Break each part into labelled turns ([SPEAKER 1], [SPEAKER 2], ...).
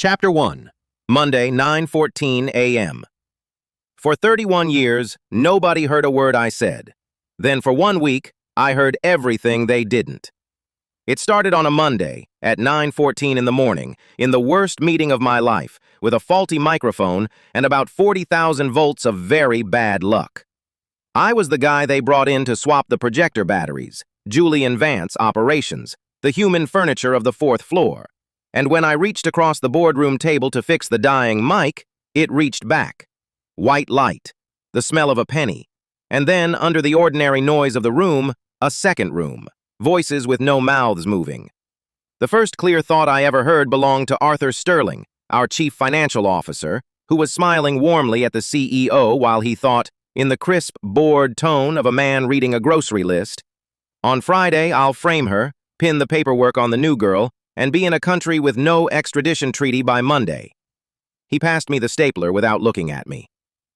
[SPEAKER 1] Chapter 1, Monday, 9:14 a.m. For 31 years, nobody heard a word I said. Then for 1 week, I heard everything they didn't. It started on a Monday at 9:14 in the morning, in the worst meeting of my life, with a faulty microphone and about 40,000 volts of very bad luck. I was the guy they brought in to swap the projector batteries, Julian Vance operations, the human furniture of the 4th floor. And when I reached across the boardroom table to fix the dying mic, it reached back. White light, the smell of a penny, and then, under the ordinary noise of the room, a second room, voices with no mouths moving. The first clear thought I ever heard belonged to Arthur Sterling, our chief financial officer, who was smiling warmly at the CEO while he thought, in the crisp, bored tone of a man reading a grocery list, "On Friday, I'll frame her, pin the paperwork on the new girl, and be in a country with no extradition treaty by Monday." He passed me the stapler without looking at me.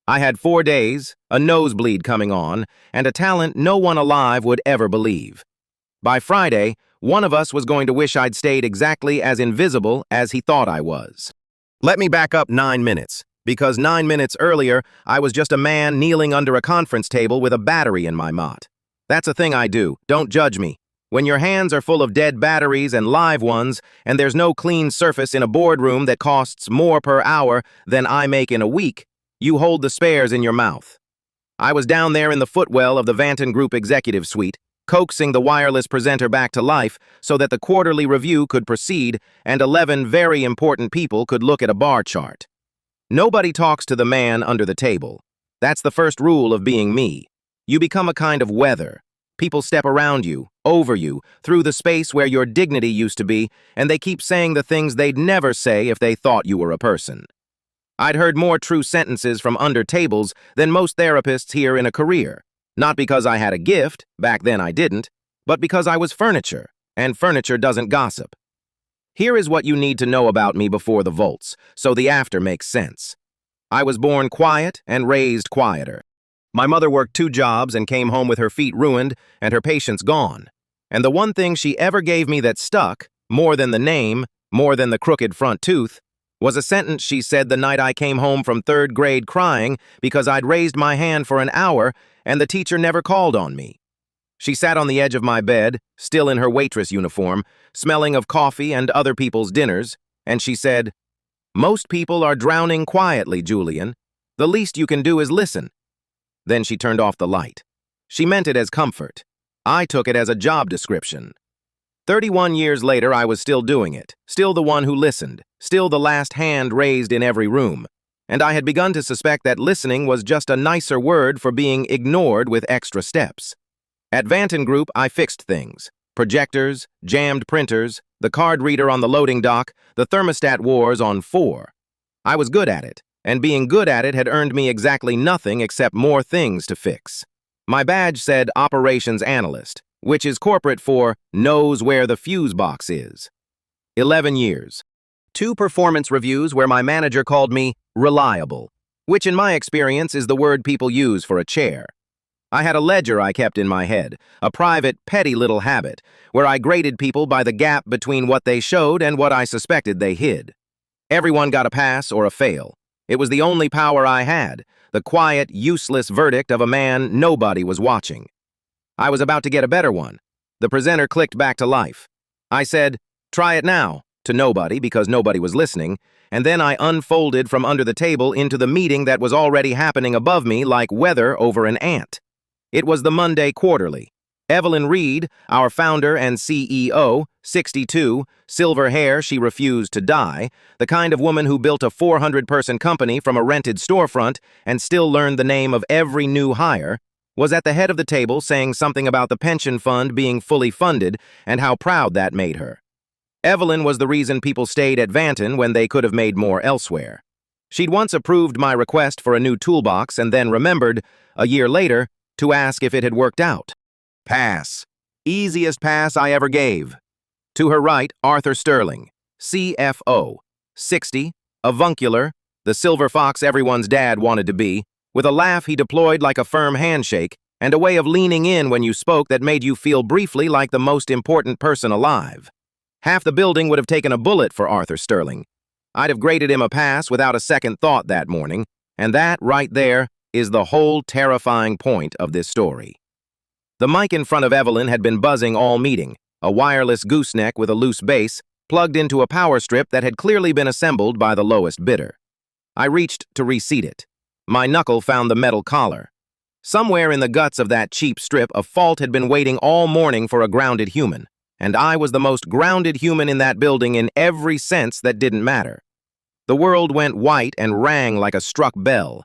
[SPEAKER 1] I had 4 days, a nosebleed coming on, and a talent no one alive would ever believe. By Friday, one of us was going to wish I'd stayed exactly as invisible as he thought I was. Let me back up 9 minutes, because 9 minutes earlier, I was just a man kneeling under a conference table with a battery in my mott. That's a thing I do, don't judge me. When your hands are full of dead batteries and live ones, and there's no clean surface in a boardroom that costs more per hour than I make in a week, you hold the spares in your mouth. I was down there in the footwell of the Vanton Group executive suite, coaxing the wireless presenter back to life so that the quarterly review could proceed and 11 very important people could look at a bar chart. Nobody talks to the man under the table. That's the first rule of being me. You become a kind of weather. People step around you, over you, through the space where your dignity used to be, and they keep saying the things they'd never say if they thought you were a person. I'd heard more true sentences from under tables than most therapists hear in a career, not because I had a gift, back then I didn't, but because I was furniture, and furniture doesn't gossip. Here is what you need to know about me before the volts, so the after makes sense. I was born quiet and raised quieter. My mother worked 2 jobs and came home with her feet ruined and her patience gone. And the one thing she ever gave me that stuck, more than the name, more than the crooked front tooth, was a sentence she said the night I came home from 3rd grade crying because I'd raised my hand for an hour and the teacher never called on me. She sat on the edge of my bed, still in her waitress uniform, smelling of coffee and other people's dinners, and she said, "Most people are drowning quietly, Julian. The least you can do is listen." Then she turned off the light. She meant it as comfort. I took it as a job description. 31 years later, I was still doing it, still the one who listened, still the last hand raised in every room. And I had begun to suspect that listening was just a nicer word for being ignored with extra steps. At Vanton Group, I fixed things. Projectors, jammed printers, the card reader on the loading dock, the thermostat wars on 4. I was good at it. And being good at it had earned me exactly nothing except more things to fix. My badge said Operations Analyst, which is corporate for knows where the fuse box is. 11 years. 2 performance reviews where my manager called me reliable, which in my experience is the word people use for a chair. I had a ledger I kept in my head, a private, petty little habit, where I graded people by the gap between what they showed and what I suspected they hid. Everyone got a pass or a fail. It was the only power I had, the quiet, useless verdict of a man nobody was watching. I was about to get a better one. The presenter clicked back to life. I said, "Try it now," to nobody because nobody was listening, and then I unfolded from under the table into the meeting that was already happening above me like weather over an ant. It was the Monday Quarterly. Evelyn Reed, our founder and CEO, 62, silver hair she refused to dye, the kind of woman who built a 400-person company from a rented storefront and still learned the name of every new hire, was at the head of the table saying something about the pension fund being fully funded and how proud that made her. Evelyn was the reason people stayed at Vanton when they could have made more elsewhere. She'd once approved my request for a new toolbox and then remembered, a year later, to ask if it had worked out. Pass. Easiest pass I ever gave. To her right, Arthur Sterling, CFO, 60, avuncular, the silver fox everyone's dad wanted to be, with a laugh he deployed like a firm handshake, and a way of leaning in when you spoke that made you feel briefly like the most important person alive. Half the building would have taken a bullet for Arthur Sterling. I'd have graded him a pass without a second thought that morning, and that, right there, is the whole terrifying point of this story. The mic in front of Evelyn had been buzzing all meeting, a wireless gooseneck with a loose base, plugged into a power strip that had clearly been assembled by the lowest bidder. I reached to reseat it. My knuckle found the metal collar. Somewhere in the guts of that cheap strip, a fault had been waiting all morning for a grounded human, and I was the most grounded human in that building in every sense that didn't matter. The world went white and rang like a struck bell.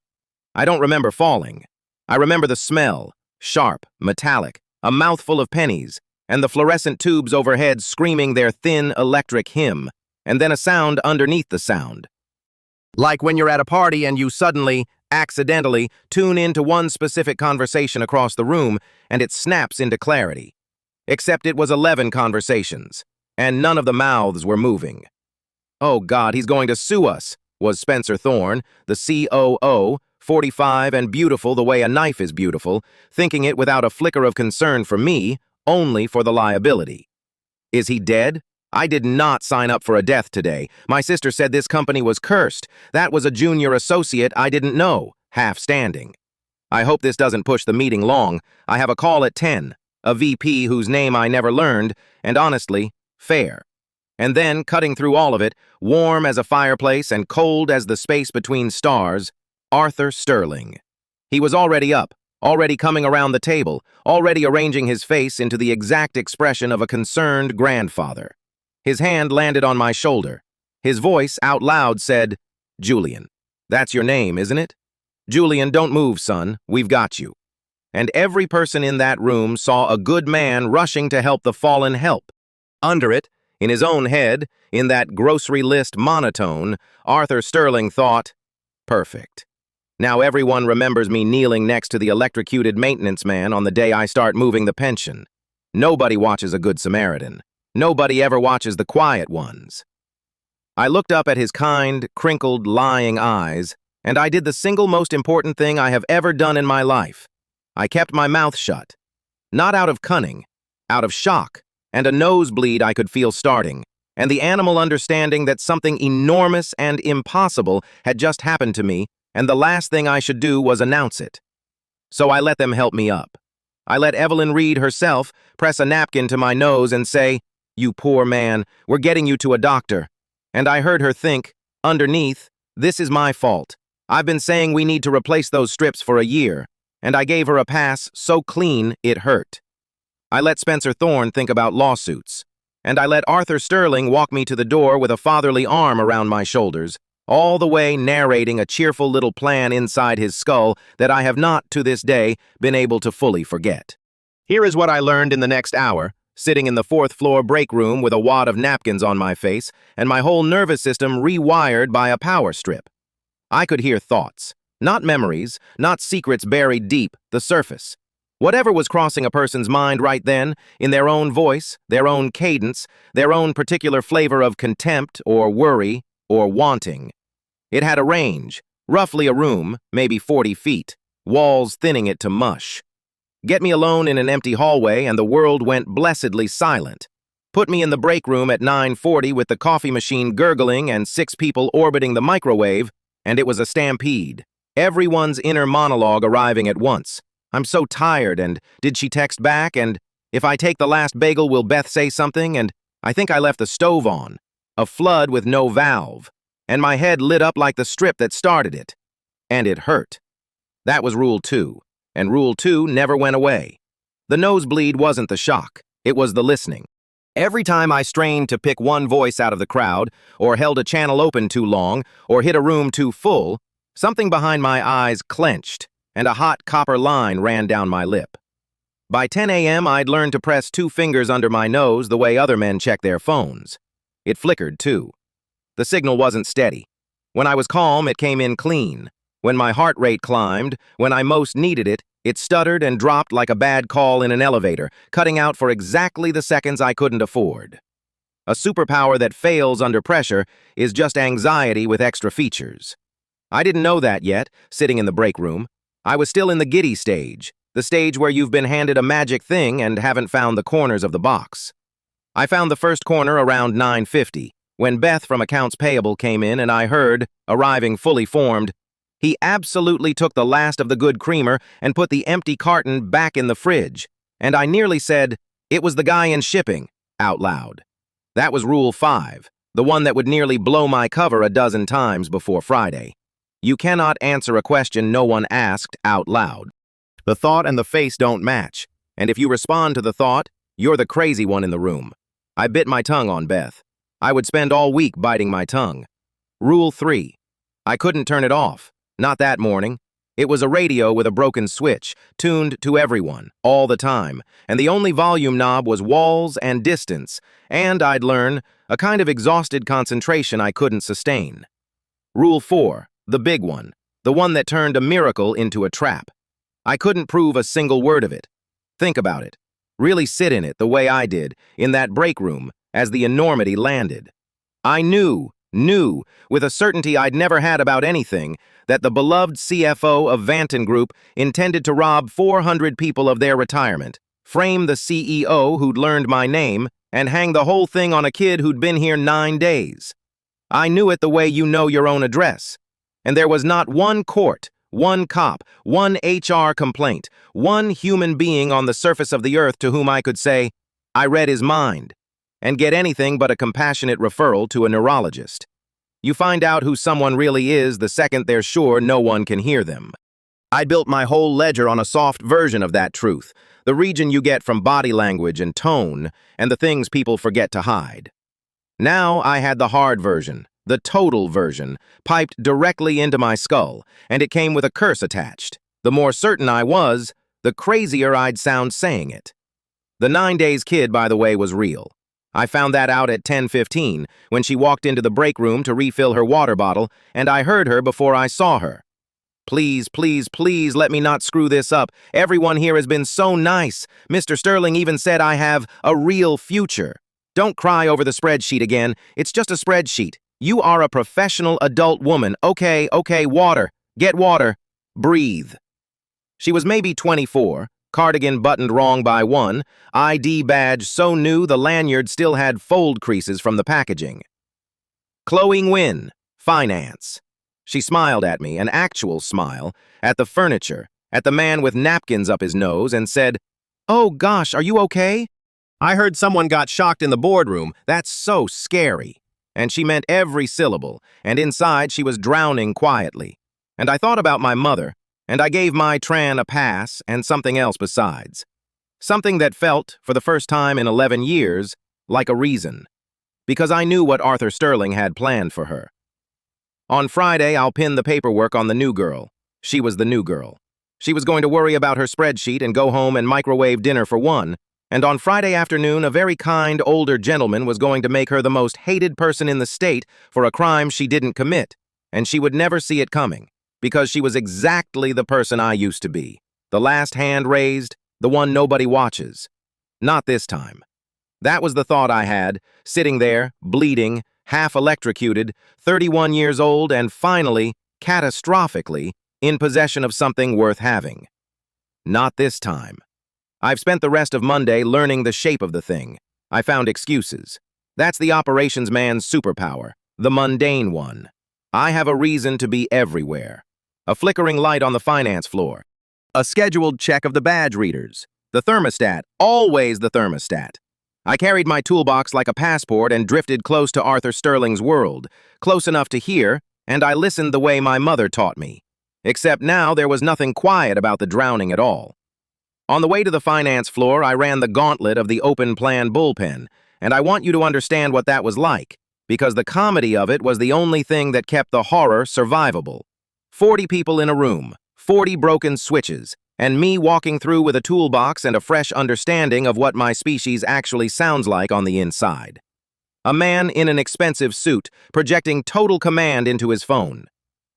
[SPEAKER 1] I don't remember falling. I remember the smell, sharp, metallic, a mouthful of pennies, and the fluorescent tubes overhead screaming their thin electric hymn, and then a sound underneath the sound. Like when you're at a party and you suddenly, accidentally, tune into one specific conversation across the room and it snaps into clarity. Except it was 11 conversations, and none of the mouths were moving. "Oh God, he's going to sue us," was Spencer Thorne, the COO, 45 and beautiful the way a knife is beautiful, thinking it without a flicker of concern for me, only for the liability. Is he dead? I did not sign up for a death today. My sister said this company was cursed. That was a junior associate I didn't know, half standing. I hope this doesn't push the meeting long. I have a call at 10, a VP whose name I never learned, and honestly, fair. And then, cutting through all of it, warm as a fireplace and cold as the space between stars, Arthur Sterling. He was already up, already coming around the table, already arranging his face into the exact expression of a concerned grandfather. His hand landed on my shoulder. His voice, out loud, said, "Julian. That's your name, isn't it? Julian, don't move, son. We've got you." And every person in that room saw a good man rushing to help the fallen help. Under it, in his own head, in that grocery list monotone, Arthur Sterling thought, "Perfect. Now everyone remembers me kneeling next to the electrocuted maintenance man on the day I start moving the pension. Nobody watches a Good Samaritan. Nobody ever watches the quiet ones." I looked up at his kind, crinkled, lying eyes, and I did the single most important thing I have ever done in my life. I kept my mouth shut. Not out of cunning, out of shock, and a nosebleed I could feel starting, and the animal understanding that something enormous and impossible had just happened to me, and the last thing I should do was announce it. So I let them help me up. I let Evelyn Reed herself press a napkin to my nose and say, "You poor man, we're getting you to a doctor." And I heard her think, underneath, "This is my fault. I've been saying we need to replace those strips for a year." And I gave her a pass so clean it hurt. I let Spencer Thorne think about lawsuits. And I let Arthur Sterling walk me to the door with a fatherly arm around my shoulders, all the way narrating a cheerful little plan inside his skull that I have not, to this day, been able to fully forget. Here is what I learned in the next hour, sitting in the fourth-floor break room with a wad of napkins on my face and my whole nervous system rewired by a power strip. I could hear thoughts, not memories, not secrets buried deep, the surface. Whatever was crossing a person's mind right then, in their own voice, their own cadence, their own particular flavor of contempt or worry or wanting. It had a range, roughly a room, maybe 40 feet, walls thinning it to mush. Get me alone in an empty hallway and the world went blessedly silent. Put me in the break room at 9:40 with the coffee machine gurgling and 6 people orbiting the microwave, and it was a stampede. Everyone's inner monologue arriving at once. "I'm so tired," and "Did she text back?" and "If I take the last bagel, will Beth say something?" and "I think I left the stove on." A flood with no valve. And my head lit up like the strip that started it. And it hurt. That was Rule 2. And Rule 2 never went away. The nosebleed wasn't the shock. It was the listening. Every time I strained to pick one voice out of the crowd, or held a channel open too long, or hit a room too full, something behind my eyes clenched, and a hot copper line ran down my lip. By 10 a.m., I'd learned to press 2 fingers under my nose the way other men check their phones. It flickered, too. The signal wasn't steady. When I was calm, it came in clean. When my heart rate climbed, when I most needed it, it stuttered and dropped like a bad call in an elevator, cutting out for exactly the seconds I couldn't afford. A superpower that fails under pressure is just anxiety with extra features. I didn't know that yet, sitting in the break room. I was still in the giddy stage, the stage where you've been handed a magic thing and haven't found the corners of the box. I found the first corner around 9:50, When Beth from Accounts Payable came in and I heard, arriving fully formed, he absolutely took the last of the good creamer and put the empty carton back in the fridge, and I nearly said, "It was the guy in shipping," out loud. That was Rule 5, the one that would nearly blow my cover a dozen times before Friday. You cannot answer a question no one asked out loud. The thought and the face don't match, and if you respond to the thought, you're the crazy one in the room. I bit my tongue on Beth. I would spend all week biting my tongue. Rule 3. I couldn't turn it off. Not that morning. It was a radio with a broken switch, tuned to everyone, all the time, and the only volume knob was walls and distance, and, I'd learn, a kind of exhausted concentration I couldn't sustain. Rule 4, the big one, the one that turned a miracle into a trap. I couldn't prove a single word of it. Think about it. Really sit in it the way I did, in that break room, as the enormity landed. I knew, with a certainty I'd never had about anything, that the beloved CFO of Vanton Group intended to rob 400 people of their retirement, frame the CEO who'd learned my name, and hang the whole thing on a kid who'd been here 9 days. I knew it the way you know your own address. And there was not one court, one cop, one HR complaint, one human being on the surface of the earth to whom I could say, "I read his mind," and get anything but a compassionate referral to a neurologist. You find out who someone really is the second they're sure no one can hear them. I built my whole ledger on a soft version of that truth, the region you get from body language and tone, and the things people forget to hide. Now I had the hard version, the total version, piped directly into my skull, and it came with a curse attached. The more certain I was, the crazier I'd sound saying it. The 9 days kid, by the way, was real. I found that out at 10:15 when she walked into the break room to refill her water bottle, and I heard her before I saw her. "Please, please, please let me not screw this up. Everyone here has been so nice. Mr. Sterling even said I have a real future. Don't cry over the spreadsheet again. It's just a spreadsheet. You are a professional adult woman. Okay, water. Get water. Breathe." She was maybe 24, cardigan buttoned wrong by 1, ID badge so new the lanyard still had fold creases from the packaging. Chloe Nguyen, finance. She smiled at me, an actual smile, at the furniture, at the man with napkins up his nose, and said, "Oh gosh, are you okay? I heard someone got shocked in the boardroom. That's so scary." And she meant every syllable, and inside she was drowning quietly. And I thought about my mother, and I gave my Tran a pass and something else besides. Something that felt, for the first time in 11 years, like a reason. Because I knew what Arthur Sterling had planned for her. On Friday, I'll pin the paperwork on the new girl. She was the new girl. She was going to worry about her spreadsheet and go home and microwave dinner for one, and on Friday afternoon, a very kind older gentleman was going to make her the most hated person in the state for a crime she didn't commit, and she would never see it coming, because she was exactly the person I used to be. The last hand raised, the one nobody watches. Not this time. That was the thought I had, sitting there, bleeding, half electrocuted, 31 years old, and finally, catastrophically, in possession of something worth having. Not this time. I've spent the rest of Monday learning the shape of the thing. I found excuses. That's the operations man's superpower, the mundane one. I have a reason to be everywhere. A flickering light on the finance floor. A scheduled check of the badge readers. The thermostat, always the thermostat. I carried my toolbox like a passport and drifted close to Arthur Sterling's world, close enough to hear, and I listened the way my mother taught me. Except now there was nothing quiet about the drowning at all. On the way to the finance floor, I ran the gauntlet of the open plan bullpen, and I want you to understand what that was like, because the comedy of it was the only thing that kept the horror survivable. 40 people in a room, 40 broken switches, and me walking through with a toolbox and a fresh understanding of what my species actually sounds like on the inside. A man in an expensive suit, projecting total command into his phone.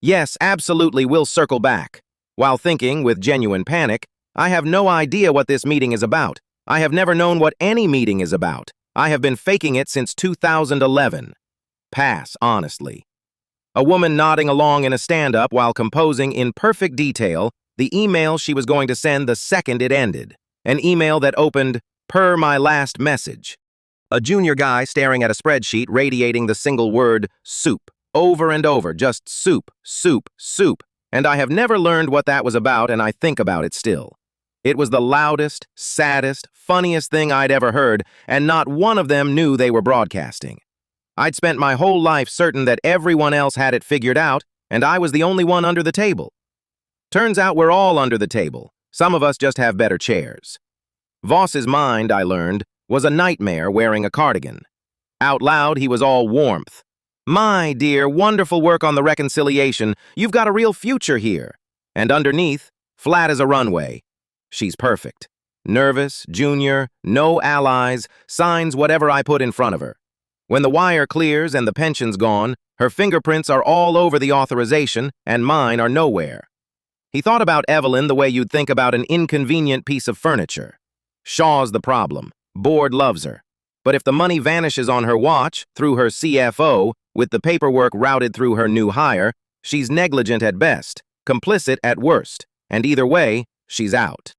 [SPEAKER 1] Yes, absolutely, we'll circle back. While thinking, with genuine panic, I have no idea what this meeting is about. I have never known what any meeting is about. I have been faking it since 2011. Pass, honestly. A woman nodding along in a stand-up while composing in perfect detail the email she was going to send the second it ended. An email that opened, "Per my last message." A junior guy staring at a spreadsheet radiating the single word soup, over and over, just soup, soup, soup. And I have never learned what that was about, and I think about it still. It was the loudest, saddest, funniest thing I'd ever heard, and not one of them knew they were broadcasting. I'd spent my whole life certain that everyone else had it figured out, and I was the only one under the table. Turns out we're all under the table. Some of us just have better chairs. Voss's mind, I learned, was a nightmare wearing a cardigan. Out loud, he was all warmth. My dear, wonderful work on the reconciliation. You've got a real future here. And underneath, flat as a runway. She's perfect. Nervous, junior, no allies, signs whatever I put in front of her. When the wire clears and the pension's gone, her fingerprints are all over the authorization, and mine are nowhere. He thought about Evelyn the way you'd think about an inconvenient piece of furniture. Shaw's the problem. Board loves her. But if the money vanishes on her watch, through her CFO, with the paperwork routed through her new hire, she's negligent at best, complicit at worst, and either way, she's out.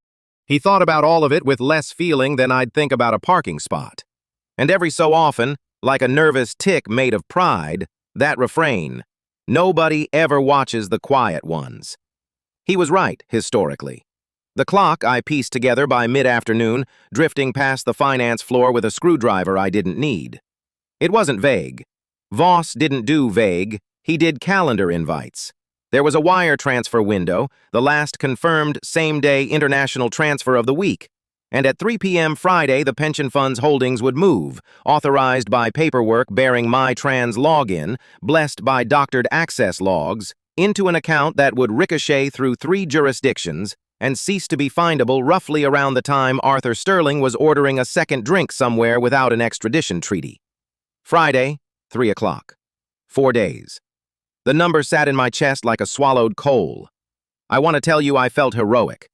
[SPEAKER 1] He thought about all of it with less feeling than I'd think about a parking spot. And every so often, like a nervous tick made of pride, that refrain, nobody ever watches the quiet ones. He was right, historically. The clock I pieced together by mid-afternoon, drifting past the finance floor with a screwdriver I didn't need. It wasn't vague. Voss didn't do vague, he did calendar invites. There was a wire transfer window, the last confirmed same-day international transfer of the week, and at 3 p.m. Friday the pension fund's holdings would move, authorized by paperwork bearing my trans login, blessed by doctored access logs, into an account that would ricochet through 3 jurisdictions and cease to be findable roughly around the time Arthur Sterling was ordering a second drink somewhere without an extradition treaty. Friday, 3 o'clock. 4 days. The number sat in my chest like a swallowed coal. I want to tell you I felt heroic.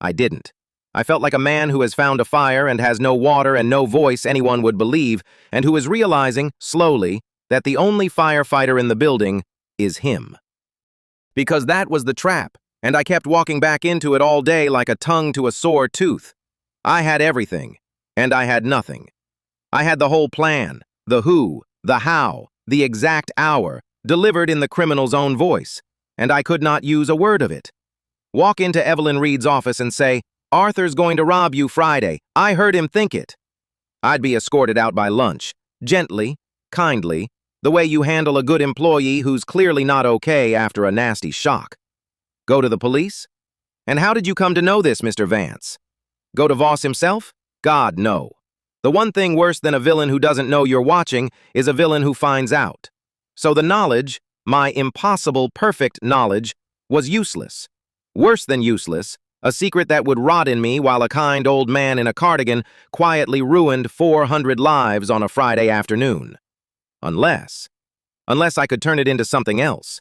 [SPEAKER 1] I didn't. I felt like a man who has found a fire and has no water and no voice anyone would believe, and who is realizing, slowly, that the only firefighter in the building is him. Because that was the trap, and I kept walking back into it all day like a tongue to a sore tooth. I had everything, and I had nothing. I had the whole plan, the who, the how, the exact hour, delivered in the criminal's own voice, and I could not use a word of it. Walk into Evelyn Reed's office and say, "Arthur's going to rob you Friday. I heard him think it." I'd be escorted out by lunch, gently, kindly, the way you handle a good employee who's clearly not okay after a nasty shock. Go to the police? And how did you come to know this, Mr. Vance? Go to Voss himself? God, no. The one thing worse than a villain who doesn't know you're watching is a villain who finds out. So the knowledge, my impossible perfect knowledge, was useless. Worse than useless, a secret that would rot in me while a kind old man in a cardigan quietly ruined 400 lives on a Friday afternoon. Unless I could turn it into something else.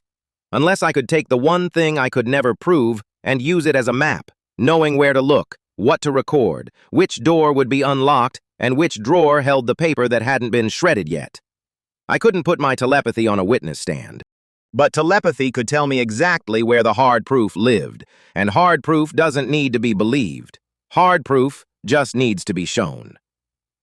[SPEAKER 1] Unless I could take the one thing I could never prove and use it as a map, knowing where to look, what to record, which door would be unlocked, and which drawer held the paper that hadn't been shredded yet. I couldn't put my telepathy on a witness stand. But telepathy could tell me exactly where the hard proof lived, and hard proof doesn't need to be believed. Hard proof just needs to be shown.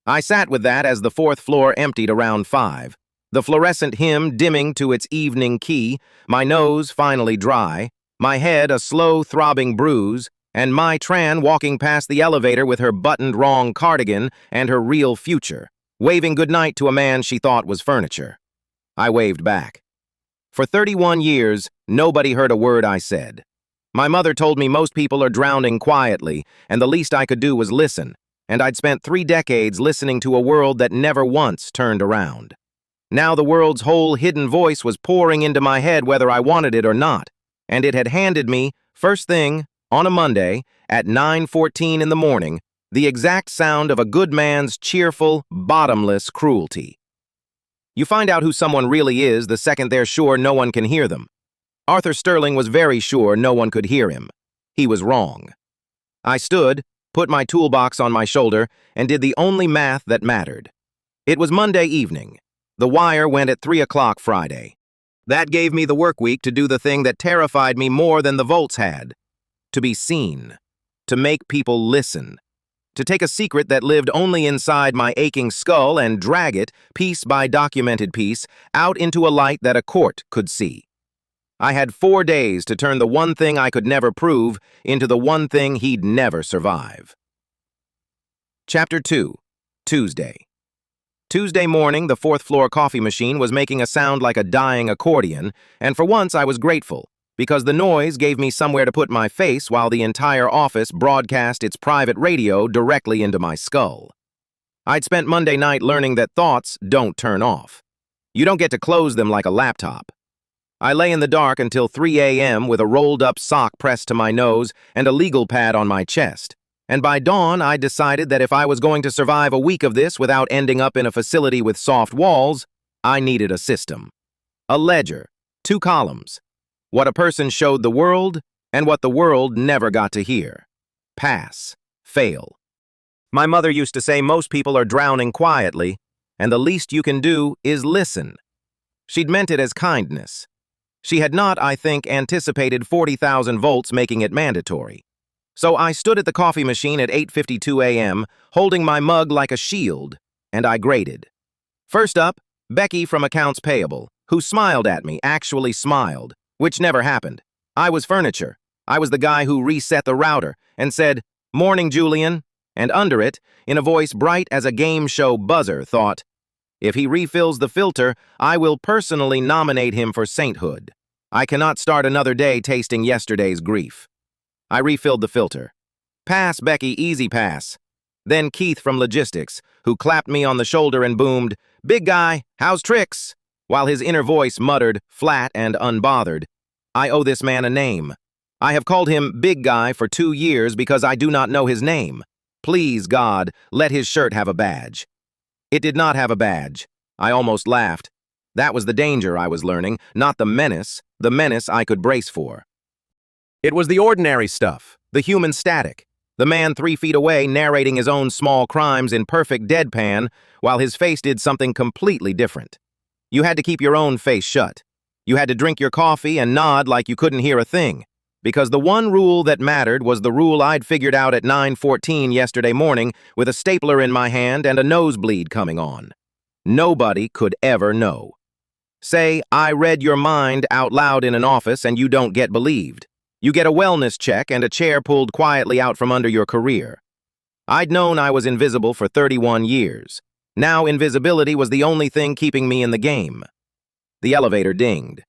[SPEAKER 1] I sat with that as the 4th floor emptied around 5, the fluorescent hymn dimming to its evening key, my nose finally dry, my head a slow throbbing bruise, and my Tran walking past the elevator with her buttoned wrong cardigan and her real future, waving goodnight to a man she thought was furniture. I waved back. For 31 years, nobody heard a word I said. My mother told me most people are drowning quietly, and the least I could do was listen, and I'd spent 3 decades listening to a world that never once turned around. Now the world's whole hidden voice was pouring into my head whether I wanted it or not, and it had handed me, first thing, on a Monday, at 9:14 in the morning, the exact sound of a good man's cheerful, bottomless cruelty. You find out who someone really is the second they're sure no one can hear them. Arthur Sterling was very sure no one could hear him. He was wrong. I stood, put my toolbox on my shoulder, and did the only math that mattered. It was Monday evening. The wire went at 3 o'clock Friday. That gave me the work week to do the thing that terrified me more than the volts had. To be seen. To make people listen. to take a secret that lived only inside my aching skull and drag it, piece by documented piece, out into a light that a court could see. I had 4 days to turn the one thing I could never prove into the one thing he'd never survive. Chapter 2. Tuesday. Tuesday morning, the fourth-floor coffee machine was making a sound like a dying accordion, and for once I was grateful, because the noise gave me somewhere to put my face while the entire office broadcast its private radio directly into my skull. I'd spent Monday night learning that thoughts don't turn off. You don't get to close them like a laptop. I lay in the dark until 3 a.m. with a rolled-up sock pressed to my nose and a legal pad on my chest. And by dawn, I decided that if I was going to survive a week of this without ending up in a facility with soft walls, I needed a system. A ledger, 2 columns. What a person showed the world, and what the world never got to hear. Pass. Fail. My mother used to say most people are drowning quietly, and the least you can do is listen. She'd meant it as kindness. She had not, I think, anticipated 40,000 volts making it mandatory. So I stood at the coffee machine at 8:52 a.m., holding my mug like a shield, and I graded. First up, Becky from Accounts Payable, who smiled at me, actually smiled, which never happened. I was furniture. I was the guy who reset the router and said, "Morning, Julian," and under it, in a voice bright as a game show buzzer, thought, "If he refills the filter, I will personally nominate him for sainthood. I cannot start another day tasting yesterday's grief." I refilled the filter. "Pass, Becky, easy pass." Then Keith from Logistics, who clapped me on the shoulder and boomed, "Big guy, how's tricks?" While his inner voice muttered, flat and unbothered, "I owe this man a name. I have called him Big Guy for 2 years because I do not know his name. Please, God, let his shirt have a badge." It did not have a badge. I almost laughed. That was the danger I was learning, not the menace I could brace for. It was the ordinary stuff, the human static, the man 3 feet away narrating his own small crimes in perfect deadpan while his face did something completely different. You had to keep your own face shut. You had to drink your coffee and nod like you couldn't hear a thing, because the one rule that mattered was the rule I'd figured out at 9:14 yesterday morning with a stapler in my hand and a nosebleed coming on. Nobody could ever know. Say, "I read your mind" out loud in an office and you don't get believed. You get a wellness check and a chair pulled quietly out from under your career. I'd known I was invisible for 31 years. Now invisibility was the only thing keeping me in the game. The elevator dinged.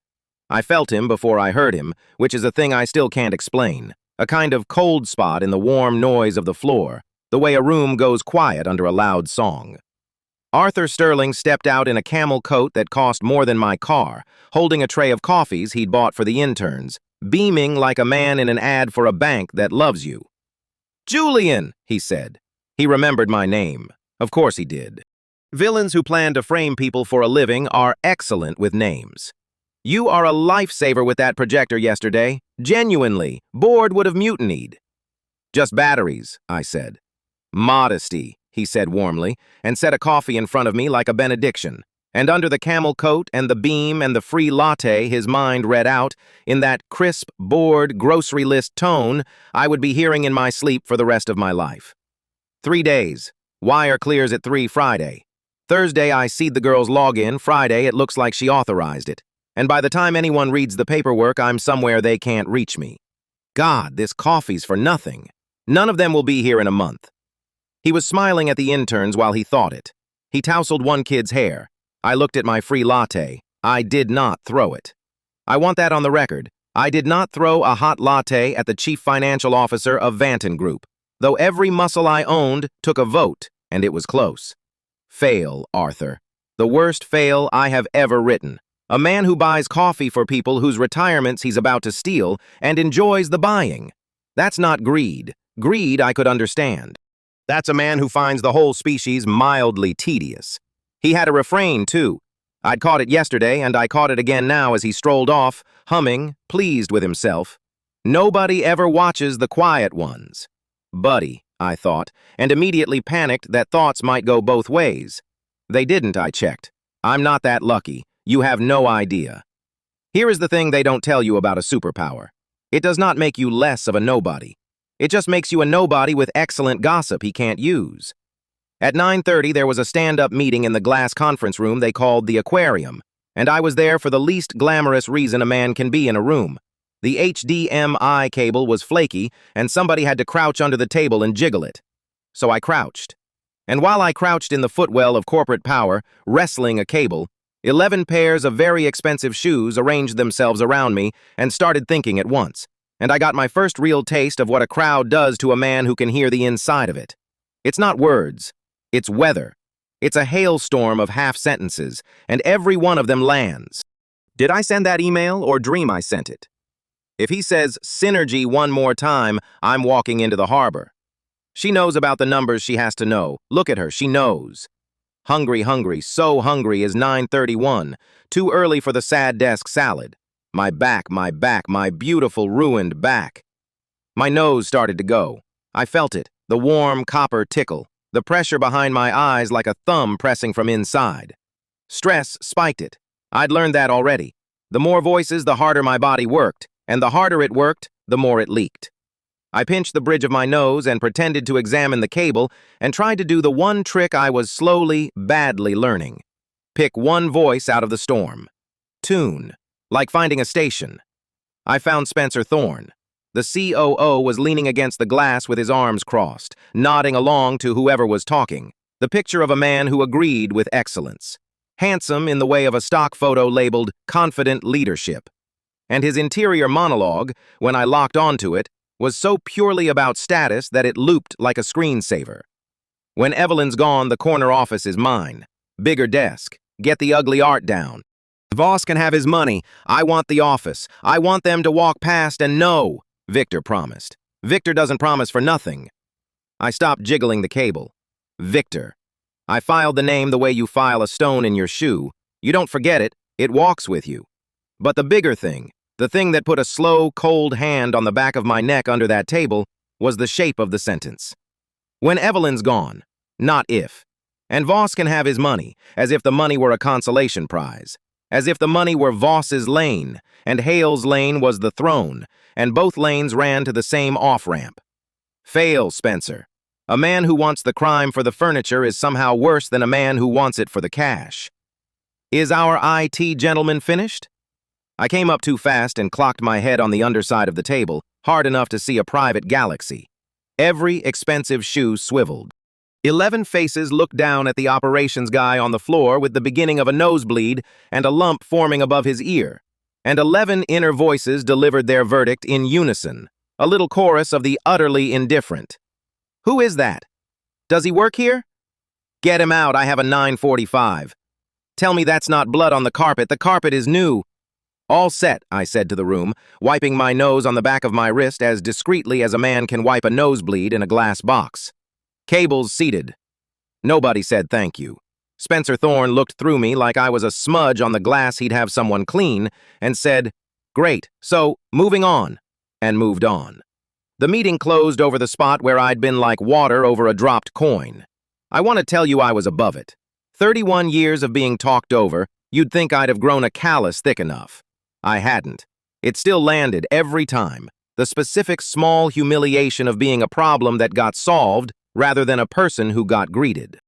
[SPEAKER 1] I felt him before I heard him, which is a thing I still can't explain. A kind of cold spot in the warm noise of the floor, the way a room goes quiet under a loud song. Arthur Sterling stepped out in a camel coat that cost more than my car, holding a tray of coffees he'd bought for the interns, beaming like a man in an ad for a bank that loves you. "Julian," he said. He remembered my name. Of course he did. Villains who plan to frame people for a living are excellent with names. "You are a lifesaver with that projector yesterday. Genuinely, board would have mutinied." "Just batteries," I said. "Modesty," he said warmly, and set a coffee in front of me like a benediction. And under the camel coat and the beam and the free latte his mind read out, in that crisp, bored, grocery list tone I would be hearing in my sleep for the rest of my life. 3 days. Wire clears at 3 Friday. Thursday I seed the girl's login. Friday it looks like she authorized it. And by the time anyone reads the paperwork, I'm somewhere they can't reach me. God, this coffee's for nothing. None of them will be here in a month. He was smiling at the interns while he thought it. He tousled one kid's hair. I looked at my free latte. I did not throw it. I want that on the record. I did not throw a hot latte at the chief financial officer of Vanton Group, though every muscle I owned took a vote, and it was close. Fail, Arthur. The worst fail I have ever written. A man who buys coffee for people whose retirements he's about to steal and enjoys the buying. That's not greed. Greed I could understand. That's a man who finds the whole species mildly tedious. He had a refrain, too. I'd caught it yesterday, and I caught it again now as he strolled off, humming, pleased with himself. "Nobody ever watches the quiet ones." Buddy, I thought, and immediately panicked that thoughts might go both ways. They didn't, I checked. I'm not that lucky. You have no idea. Here is the thing they don't tell you about a superpower. It does not make you less of a nobody. It just makes you a nobody with excellent gossip he can't use. At 9:30, there was a stand-up meeting in the glass conference room they called the aquarium, and I was there for the least glamorous reason a man can be in a room. The HDMI cable was flaky, and somebody had to crouch under the table and jiggle it. So I crouched. And while I crouched in the footwell of corporate power, wrestling a cable, 11 pairs of very expensive shoes arranged themselves around me and started thinking at once, and I got my first real taste of what a crowd does to a man who can hear the inside of it. It's not words, it's weather. It's a hailstorm of half-sentences, and every one of them lands. Did I send that email or dream I sent it? If he says synergy one more time, I'm walking into the harbor. She knows about the numbers she has to know. Look at her, she knows. Hungry, hungry, so hungry is 9:31. Too early for the sad desk salad. My back, my beautiful ruined back. My nose started to go. I felt it, the warm copper tickle, the pressure behind my eyes like a thumb pressing from inside. Stress spiked it. I'd learned that already. The more voices, the harder my body worked, and the harder it worked, the more it leaked. I pinched the bridge of my nose and pretended to examine the cable and tried to do the one trick I was slowly, badly learning. Pick one voice out of the storm. Tune, like finding a station. I found Spencer Thorne. The COO was leaning against the glass with his arms crossed, nodding along to whoever was talking, the picture of a man who agreed with excellence. Handsome in the way of a stock photo labeled Confident Leadership. And his interior monologue, when I locked onto it, was so purely about status that it looped like a screensaver. When Evelyn's gone, the corner office is mine. Bigger desk. Get the ugly art down. Voss can have his money. I want the office. I want them to walk past and know, Victor promised. Victor doesn't promise for nothing. I stopped jiggling the cable. Victor. I filed the name the way you file a stone in your shoe. You don't forget it. It walks with you. But the bigger thing, the thing that put a slow, cold hand on the back of my neck under that table, was the shape of the sentence. When Evelyn's gone, not if. And Voss can have his money, as if the money were a consolation prize. As if the money were Voss's lane, and Hale's lane was the throne, and both lanes ran to the same off-ramp. Fail, Spencer. A man who wants the crime for the furniture is somehow worse than a man who wants it for the cash. Is our IT gentleman finished? I came up too fast and clocked my head on the underside of the table, hard enough to see a private galaxy. Every expensive shoe swiveled. 11 faces looked down at the operations guy on the floor with the beginning of a nosebleed and a lump forming above his ear. And 11 inner voices delivered their verdict in unison, a little chorus of the utterly indifferent. Who is that? Does he work here? Get him out, I have a 9:45. Tell me that's not blood on the carpet is new. All set, I said to the room, wiping my nose on the back of my wrist as discreetly as a man can wipe a nosebleed in a glass box. Cables seated. Nobody said thank you. Spencer Thorne looked through me like I was a smudge on the glass he'd have someone clean and said, "Great, so, moving on," and moved on. The meeting closed over the spot where I'd been like water over a dropped coin. I want to tell you I was above it. 31 years of being talked over, you'd think I'd have grown a callus thick enough. I hadn't. It still landed every time. The specific small humiliation of being a problem that got solved rather than a person who got greeted.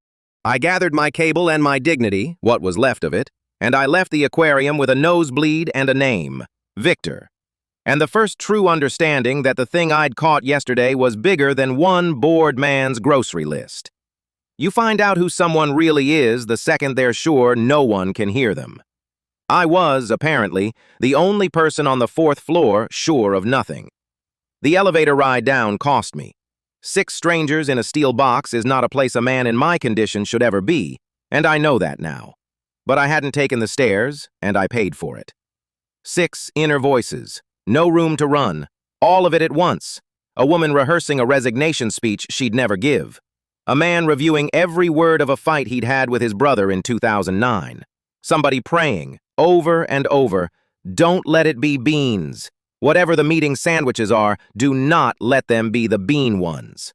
[SPEAKER 1] I gathered my cable and my dignity, what was left of it, and I left the aquarium with a nosebleed and a name, Victor. And the first true understanding that the thing I'd caught yesterday was bigger than one bored man's grocery list. You find out who someone really is the second they're sure no one can hear them. I was, apparently, the only person on the 4th floor sure of nothing. The elevator ride down cost me. 6 strangers in a steel box is not a place a man in my condition should ever be, and I know that now. But I hadn't taken the stairs, and I paid for it. 6 inner voices, no room to run, all of it at once. A woman rehearsing a resignation speech she'd never give. A man reviewing every word of a fight he'd had with his brother in 2009. Somebody praying, over and over, don't let it be beans. Whatever the meeting sandwiches are, do not let them be the bean ones.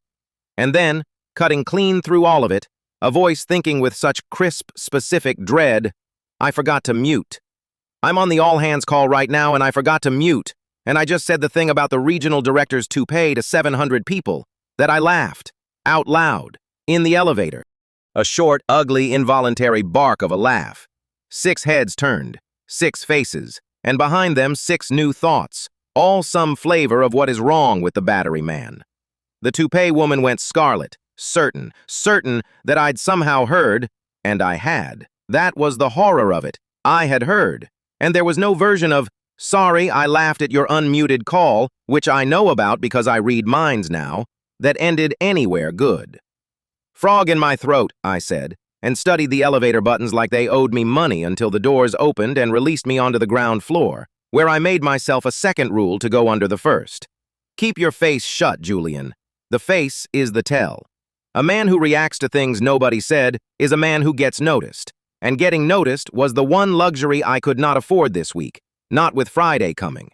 [SPEAKER 1] And then, cutting clean through all of it, a voice thinking with such crisp, specific dread, I forgot to mute. I'm on the all-hands call right now and I forgot to mute. And I just said the thing about the regional director's toupee to 700 people, that I laughed, out loud, in the elevator. A short, ugly, involuntary bark of a laugh. 6 heads turned, 6 faces, and behind them 6 new thoughts, all some flavor of what is wrong with the battery man. The toupee woman went scarlet, certain that I'd somehow heard, and I had. That was the horror of it. I had heard. And there was no version of, "Sorry, I laughed at your unmuted call," which I know about because I read minds now, that ended anywhere good. "Frog in my throat," I said, and studied the elevator buttons like they owed me money until the doors opened and released me onto the ground floor, where I made myself a second rule to go under the first. Keep your face shut, Julian. The face is the tell. A man who reacts to things nobody said is a man who gets noticed. And getting noticed was the one luxury I could not afford this week, not with Friday coming.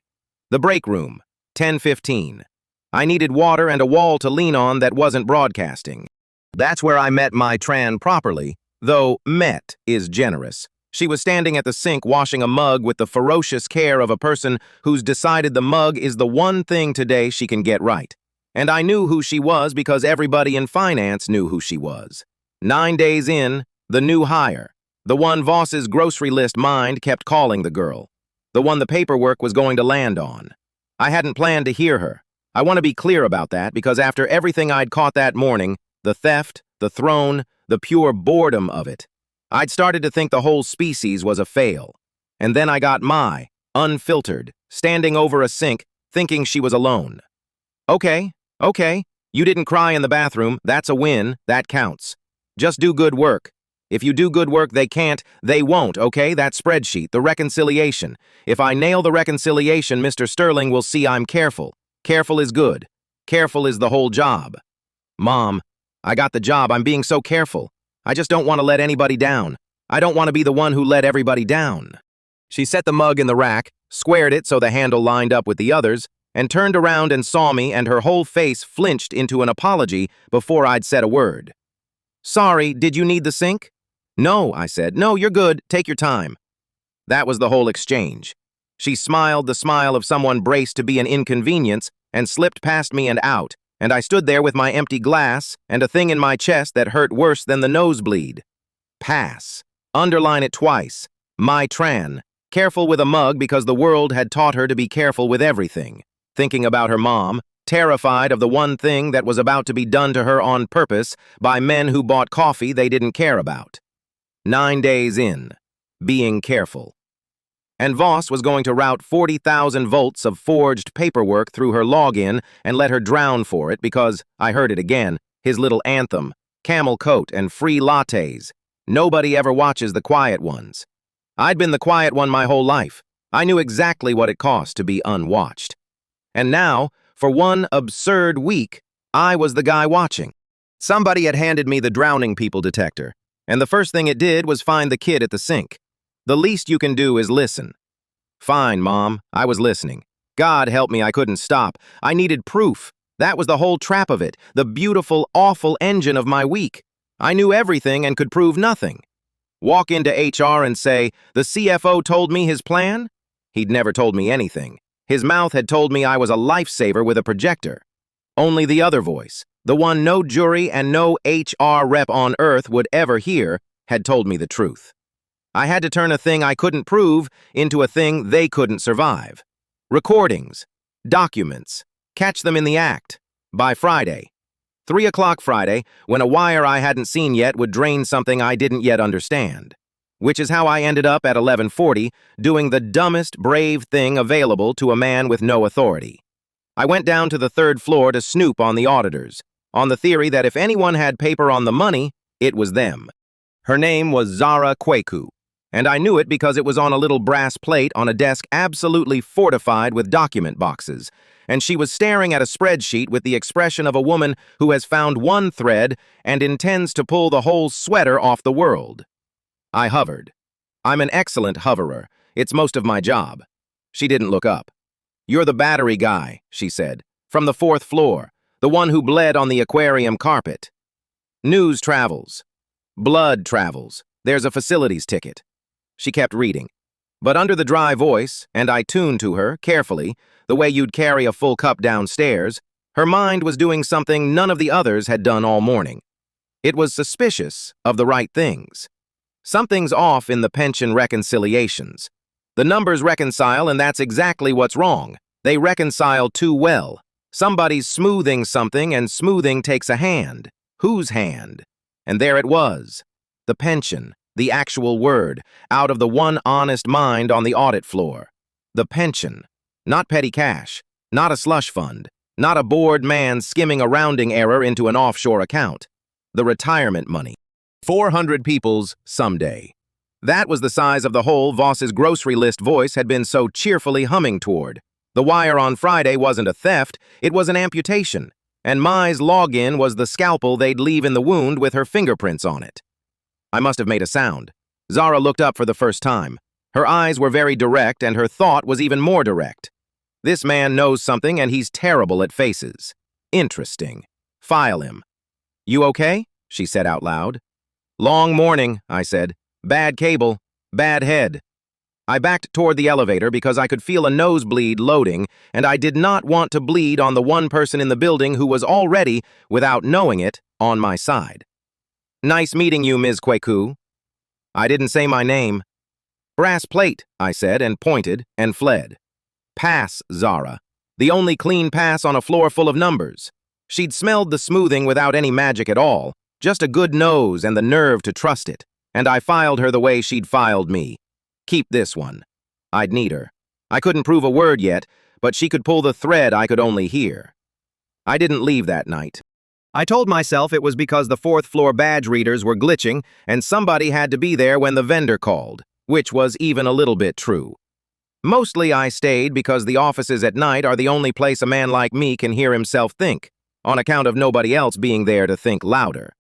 [SPEAKER 1] The break room, 10:15. I needed water and a wall to lean on that wasn't broadcasting. That's where I met my Tran properly, though met is generous. She was standing at the sink washing a mug with the ferocious care of a person who's decided the mug is the one thing today she can get right. And I knew who she was because everybody in finance knew who she was. 9 days in, the new hire. The one Voss's grocery list mind kept calling the girl. The one the paperwork was going to land on. I hadn't planned to hear her. I want to be clear about that because after everything I'd caught that morning, the theft, the throne, the pure boredom of it, I'd started to think the whole species was a fail. And then I got unfiltered, standing over a sink, thinking she was alone. Okay, you didn't cry in the bathroom, that's a win, that counts. Just do good work. If you do good work, they won't, okay? That spreadsheet, the reconciliation. If I nail the reconciliation, Mr. Sterling will see I'm careful. Careful is good. Careful is the whole job. Mom, I got the job, I'm being so careful. I just don't want to let anybody down. I don't want to be the one who let everybody down. She set the mug in the rack, squared it so the handle lined up with the others, and turned around and saw me, and her whole face flinched into an apology before I'd said a word. "Sorry, did you need the sink?" "No," I said. "No, you're good. Take your time." That was the whole exchange. She smiled the smile of someone braced to be an inconvenience and slipped past me and out, and I stood there with my empty glass and a thing in my chest that hurt worse than the nosebleed. Pass. Underline it twice. My Tran. Careful with a mug because the world had taught her to be careful with everything. Thinking about her mom, terrified of the one thing that was about to be done to her on purpose by men who bought coffee they didn't care about. 9 days in, being careful. And Voss was going to route 40,000 volts of forged paperwork through her login and let her drown for it because, I heard it again, his little anthem, camel coat and free lattes. Nobody ever watches the quiet ones. I'd been the quiet one my whole life. I knew exactly what it cost to be unwatched. And now, for one absurd week, I was the guy watching. Somebody had handed me the drowning people detector, and the first thing it did was find the kid at the sink. The least you can do is listen. Fine, Mom, I was listening. God help me, I couldn't stop. I needed proof. That was the whole trap of it, the beautiful, awful engine of my week. I knew everything and could prove nothing. Walk into HR and say, "The CFO told me his plan?" He'd never told me anything. His mouth had told me I was a lifesaver with a projector. Only the other voice, the one no jury and no HR rep on earth would ever hear, had told me the truth. I had to turn a thing I couldn't prove into a thing they couldn't survive. Recordings, documents, catch them in the act. By Friday. 3 o'clock Friday, when a wire I hadn't seen yet would drain something I didn't yet understand. Which is how I ended up at 11:40, doing the dumbest, brave thing available to a man with no authority. I went down to the 3rd floor to snoop on the auditors, on the theory that if anyone had paper on the money, it was them. Her name was Zara Kweku, and I knew it because it was on a little brass plate on a desk absolutely fortified with document boxes, and she was staring at a spreadsheet with the expression of a woman who has found one thread and intends to pull the whole sweater off the world. I hovered. I'm an excellent hoverer. It's most of my job. She didn't look up. "You're the battery guy," she said, "from the 4th floor, the one who bled on the aquarium carpet. News travels. Blood travels. There's a facilities ticket." She kept reading. But under the dry voice, and I tuned to her, carefully, the way you'd carry a full cup downstairs, her mind was doing something none of the others had done all morning. It was suspicious of the right things. Something's off in the pension reconciliations. The numbers reconcile, and that's exactly what's wrong. They reconcile too well. Somebody's smoothing something, and smoothing takes a hand. Whose hand? And there it was. The pension, the actual word, out of the one honest mind on the audit floor. The pension. Not petty cash, not a slush fund, not a bored man skimming a rounding error into an offshore account. The retirement money. 400 people's someday. That was the size of the hole Voss's grocery list voice had been so cheerfully humming toward. The wire on Friday wasn't a theft, it was an amputation, and Mai's login was the scalpel they'd leave in the wound with her fingerprints on it. I must have made a sound. Zara looked up for the first time. Her eyes were very direct, and her thought was even more direct. This man knows something, and he's terrible at faces. Interesting. File him. You okay? She said out loud. Long morning, I said. Bad cable. Bad head. I backed toward the elevator because I could feel a nosebleed loading, and I did not want to bleed on the one person in the building who was already, without knowing it, on my side. Nice meeting you, Ms. Kweku. I didn't say my name. Brass plate, I said, and pointed, and fled. Pass, Zara. The only clean pass on a floor full of numbers. She'd smelled the smoothing without any magic at all, just a good nose and the nerve to trust it, and I filed her the way she'd filed me. Keep this one. I'd need her. I couldn't prove a word yet, but she could pull the thread I could only hear. I didn't leave that night. I told myself it was because the fourth-floor badge readers were glitching and somebody had to be there when the vendor called, which was even a little bit true. Mostly I stayed because the offices at night are the only place a man like me can hear himself think, on account of nobody else being there to think louder.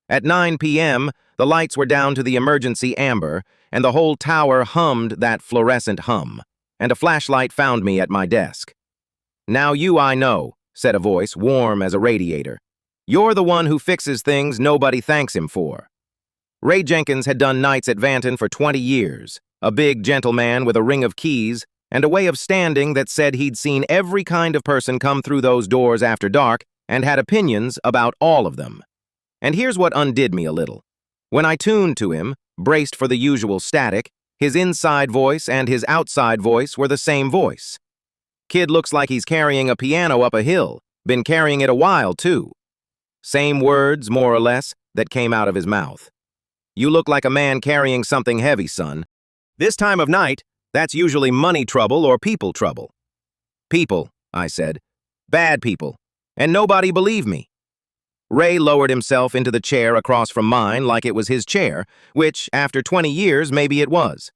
[SPEAKER 1] At 9 p.m., the lights were down to the emergency amber, and the whole tower hummed that fluorescent hum, and a flashlight found me at my desk. Now you I know, said a voice warm as a radiator. You're the one who fixes things nobody thanks him for. Ray Jenkins had done nights at Vanton for 20 years, a big gentleman with a ring of keys and a way of standing that said he'd seen every kind of person come through those doors after dark and had opinions about all of them. And here's what undid me a little. When I tuned to him, braced for the usual static, his inside voice and his outside voice were the same voice. Kid looks like he's carrying a piano up a hill, been carrying it a while, too. Same words, more or less, that came out of his mouth. You look like a man carrying something heavy, son. This time of night, that's usually money trouble or people trouble. People, I said. Bad people. And nobody believed me. Ray lowered himself into the chair across from mine like it was his chair, which, after 20 years, maybe it was.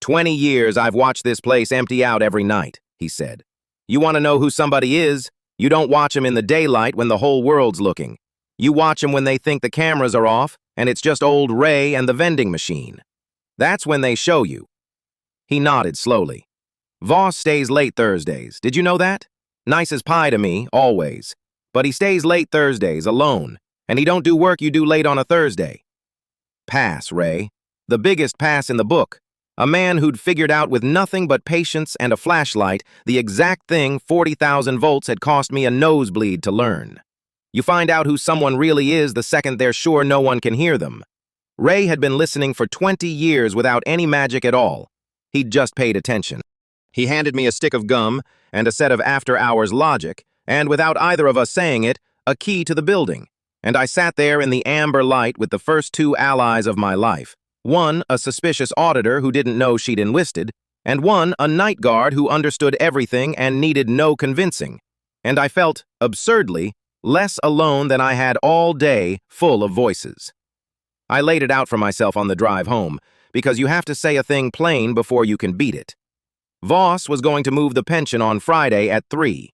[SPEAKER 1] 20 years I've watched this place empty out every night, he said. You want to know who somebody is? You don't watch him in the daylight when the whole world's looking. You watch him when they think the cameras are off, and it's just old Ray and the vending machine. That's when they show you. He nodded slowly. Voss stays late Thursdays. Did you know that? Nice as pie to me, always. But he stays late Thursdays, alone, and he don't do work you do late on a Thursday. Pass, Ray. The biggest pass in the book. A man who'd figured out with nothing but patience and a flashlight the exact thing 40,000 volts had cost me a nosebleed to learn. You find out who someone really is the second they're sure no one can hear them. Ray had been listening for 20 years without any magic at all. He'd just paid attention. He handed me a stick of gum and a set of after-hours logic, and without either of us saying it, a key to the building, and I sat there in the amber light with the first two allies of my life. One, a suspicious auditor who didn't know she'd enlisted, and one, a night guard who understood everything and needed no convincing. And I felt, absurdly, less alone than I had all day, full of voices. I laid it out for myself on the drive home, because you have to say a thing plain before you can beat it. Voss was going to move the pension on Friday at 3.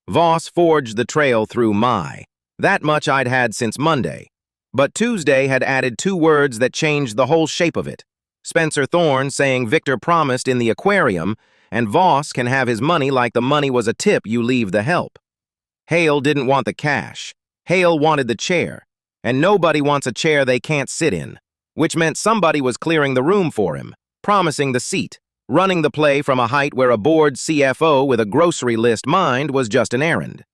[SPEAKER 1] Voss forged the trail through Mai. That much I'd had since Monday. But Tuesday had added 2 words that changed the whole shape of it. Spencer Thorne saying Victor promised in the aquarium, and Voss can have his money like the money was a tip you leave the help. Hale didn't want the cash. Hale wanted the chair. And nobody wants a chair they can't sit in, which meant somebody was clearing the room for him. promising the seat, running the play from a height where a bored CFO with a grocery list mind was just an errand.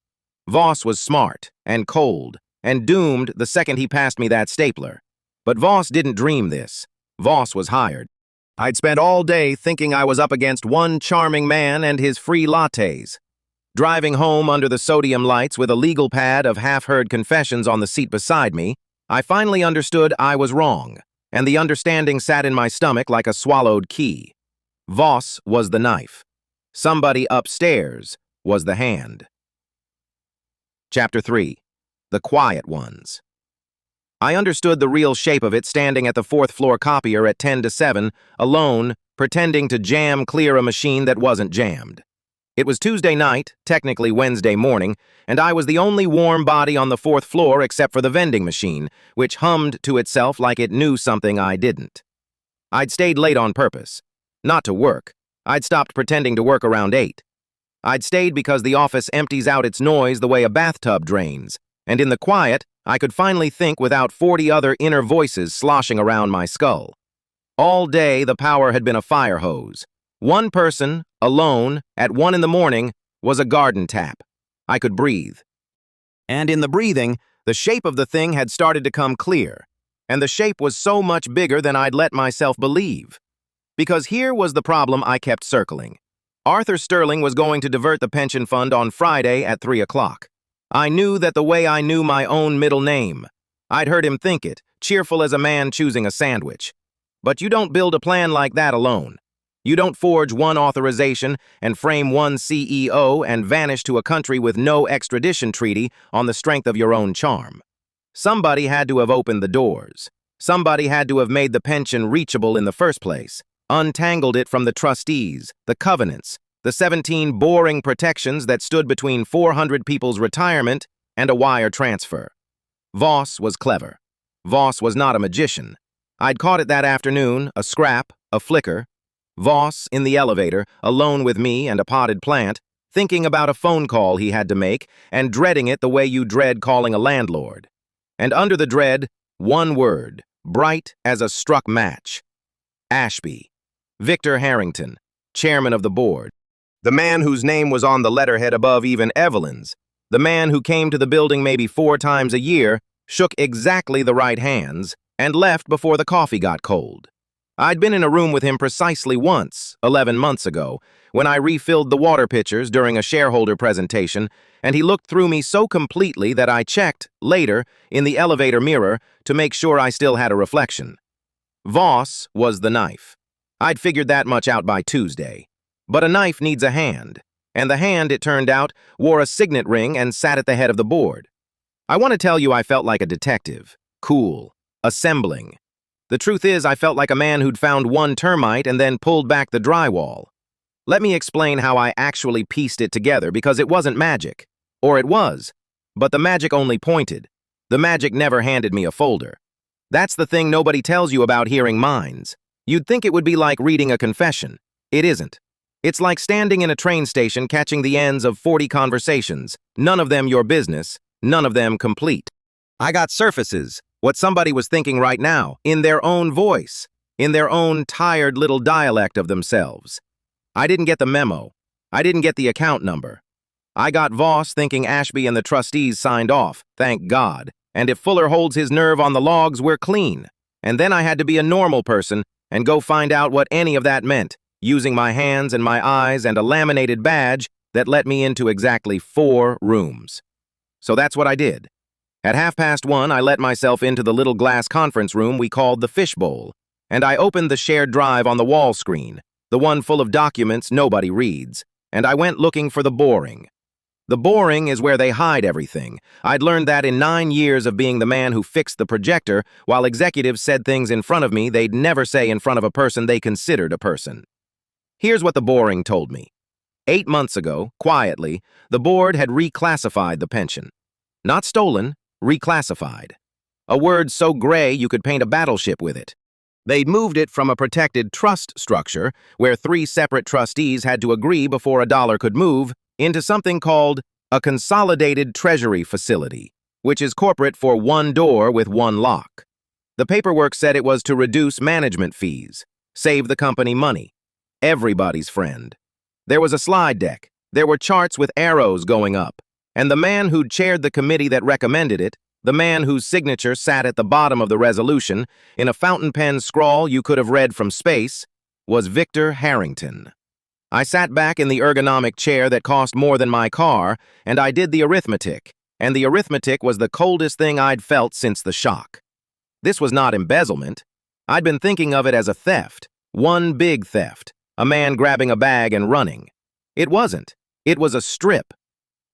[SPEAKER 1] Voss was smart and cold and doomed the second he passed me that stapler. But Voss didn't dream this. Voss was hired. I'd spent all day thinking I was up against one charming man and his free lattes. Driving home under the sodium lights with a legal pad of half-heard confessions on the seat beside me, I finally understood I was wrong, and the understanding sat in my stomach like a swallowed key. Voss was the knife. Somebody upstairs was the hand. Chapter 3. The Quiet Ones. I understood the real shape of it standing at the fourth-floor copier at 10 to 7, alone, pretending to jam clear a machine that wasn't jammed. It was Tuesday night, technically Wednesday morning, and I was the only warm body on the fourth floor except for the vending machine, which hummed to itself like it knew something I didn't. I'd stayed late on purpose. Not to work. I'd stopped pretending to work around 8. I'd stayed because the office empties out its noise the way a bathtub drains, and in the quiet, I could finally think without 40 other inner voices sloshing around my skull. All day, the power had been a fire hose. One person, alone, at 1 in the morning, was a garden tap. I could breathe. And in the breathing, the shape of the thing had started to come clear, and the shape was so much bigger than I'd let myself believe. Because here was the problem I kept circling. Arthur Sterling was going to divert the pension fund on Friday at 3 o'clock. I knew that the way I knew my own middle name. I'd heard him think it, cheerful as a man choosing a sandwich. But you don't build a plan like that alone. You don't forge one authorization and frame one CEO and vanish to a country with no extradition treaty on the strength of your own charm. Somebody had to have opened the doors. Somebody had to have made the pension reachable in the first place, untangled it from the trustees, the covenants, the 17 boring protections that stood between 400 people's retirement and a wire transfer. Voss was clever. Voss was not a magician. I'd caught it that afternoon, a scrap, a flicker. Voss, in the elevator, alone with me and a potted plant, thinking about a phone call he had to make and dreading it the way you dread calling a landlord. And under the dread, one word, bright as a struck match. Ashby. Victor Harrington, chairman of the board. The man whose name was on the letterhead above even Evelyn's. The man who came to the building maybe 4 times a year, shook exactly the right hands, and left before the coffee got cold. I'd been in a room with him precisely once, 11 months ago, when I refilled the water pitchers during a shareholder presentation, and he looked through me so completely that I checked, later, in the elevator mirror to make sure I still had a reflection. Voss was the knife. I'd figured that much out by Tuesday. But a knife needs a hand, and the hand, it turned out, wore a signet ring and sat at the head of the board. I want to tell you I felt like a detective, cool, assembling. The truth is I felt like a man who'd found one termite and then pulled back the drywall. Let me explain how I actually pieced it together, because it wasn't magic. Or it was, but the magic only pointed. The magic never handed me a folder. That's the thing nobody tells you about hearing minds. You'd think it would be like reading a confession. It isn't. It's like standing in a train station catching the ends of 40 conversations, none of them your business, none of them complete. I got surfaces, what somebody was thinking right now, in their own voice, in their own tired little dialect of themselves. I didn't get the memo. I didn't get the account number. I got Voss thinking Ashby and the trustees signed off, thank God, and if Fuller holds his nerve on the logs, we're clean. And then I had to be a normal person and go find out what any of that meant, using my hands and my eyes and a laminated badge that let me into exactly 4 rooms. So that's what I did. At 1:30, I let myself into the little glass conference room we called the fishbowl, and I opened the shared drive on the wall screen, the one full of documents nobody reads, and I went looking for the boring. The boring is where they hide everything. I'd learned that in 9 years of being the man who fixed the projector, while executives said things in front of me they'd never say in front of a person they considered a person. Here's what the boring told me. 8 months ago, quietly, the board had reclassified the pension. Not stolen, reclassified. A word so gray you could paint a battleship with it. They'd moved it from a protected trust structure, where 3 separate trustees had to agree before a dollar could move, into something called a consolidated treasury facility, which is corporate for 1 door with 1 lock. The paperwork said it was to reduce management fees. Save the company money. Everybody's friend. There was a slide deck. There were charts with arrows going up. And the man who'd chaired the committee that recommended it, the man whose signature sat at the bottom of the resolution, in a fountain pen scrawl you could have read from space, was Victor Harrington. I sat back in the ergonomic chair that cost more than my car, and I did the arithmetic. And the arithmetic was the coldest thing I'd felt since the shock. This was not embezzlement. I'd been thinking of it as a theft. One big theft. A man grabbing a bag and running. It wasn't. It was a strip.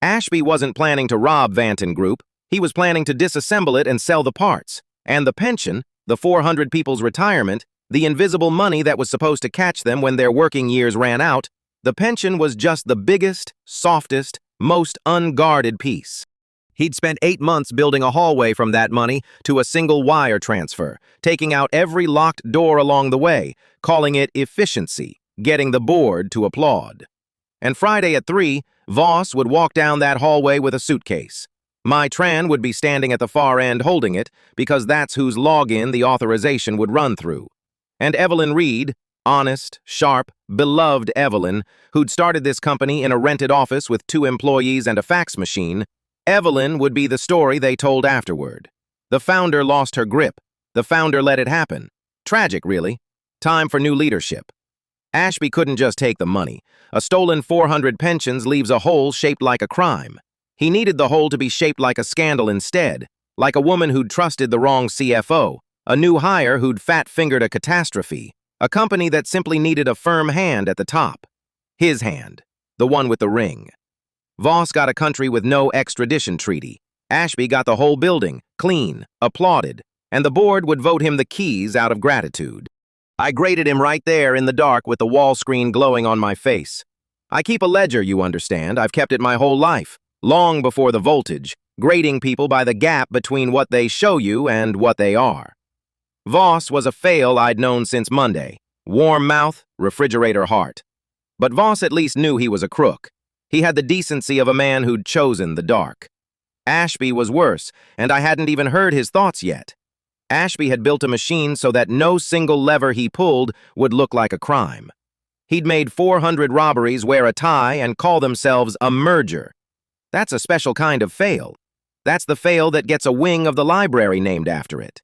[SPEAKER 1] Ashby wasn't planning to rob Vanton Group. He was planning to disassemble it and sell the parts. And the pension, the 400 people's retirement, the invisible money that was supposed to catch them when their working years ran out, the pension was just the biggest, softest, most unguarded piece. He'd spent 8 months building a hallway from that money to a single wire transfer, taking out every locked door along the way, calling it efficiency, getting the board to applaud. And Friday at 3, Voss would walk down that hallway with a suitcase. My Tran would be standing at the far end holding it, because that's whose login the authorization would run through. And Evelyn Reed, honest, sharp, beloved Evelyn, who'd started this company in a rented office with 2 employees and a fax machine, Evelyn would be the story they told afterward. The founder lost her grip. The founder let it happen. Tragic, really. Time for new leadership. Ashby couldn't just take the money. A stolen 400 pensions leaves a hole shaped like a crime. He needed the hole to be shaped like a scandal instead, like a woman who'd trusted the wrong CFO, a new hire who'd fat-fingered a catastrophe, a company that simply needed a firm hand at the top. His hand, the one with the ring. Voss got a country with no extradition treaty. Ashby got the whole building, clean, applauded, and the board would vote him the keys out of gratitude. I graded him right there in the dark with the wall screen glowing on my face. I keep a ledger, you understand. I've kept it my whole life, long before the voltage, grading people by the gap between what they show you and what they are. Voss was a fail I'd known since Monday. Warm mouth, refrigerator heart. But Voss at least knew he was a crook. He had the decency of a man who'd chosen the dark. Ashby was worse, and I hadn't even heard his thoughts yet. Ashby had built a machine so that no single lever he pulled would look like a crime. He'd made 400 robberies wear a tie and call themselves a merger. That's a special kind of fail. That's the fail that gets a wing of the library named after it.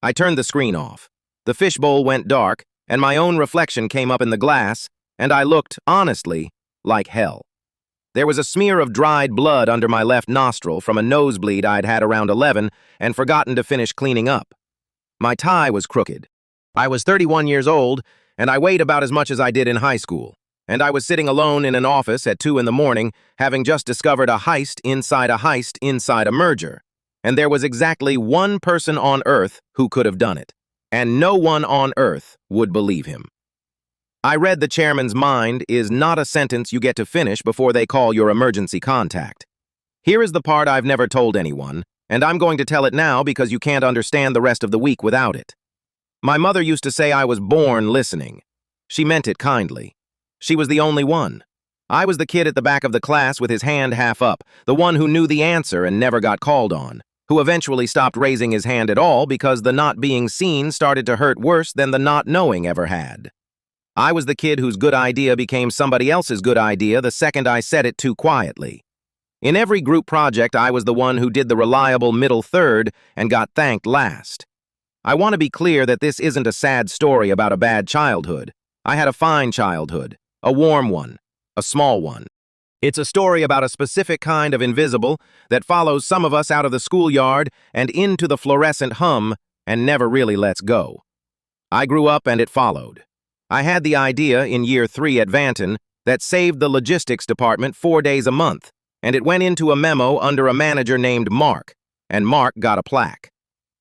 [SPEAKER 1] I turned the screen off. The fishbowl went dark, and my own reflection came up in the glass, and I looked, honestly, like hell. There was a smear of dried blood under my left nostril from a nosebleed I'd had around 11 and forgotten to finish cleaning up. My tie was crooked. I was 31 years old, and I weighed about as much as I did in high school. And I was sitting alone in an office at 2 in the morning, having just discovered a heist inside a merger. And there was exactly one person on Earth who could have done it. And no one on Earth would believe him. I read the chairman's mind is not a sentence you get to finish before they call your emergency contact. Here is the part I've never told anyone, and I'm going to tell it now because you can't understand the rest of the week without it. My mother used to say I was born listening. She meant it kindly. She was the only one. I was the kid at the back of the class with his hand half up, the one who knew the answer and never got called on, who eventually stopped raising his hand at all because the not being seen started to hurt worse than the not knowing ever had. I was the kid whose good idea became somebody else's good idea the second I said it too quietly. In every group project, I was the one who did the reliable middle third and got thanked last. I want to be clear that this isn't a sad story about a bad childhood. I had a fine childhood, a warm one, a small one. It's a story about a specific kind of invisible that follows some of us out of the schoolyard and into the fluorescent hum and never really lets go. I grew up and it followed. I had the idea in year 3 at Vanton that saved the logistics department 4 days a month, and it went into a memo under a manager named Mark, and Mark got a plaque.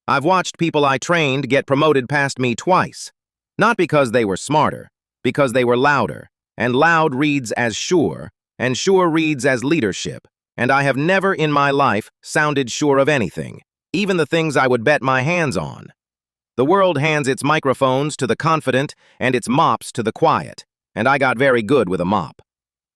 [SPEAKER 1] I've watched people I trained get promoted past me twice, not because they were smarter, because they were louder, and loud reads as sure, and sure reads as leadership, and I have never in my life sounded sure of anything, even the things I would bet my hands on. The world hands its microphones to the confident and its mops to the quiet, and I got very good with a mop.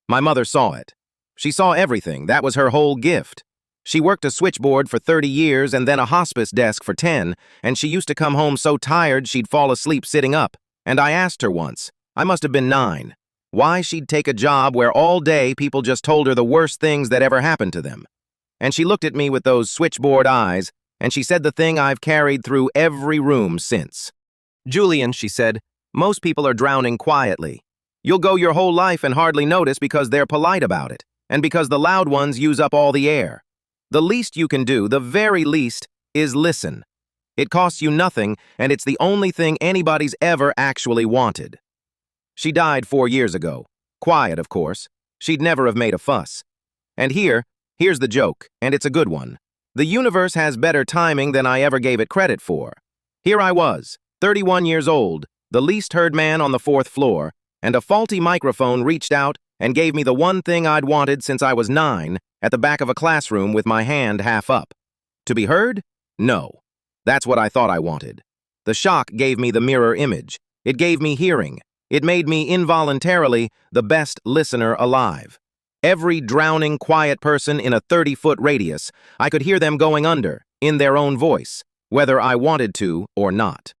[SPEAKER 1] My mother saw it. She saw everything. That was her whole gift. She worked a switchboard for 30 years and then a hospice desk for 10, and she used to come home so tired she'd fall asleep sitting up, And I asked her once, I must have been 9, why she'd take a job where all day people just told her the worst things that ever happened to them. And she looked at me with those switchboard eyes, and she said the thing I've carried through every room since. Julian, she said, most people are drowning quietly. You'll go your whole life and hardly notice because they're polite about it, and because the loud ones use up all the air. The least you can do, the very least, is listen. It costs you nothing, and it's the only thing anybody's ever actually wanted. She died 4 years ago. Quiet, of course. She'd never have made a fuss. And here's the joke, and it's a good one. The universe has better timing than I ever gave it credit for. Here I was, 31 years old, the least heard man on the 4th floor, and a faulty microphone reached out and gave me the one thing I'd wanted since I was 9, at the back of a classroom with my hand half up. To be heard? No. That's what I thought I wanted. The shock gave me the mirror image. It gave me hearing. It made me involuntarily the best listener alive. Every drowning, quiet person in a 30-foot radius, I could hear them going under, in their own voice, whether I wanted to or not.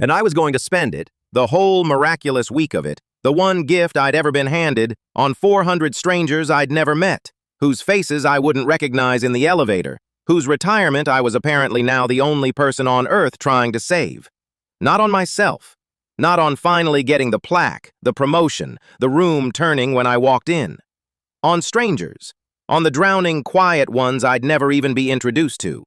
[SPEAKER 1] And I was going to spend it, the whole miraculous week of it, the one gift I'd ever been handed, on 400 strangers I'd never met, whose faces I wouldn't recognize in the elevator, whose retirement I was apparently now the only person on earth trying to save. Not on myself. Not on finally getting the plaque, the promotion, the room turning when I walked in. On strangers. On the drowning, quiet ones I'd never even be introduced to.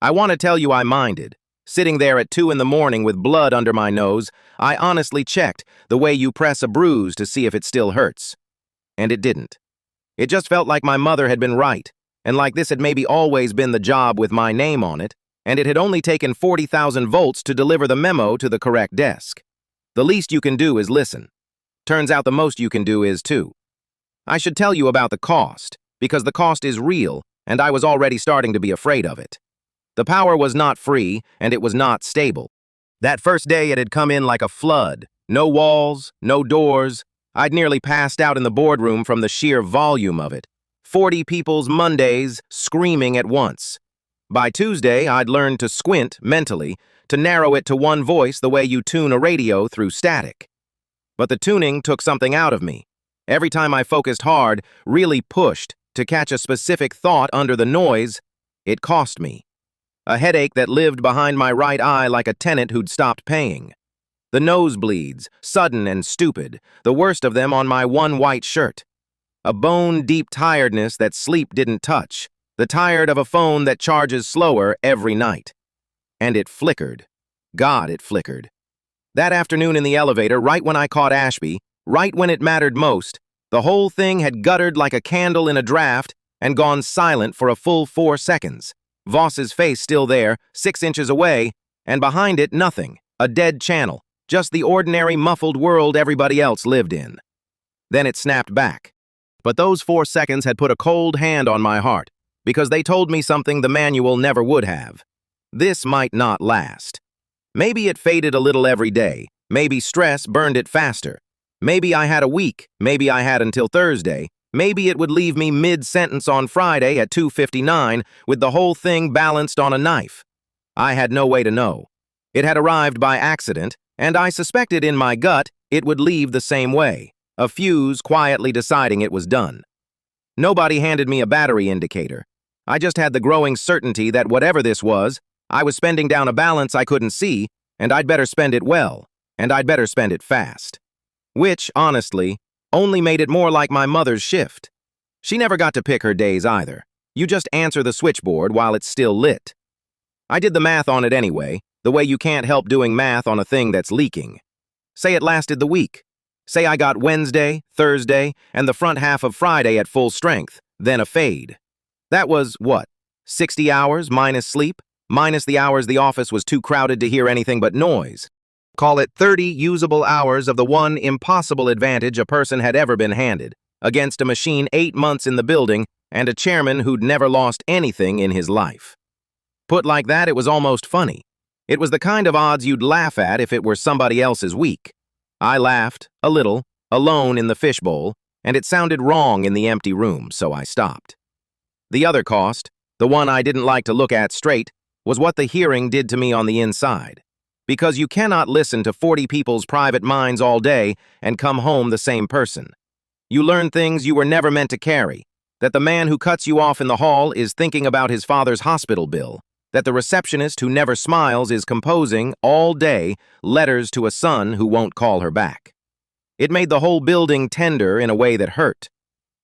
[SPEAKER 1] I want to tell you I minded. Sitting there at 2 in the morning with blood under my nose, I honestly checked the way you press a bruise to see if it still hurts. And it didn't. It just felt like my mother had been right, and like this had maybe always been the job with my name on it, and it had only taken 40,000 volts to deliver the memo to the correct desk. The least you can do is listen. Turns out the most you can do is too. I should tell you about the cost, because the cost is real, and I was already starting to be afraid of it. The power was not free, and it was not stable. That first day it had come in like a flood. No walls, no doors. I'd nearly passed out in the boardroom from the sheer volume of it. 40 people's Mondays screaming at once. By Tuesday, I'd learned to squint mentally, to narrow it to one voice the way you tune a radio through static. But the tuning took something out of me. Every time I focused hard, really pushed, to catch a specific thought under the noise, it cost me. A headache that lived behind my right eye like a tenant who'd stopped paying. The nosebleeds, sudden and stupid, the worst of them on my one white shirt. A bone-deep tiredness that sleep didn't touch, the tired of a phone that charges slower every night. And it flickered. God, it flickered. That afternoon in the elevator, right when I caught Ashby, right when it mattered most, the whole thing had guttered like a candle in a draft and gone silent for a full 4 seconds. Voss's face still there, 6 inches away, and behind it nothing, a dead channel, just the ordinary muffled world everybody else lived in. Then it snapped back. But those 4 seconds had put a cold hand on my heart, because they told me something the manual never would have. This might not last. Maybe it faded a little every day. Maybe stress burned it faster. Maybe I had a week. Maybe I had until Thursday. Maybe it would leave me mid-sentence on Friday at 2:59 with the whole thing balanced on a knife. I had no way to know. It had arrived by accident, and I suspected in my gut it would leave the same way, a fuse quietly deciding it was done. Nobody handed me a battery indicator. I just had the growing certainty that whatever this was, I was spending down a balance I couldn't see, and I'd better spend it well, and I'd better spend it fast. Which, honestly, only made it more like my mother's shift. She never got to pick her days either. You just answer the switchboard while it's still lit. I did the math on it anyway, the way you can't help doing math on a thing that's leaking. Say it lasted the week. Say I got Wednesday, Thursday, and the front half of Friday at full strength, then a fade. That was, what, 60 hours minus sleep, minus the hours the office was too crowded to hear anything but noise. Call it 30 usable hours of the one impossible advantage a person had ever been handed, against a machine 8 months in the building and a chairman who'd never lost anything in his life. Put like that, it was almost funny. It was the kind of odds you'd laugh at if it were somebody else's week. I laughed, a little, alone in the fishbowl, and it sounded wrong in the empty room, so I stopped. The other cost, the one I didn't like to look at straight, was what the hearing did to me on the inside. Because you cannot listen to 40 people's private minds all day and come home the same person. You learn things you were never meant to carry, that the man who cuts you off in the hall is thinking about his father's hospital bill, that the receptionist who never smiles is composing, all day, letters to a son who won't call her back. It made the whole building tender in a way that hurt.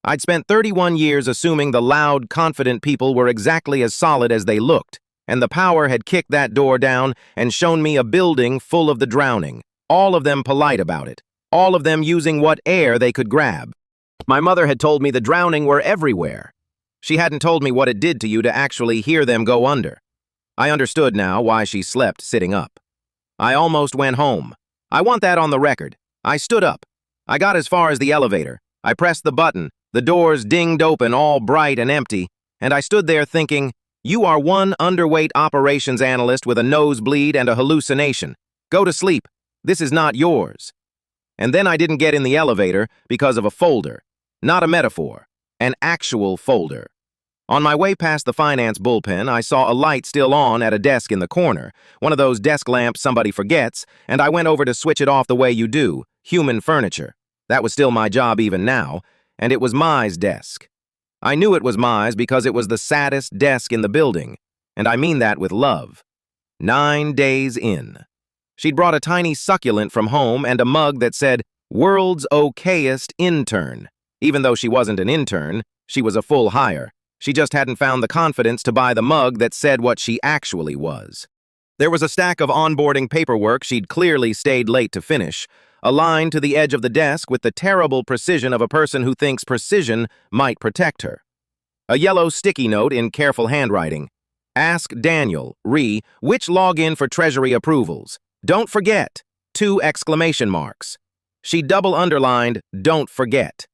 [SPEAKER 1] I'd spent 31 years assuming the loud, confident people were exactly as solid as they looked, and the power had kicked that door down and shown me a building full of the drowning, all of them polite about it, all of them using what air they could grab. My mother had told me the drowning were everywhere. She hadn't told me what it did to you to actually hear them go under. I understood now why she slept sitting up. I almost went home. I want that on the record. I stood up. I got as far as the elevator. I pressed the button. The doors dinged open, all bright and empty, and I stood there thinking, you are one underweight operations analyst with a nosebleed and a hallucination. Go to sleep. This is not yours. And then I didn't get in the elevator because of a folder. Not a metaphor. An actual folder. On my way past the finance bullpen, I saw a light still on at a desk in the corner, one of those desk lamps somebody forgets, and I went over to switch it off the way you do, human furniture. That was still my job even now, and it was Mai's desk. I knew it was Mai's because it was the saddest desk in the building, and I mean that with love. 9 days in. She'd brought a tiny succulent from home and a mug that said, "World's okayest intern." Even though she wasn't an intern, she was a full hire. She just hadn't found the confidence to buy the mug that said what she actually was. There was a stack of onboarding paperwork she'd clearly stayed late to finish, aligned to the edge of the desk with the terrible precision of a person who thinks precision might protect her. A yellow sticky note in careful handwriting. Ask Daniel, which login for Treasury approvals? Don't forget! 2 exclamation marks. She double underlined, don't forget.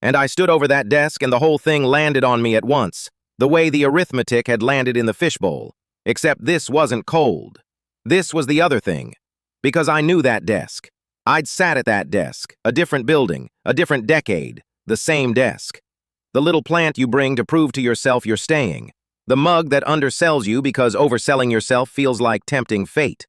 [SPEAKER 1] And I stood over that desk and the whole thing landed on me at once, the way the arithmetic had landed in the fishbowl. Except this wasn't cold. This was the other thing. Because I knew that desk. I'd sat at that desk, a different building, a different decade, the same desk. The little plant you bring to prove to yourself you're staying. The mug that undersells you because overselling yourself feels like tempting fate.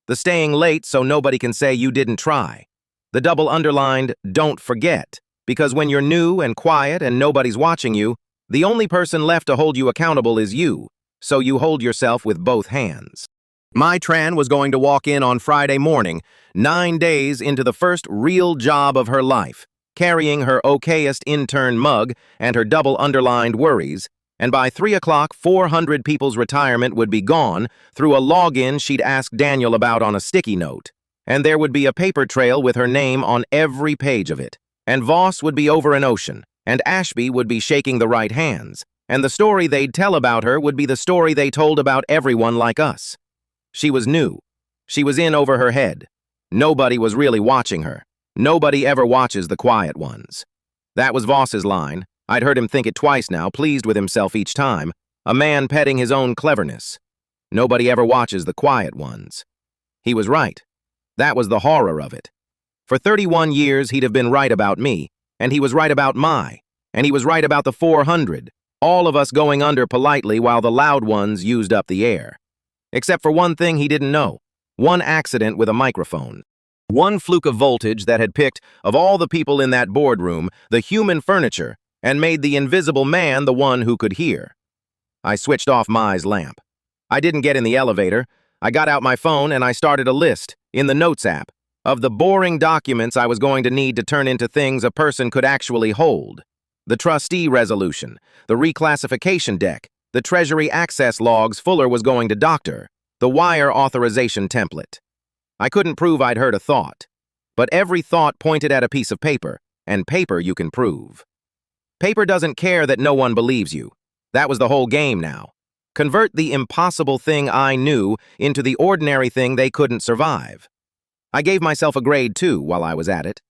[SPEAKER 1] The staying late so nobody can say you didn't try. The double underlined, don't forget, because when you're new and quiet and nobody's watching you, the only person left to hold you accountable is you, so you hold yourself with both hands. Mai Tran was going to walk in on Friday morning, 9 days into the first real job of her life, carrying her okayest intern mug and her double underlined worries, and by 3 o'clock, 400 people's retirement would be gone through a login she'd asked Daniel about on a sticky note, and there would be a paper trail with her name on every page of it, and Voss would be over an ocean, and Ashby would be shaking the right hands, and the story they'd tell about her would be the story they told about everyone like us. She was new. She was in over her head. Nobody was really watching her. Nobody ever watches the quiet ones. That was Voss's line. I'd heard him think it twice now, pleased with himself each time. A man petting his own cleverness. Nobody ever watches the quiet ones. He was right. That was the horror of it. For 31 years, he'd have been right about me, and he was right about Mai, and he was right about the 400, all of us going under politely while the loud ones used up the air. Except for one thing he didn't know. One accident with a microphone. One fluke of voltage that had picked, of all the people in that boardroom, the human furniture, and made the invisible man the one who could hear. I switched off Mai's lamp. I didn't get in the elevator. I got out my phone and I started a list, in the Notes app, of the boring documents I was going to need to turn into things a person could actually hold. The trustee resolution, the reclassification deck, the Treasury access logs Fuller was going to doctor, the wire authorization template. I couldn't prove I'd heard a thought, but every thought pointed at a piece of paper, and paper you can prove. Paper doesn't care that no one believes you. That was the whole game now. Convert the impossible thing I knew into the ordinary thing they couldn't survive. I gave myself a grade 2 while I was at it.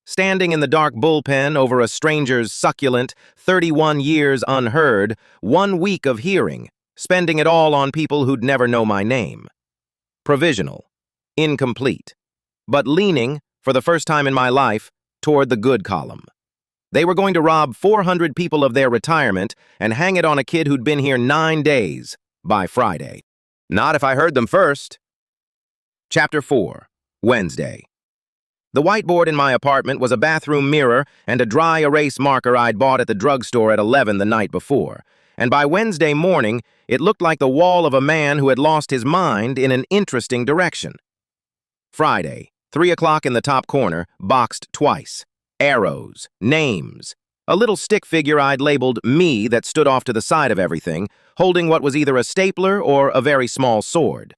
[SPEAKER 1] Standing in the dark bullpen over a stranger's succulent, 31 years unheard, 1 week of hearing, spending it all on people who'd never know my name. Provisional. Incomplete. But leaning, for the first time in my life, toward the good column. They were going to rob 400 people of their retirement and hang it on a kid who'd been here 9 days by Friday. Not if I heard them first. Chapter 4. Wednesday. The whiteboard in my apartment was a bathroom mirror and a dry erase marker I'd bought at the drugstore at 11 the night before, and by Wednesday morning, it looked like the wall of a man who had lost his mind in an interesting direction. Friday, 3 o'clock in the top corner, boxed twice. Arrows, names, a little stick figure I'd labeled me that stood off to the side of everything, holding what was either a stapler or a very small sword.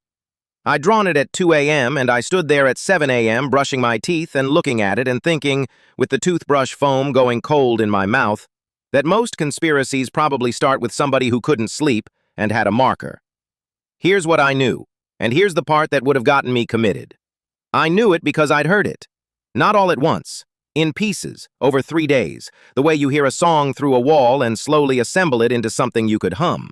[SPEAKER 1] I'd drawn it at 2 a.m., and I stood there at 7 a.m. brushing my teeth and looking at it and thinking, with the toothbrush foam going cold in my mouth, that most conspiracies probably start with somebody who couldn't sleep and had a marker. Here's what I knew, and here's the part that would have gotten me committed. I knew it because I'd heard it. Not all at once, in pieces, over 3 days, the way you hear a song through a wall and slowly assemble it into something you could hum.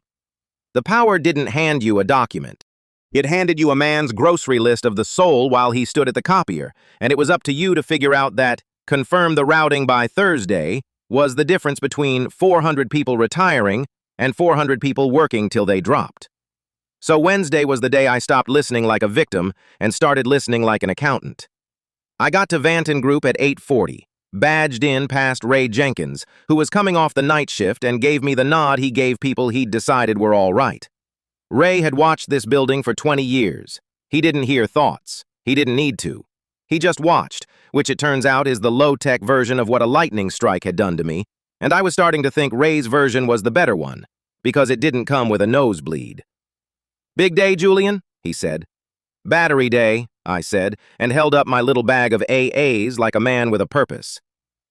[SPEAKER 1] The power didn't hand you a document. It handed you a man's grocery list of the soul while he stood at the copier, and it was up to you to figure out that confirm the routing by Thursday was the difference between 400 people retiring and 400 people working till they dropped. So Wednesday was the day I stopped listening like a victim and started listening like an accountant. I got to Vanton Group at 8:40, badged in past Ray Jenkins, who was coming off the night shift and gave me the nod he gave people he'd decided were all right. Ray had watched this building for 20 years. He didn't hear thoughts. He didn't need to. He just watched, which it turns out is the low-tech version of what a lightning strike had done to me, and I was starting to think Ray's version was the better one, because it didn't come with a nosebleed. "Big day, Julian?" he said. "Battery day," I said, and held up my little bag of AAs like a man with a purpose.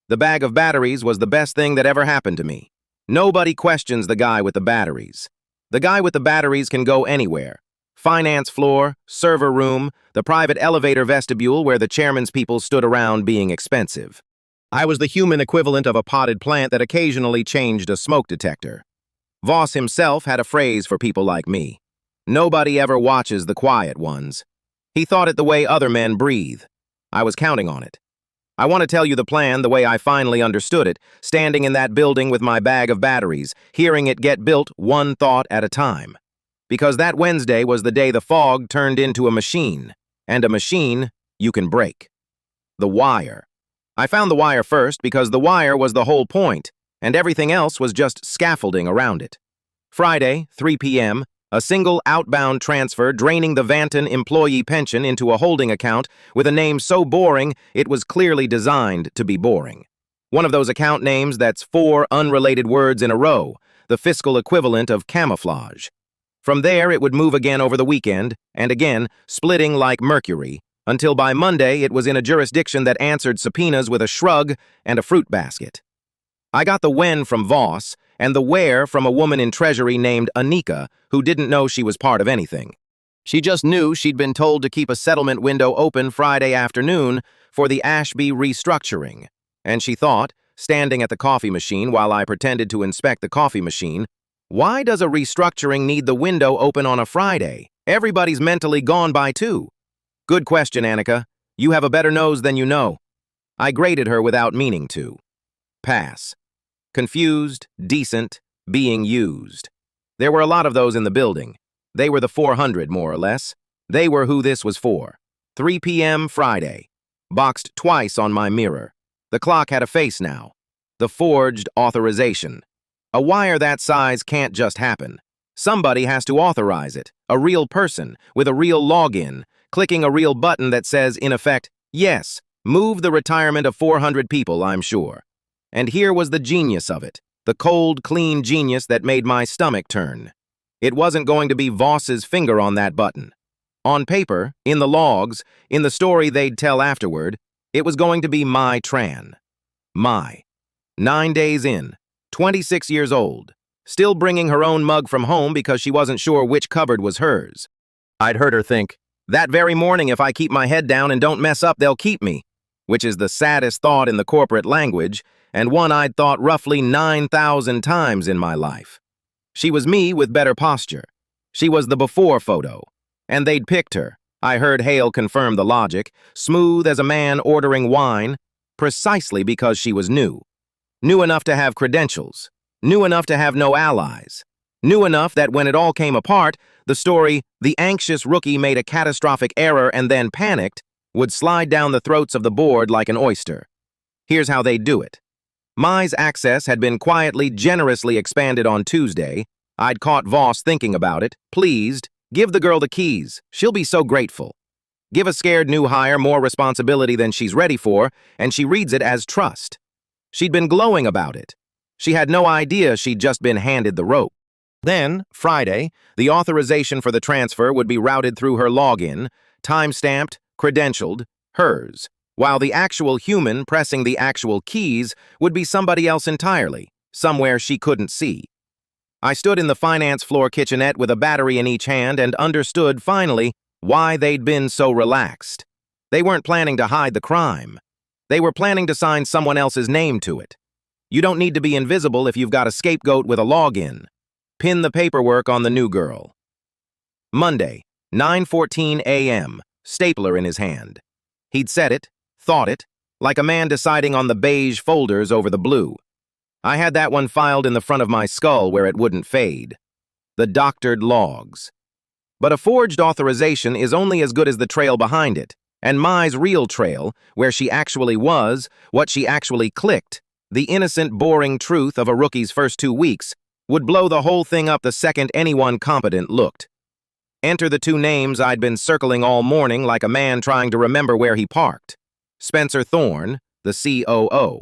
[SPEAKER 1] The bag of batteries was the best thing that ever happened to me. Nobody questions the guy with the batteries. The guy with the batteries can go anywhere. Finance floor, server room, the private elevator vestibule where the chairman's people stood around being expensive. I was the human equivalent of a potted plant that occasionally changed a smoke detector. Voss himself had a phrase for people like me. Nobody ever watches the quiet ones. He thought it the way other men breathe. I was counting on it. I want to tell you the plan the way I finally understood it, standing in that building with my bag of batteries, hearing it get built one thought at a time. Because that Wednesday was the day the fog turned into a machine, and a machine you can break. The wire. I found the wire first because the wire was the whole point, and everything else was just scaffolding around it. Friday, 3 p.m., a single outbound transfer draining the Vanton employee pension into a holding account with a name so boring it was clearly designed to be boring. One of those account names that's 4 unrelated words in a row, the fiscal equivalent of camouflage. From there, it would move again over the weekend, and again, splitting like mercury, until by Monday it was in a jurisdiction that answered subpoenas with a shrug and a fruit basket. I got the when from Voss, and the where from a woman in Treasury named Anika, who didn't know she was part of anything. She just knew she'd been told to keep a settlement window open Friday afternoon for the Ashby restructuring, and she thought, standing at the coffee machine while I pretended to inspect the coffee machine, why does a restructuring need the window open on a Friday? Everybody's mentally gone by 2. Good question, Anika. You have a better nose than you know. I graded her without meaning to. Pass. Confused, decent, being used. There were a lot of those in the building. They were the 400, more or less. They were who this was for. 3 p.m. Friday. Boxed twice on my mirror. The clock had a face now. The forged authorization. A wire that size can't just happen. Somebody has to authorize it. A real person, with a real login, clicking a real button that says, in effect, yes, move the retirement of 400 people, I'm sure. And here was the genius of it, the cold, clean genius that made my stomach turn. It wasn't going to be Voss's finger on that button. On paper, in the logs, in the story they'd tell afterward, it was going to be my Tran. My. 9 days in, 26 years old, still bringing her own mug from home because she wasn't sure which cupboard was hers. I'd heard her think, that very morning if I keep my head down and don't mess up, they'll keep me, which is the saddest thought in the corporate language, and one I'd thought roughly 9,000 times in my life. She was me with better posture. She was the before photo, and they'd picked her. I heard Hale confirm the logic, smooth as a man ordering wine, precisely because she was new. New enough to have credentials, new enough to have no allies, Knew enough that when it all came apart, the story, "The anxious rookie made a catastrophic error and then panicked," would slide down the throats of the board like an oyster. Here's how they'd do it. Mai's access had been quietly, generously expanded on Tuesday. I'd caught Voss thinking about it, pleased. Give the girl the keys. She'll be so grateful. Give a scared new hire more responsibility than she's ready for, and she reads it as trust. She'd been glowing about it. She had no idea she'd just been handed the rope. Then, Friday, the authorization for the transfer would be routed through her login, time-stamped, credentialed, hers, while the actual human pressing the actual keys would be somebody else entirely, somewhere she couldn't see. I stood in the finance floor kitchenette with a battery in each hand and understood, finally, why they'd been so relaxed. They weren't planning to hide the crime. They were planning to sign someone else's name to it. You don't need to be invisible if you've got a scapegoat with a login. Pin the paperwork on the new girl. Monday, 9:14 a.m., stapler in his hand. He'd said it, thought it, like a man deciding on the beige folders over the blue. I had that one filed in the front of my skull where it wouldn't fade. The doctored logs. But a forged authorization is only as good as the trail behind it, and Mai's real trail, where she actually was, what she actually clicked, the innocent, boring truth of a rookie's first 2 weeks, would blow the whole thing up the second anyone competent looked. Enter the two names I'd been circling all morning like a man trying to remember where he parked. Spencer Thorne, the COO.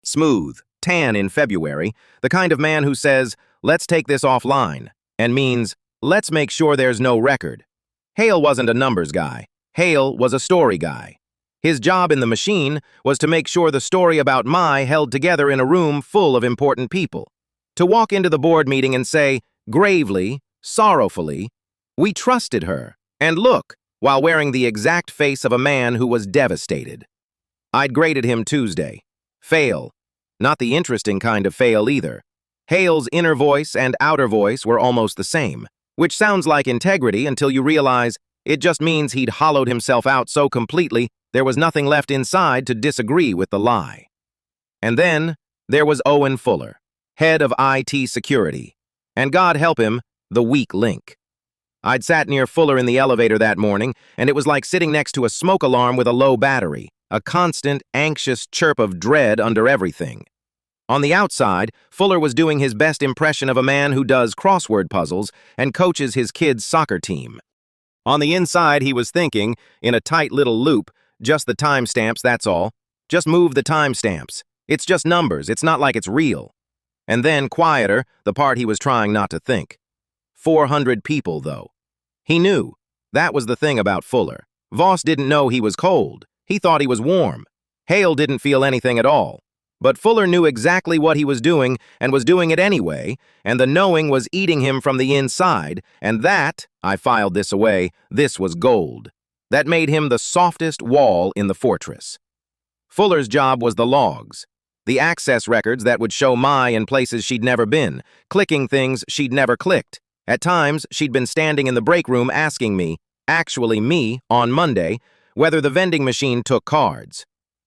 [SPEAKER 1] Smooth, tan in February, the kind of man who says, "Let's take this offline," and means, "Let's make sure there's no record." Hale wasn't a numbers guy. Hale was a story guy. His job in the machine was to make sure the story about Mai held together in a room full of important people. To walk into the board meeting and say, gravely, sorrowfully, "We trusted her, and look," while wearing the exact face of a man who was devastated. I'd graded him Tuesday. Fail. Not the interesting kind of fail either. Hale's inner voice and outer voice were almost the same, which sounds like integrity until you realize it just means he'd hollowed himself out so completely there was nothing left inside to disagree with the lie. And then there was Owen Fuller, head of IT security, and God help him, the weak link. I'd sat near Fuller in the elevator that morning, and it was like sitting next to a smoke alarm with a low battery, a constant, anxious chirp of dread under everything. On the outside, Fuller was doing his best impression of a man who does crossword puzzles and coaches his kids' soccer team. On the inside, he was thinking, in a tight little loop, just the timestamps, that's all. Just move the timestamps. It's just numbers, it's not like it's real. And then, quieter, the part he was trying not to think. 400 people, though. He knew. That was the thing about Fuller. Voss didn't know he was cold. He thought he was warm. Hale didn't feel anything at all. But Fuller knew exactly what he was doing and was doing it anyway, and the knowing was eating him from the inside, and that, I filed this away, this was gold. That made him the softest wall in the fortress. Fuller's job was the logs, the access records that would show Mai in places she'd never been, clicking things she'd never clicked. At times, she'd been standing in the break room asking me, actually me, on Monday, whether the vending machine took cards.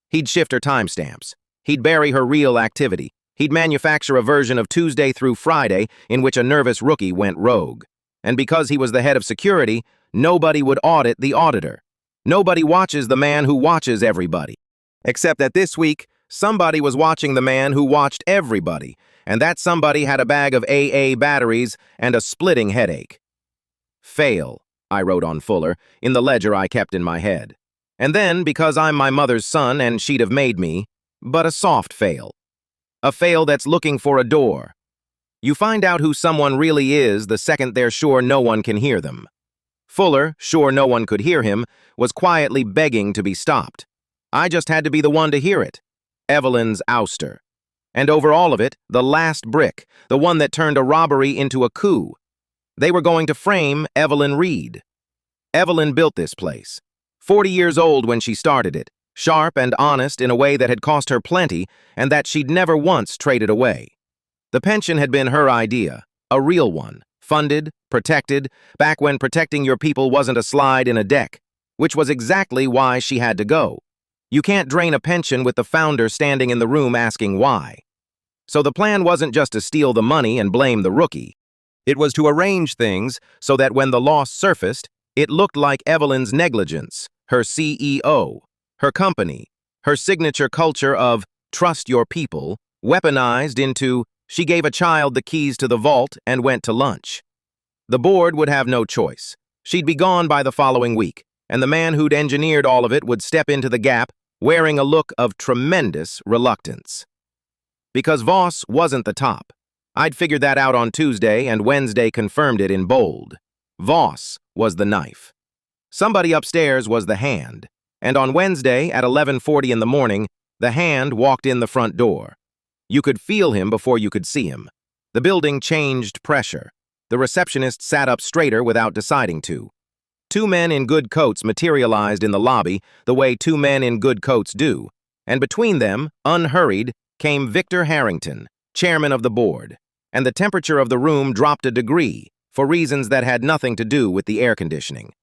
[SPEAKER 1] He'd shift her timestamps. He'd bury her real activity. He'd manufacture a version of Tuesday through Friday in which a nervous rookie went rogue. And because he was the head of security, nobody would audit the auditor. Nobody watches the man who watches everybody. Except that this week, somebody was watching the man who watched everybody, and that somebody had a bag of AA batteries and a splitting headache. Fail, I wrote on Fuller, in the ledger I kept in my head. And then, because I'm my mother's son and she'd have made me, but a soft fail. A fail that's looking for a door. You find out who someone really is the second they're sure no one can hear them. Fuller, sure no one could hear him, was quietly begging to be stopped. I just had to be the one to hear it. Evelyn's ouster. And over all of it, the last brick, the one that turned a robbery into a coup. They were going to frame Evelyn Reed. Evelyn built this place. 40 years old when she started it, sharp and honest in a way that had cost her plenty and that she'd never once traded away. The pension had been her idea, a real one, funded, protected, back when protecting your people wasn't a slide in a deck, which was exactly why she had to go. You can't drain a pension with the founder standing in the room asking why. So the plan wasn't just to steal the money and blame the rookie. It was to arrange things so that when the loss surfaced, it looked like Evelyn's negligence, her CEO, her company, her signature culture of trust your people, weaponized into she gave a child the keys to the vault and went to lunch. The board would have no choice. She'd be gone by the following week, and the man who'd engineered all of it would step into the gap wearing a look of tremendous reluctance. Because Voss wasn't the top. I'd figured that out on Tuesday, and Wednesday confirmed it in bold. Voss was the knife. Somebody upstairs was the hand, and on Wednesday at 11:40 in the morning, the hand walked in the front door. You could feel him before you could see him. The building changed pressure. The receptionist sat up straighter without deciding to. Two men in good coats materialized in the lobby the way two men in good coats do, and between them, unhurried, came Victor Harrington, chairman of the board, and the temperature of the room dropped a degree for reasons that had nothing to do with the air conditioning.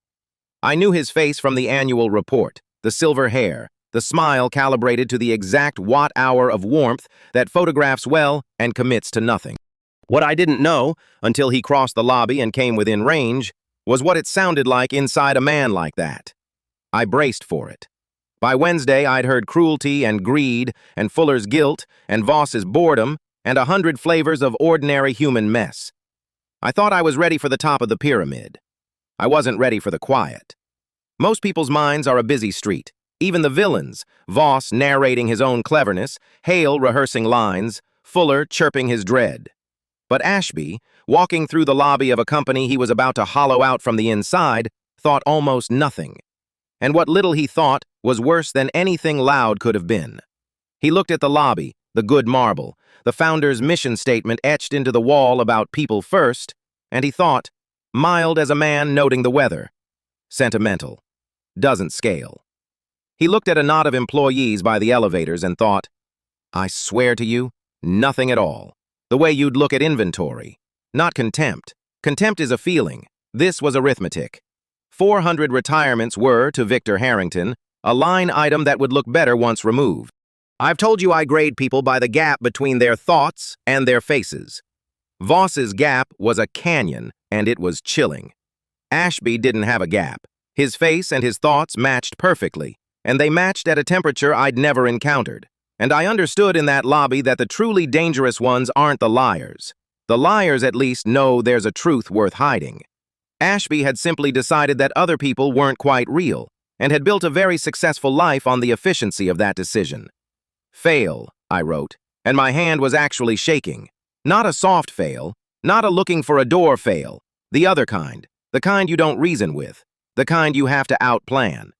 [SPEAKER 1] I knew his face from the annual report, the silver hair, the smile calibrated to the exact watt-hour of warmth that photographs well and commits to nothing. What I didn't know, until he crossed the lobby and came within range, was what it sounded like inside a man like that. I braced for it. By Wednesday, I'd heard cruelty and greed and Fuller's guilt and Voss's boredom and 100 flavors of ordinary human mess. I thought I was ready for the top of the pyramid. I wasn't ready for the quiet. Most people's minds are a busy street. Even the villains, Voss narrating his own cleverness, Hale rehearsing lines, Fuller chirping his dread. But Ashby, walking through the lobby of a company he was about to hollow out from the inside, thought almost nothing. And what little he thought was worse than anything loud could have been. He looked at the lobby, the good marble, the founder's mission statement etched into the wall about people first, and he thought, mild as a man noting the weather. Sentimental. Doesn't scale. He looked at a knot of employees by the elevators and thought, I swear to you, nothing at all. The way you'd look at inventory. Not contempt. Contempt is a feeling. This was arithmetic. 400 retirements were, to Victor Harrington, a line item that would look better once removed. I've told you I grade people by the gap between their thoughts and their faces. Voss's gap was a canyon, and it was chilling. Ashby didn't have a gap. His face and his thoughts matched perfectly, and they matched at a temperature I'd never encountered. And I understood in that lobby that the truly dangerous ones aren't the liars. The liars at least know there's a truth worth hiding. Ashby had simply decided that other people weren't quite real, and had built a very successful life on the efficiency of that decision. Fail, I wrote, and my hand was actually shaking. Not a soft fail, not a looking for a door fail, the other kind, the kind you don't reason with, the kind you have to outplan.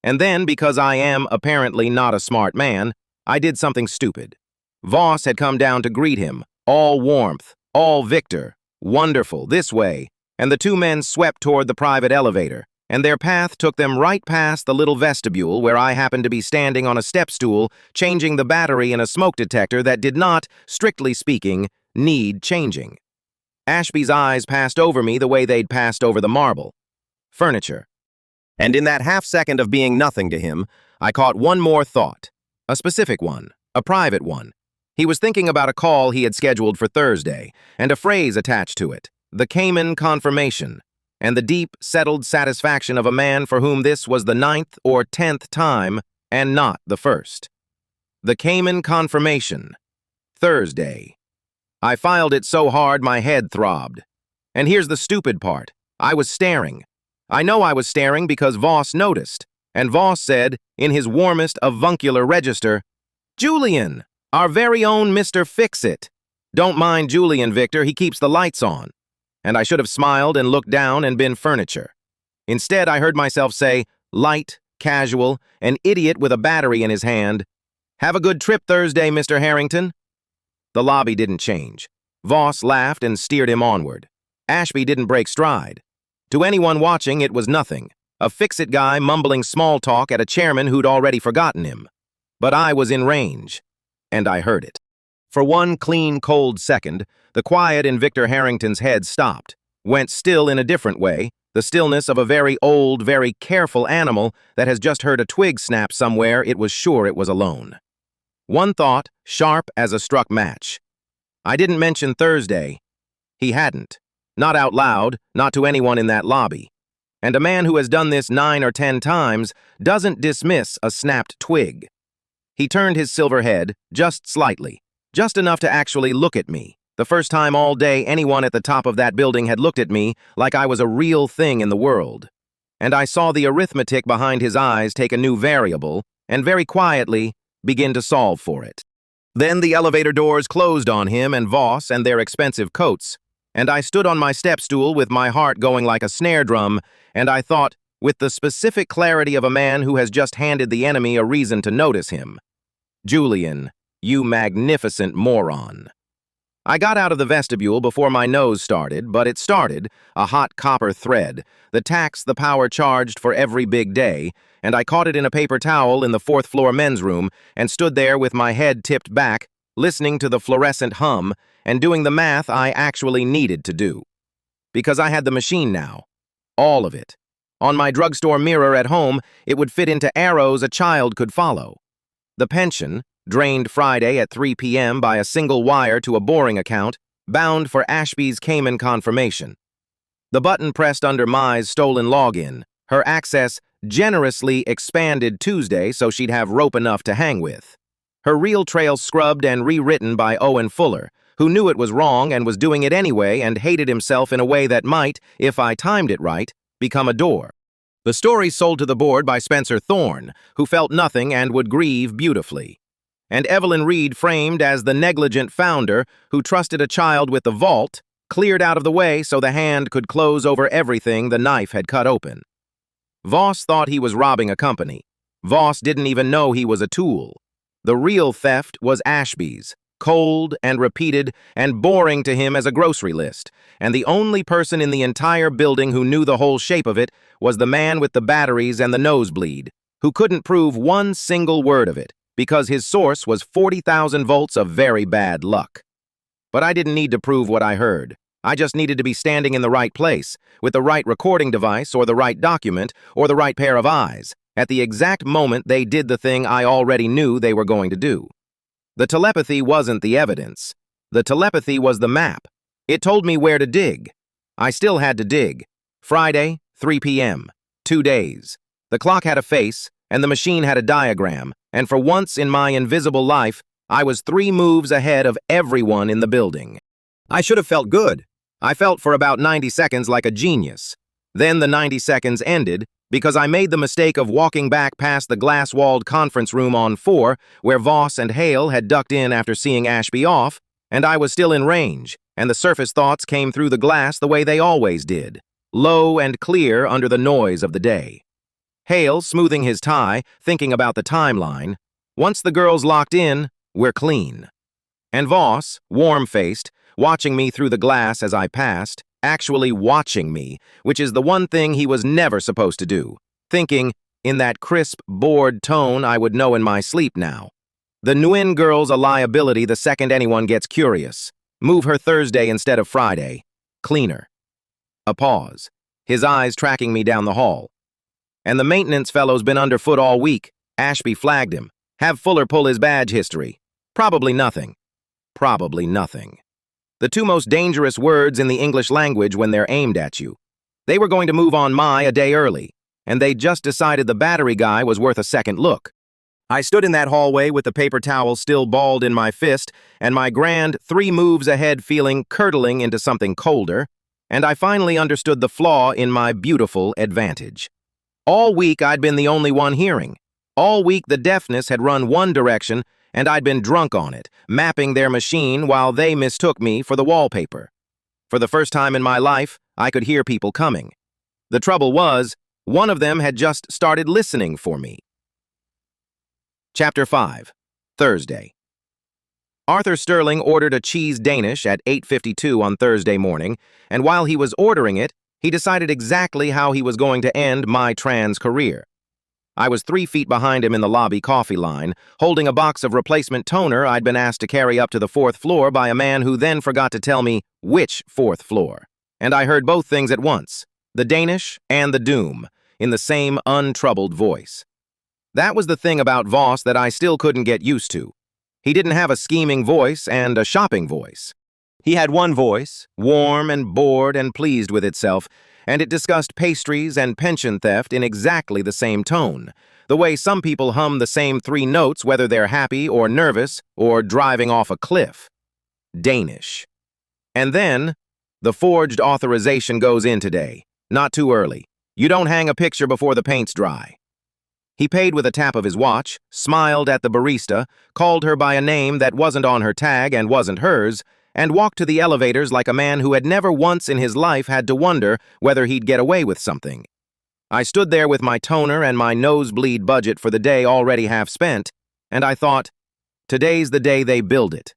[SPEAKER 1] And then, because I am apparently not a smart man, I did something stupid. Voss had come down to greet him, all warmth, all Victor, wonderful, this way, and the two men swept toward the private elevator, and their path took them right past the little vestibule where I happened to be standing on a step stool, changing the battery in a smoke detector that did not, strictly speaking, need changing. Ashby's eyes passed over me the way they'd passed over the marble. Furniture. And in that half-second of being nothing to him, I caught one more thought. A specific one, a private one. He was thinking about a call he had scheduled for Thursday, and a phrase attached to it, the Cayman confirmation, and the deep, settled satisfaction of a man for whom this was the 9th or 10th time, and not the first. The Cayman confirmation. Thursday. I filed it so hard my head throbbed. And here's the stupid part. I was staring. I know I was staring because Voss noticed. And Voss said, in his warmest avuncular register, Julian, our very own Mr. Fix-It. Don't mind Julian, Victor, he keeps the lights on. And I should have smiled and looked down and been furniture. Instead, I heard myself say, light, casual, an idiot with a battery in his hand. Have a good trip Thursday, Mr. Harrington. The lobby didn't change. Voss laughed and steered him onward. Ashby didn't break stride. To anyone watching, it was nothing. A fix-it guy mumbling small talk at a chairman who'd already forgotten him. But I was in range, and I heard it. For one clean, cold second, the quiet in Victor Harrington's head stopped, went still in a different way, the stillness of a very old, very careful animal that has just heard a twig snap somewhere it was sure it was alone. One thought, sharp as a struck match. I didn't mention Thursday. He hadn't. Not out loud, not to anyone in that lobby. And a man who has done this 9 or 10 times doesn't dismiss a snapped twig. He turned his silver head, just slightly, just enough to actually look at me. The first time all day anyone at the top of that building had looked at me like I was a real thing in the world. And I saw the arithmetic behind his eyes take a new variable, and very quietly begin to solve for it. Then the elevator doors closed on him and Voss and their expensive coats, and I stood on my step stool with my heart going like a snare drum, and I thought, with the specific clarity of a man who has just handed the enemy a reason to notice him, "Julian, you magnificent moron." I got out of the vestibule before my nose started, but it started, a hot copper thread, the tax the power charged for every big day, and I caught it in a paper towel in the 4th floor men's room and stood there with my head tipped back, listening to the fluorescent hum and doing the math I actually needed to do. Because I had the machine now. All of it. On my drugstore mirror at home, it would fit into arrows a child could follow. The pension, drained Friday at 3 p.m. by a single wire to a boring account, bound for Ashby's Cayman confirmation. The button pressed under Mai's stolen login, her access generously expanded Tuesday so she'd have rope enough to hang with. Her real trail scrubbed and rewritten by Owen Fuller, who knew it was wrong and was doing it anyway and hated himself in a way that might, if I timed it right, become a door. The story sold to the board by Spencer Thorne, who felt nothing and would grieve beautifully. And Evelyn Reed framed as the negligent founder who trusted a child with the vault, cleared out of the way so the hand could close over everything the knife had cut open. Voss thought he was robbing a company. Voss didn't even know he was a tool. The real theft was Ashby's, cold and repeated and boring to him as a grocery list, and the only person in the entire building who knew the whole shape of it was the man with the batteries and the nosebleed, who couldn't prove one single word of it, because his source was 40,000 volts of very bad luck. But I didn't need to prove what I heard. I just needed to be standing in the right place, with the right recording device or the right document or the right pair of eyes, at the exact moment they did the thing I already knew they were going to do. The telepathy wasn't the evidence. The telepathy was the map. It told me where to dig. I still had to dig. Friday, 3 p.m. 2 days. The clock had a face, and the machine had a diagram, and for once in my invisible life, I was 3 moves ahead of everyone in the building. I should have felt good. I felt for about 90 seconds like a genius. Then the 90 seconds ended because I made the mistake of walking back past the glass-walled conference room on 4, where Voss and Hale had ducked in after seeing Ashby off, and I was still in range, and the surface thoughts came through the glass the way they always did, low and clear under the noise of the day. Hale, smoothing his tie, thinking about the timeline. Once the girls locked in, we're clean. And Voss, warm-faced, watching me through the glass as I passed, actually watching me, which is the one thing he was never supposed to do, thinking, in that crisp, bored tone I would know in my sleep now. The Nguyen girl's a liability the second anyone gets curious. Move her Thursday instead of Friday. Cleaner. A pause, his eyes tracking me down the hall. And the maintenance fellow's been underfoot all week. Ashby flagged him. Have Fuller pull his badge history. Probably nothing. Probably nothing. The 2 most dangerous words in the English language when they're aimed at you. They were going to move on Mai a day early, and they just decided the battery guy was worth a second look. I stood in that hallway with the paper towel still balled in my fist, and my grand 3 moves ahead feeling curdling into something colder, and I finally understood the flaw in my beautiful advantage. All week I'd been the only one hearing. All week the deafness had run one direction, and I'd been drunk on it, mapping their machine while they mistook me for the wallpaper. For the first time in my life, I could hear people coming. The trouble was, one of them had just started listening for me. Chapter 5. Thursday. Arthur Sterling ordered a cheese Danish at 8:52 on Thursday morning, and while he was ordering it, he decided exactly how he was going to end my trans career. I was 3 feet behind him in the lobby coffee line, holding a box of replacement toner I'd been asked to carry up to the 4th floor by a man who then forgot to tell me which 4th floor. And I heard both things at once, the Danish and the doom, in the same untroubled voice. That was the thing about Voss that I still couldn't get used to. He didn't have a scheming voice and a shopping voice. He had one voice, warm and bored and pleased with itself, and it discussed pastries and pension theft in exactly the same tone, the way some people hum the same 3 notes whether they're happy or nervous or driving off a cliff. Danish. And then, the forged authorization goes in today. Not too early. You don't hang a picture before the paint's dry. He paid with a tap of his watch, smiled at the barista, called her by a name that wasn't on her tag and wasn't hers, and walked to the elevators like a man who had never once in his life had to wonder whether he'd get away with something. I stood there with my toner and my nosebleed budget for the day already half spent, and I thought, today's the day they build it.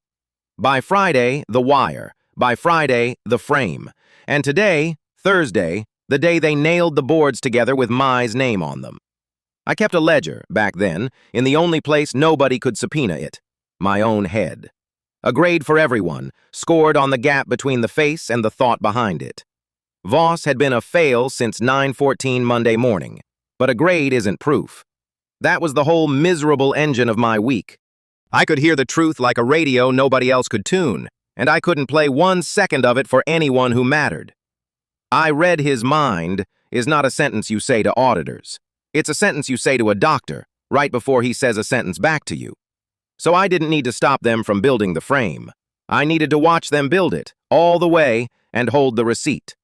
[SPEAKER 1] By Friday, the wire. By Friday, the frame. And today, Thursday, the day they nailed the boards together with Mai's name on them. I kept a ledger, back then, in the only place nobody could subpoena it, my own head. A grade for everyone, scored on the gap between the face and the thought behind it. Voss had been a fail since 9:14 Monday morning, but a grade isn't proof. That was the whole miserable engine of my week. I could hear the truth like a radio nobody else could tune, and I couldn't play 1 second of it for anyone who mattered. I read his mind is not a sentence you say to auditors. It's a sentence you say to a doctor, right before he says a sentence back to you. So I didn't need to stop them from building the frame. I needed to watch them build it, all the way, and hold the receipt.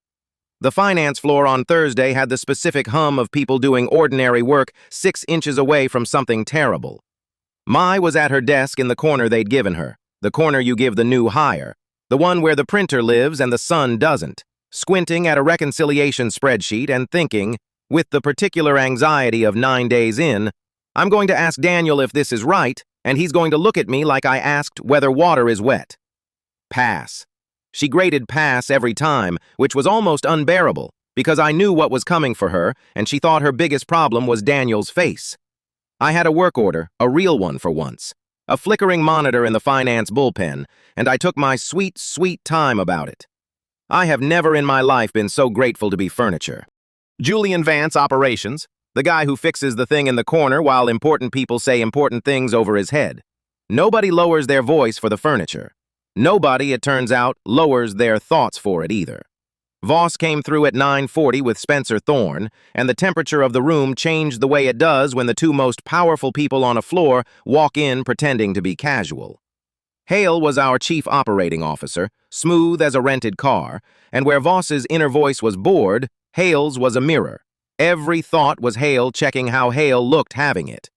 [SPEAKER 1] The finance floor on Thursday had the specific hum of people doing ordinary work 6 inches away from something terrible. Mai was at her desk in the corner they'd given her, the corner you give the new hire, the one where the printer lives and the sun doesn't, squinting at a reconciliation spreadsheet and thinking, with the particular anxiety of 9 days in, I'm going to ask Daniel if this is right, and he's going to look at me like I asked whether water is wet. Pass. She graded pass every time, which was almost unbearable, because I knew what was coming for her, and she thought her biggest problem was Daniel's face. I had a work order, a real one for once, a flickering monitor in the finance bullpen, and I took my sweet, sweet time about it. I have never in my life been so grateful to be furniture. Julian Vance, operations, the guy who fixes the thing in the corner while important people say important things over his head. Nobody lowers their voice for the furniture. Nobody, it turns out, lowers their thoughts for it either. Voss came through at 9:40 with Spencer Thorne, and the temperature of the room changed the way it does when the 2 most powerful people on a floor walk in pretending to be casual. Hale was our chief operating officer, smooth as a rented car, and where Voss's inner voice was bored, Hale's was a mirror. Every thought was Hale checking how Hale looked having it.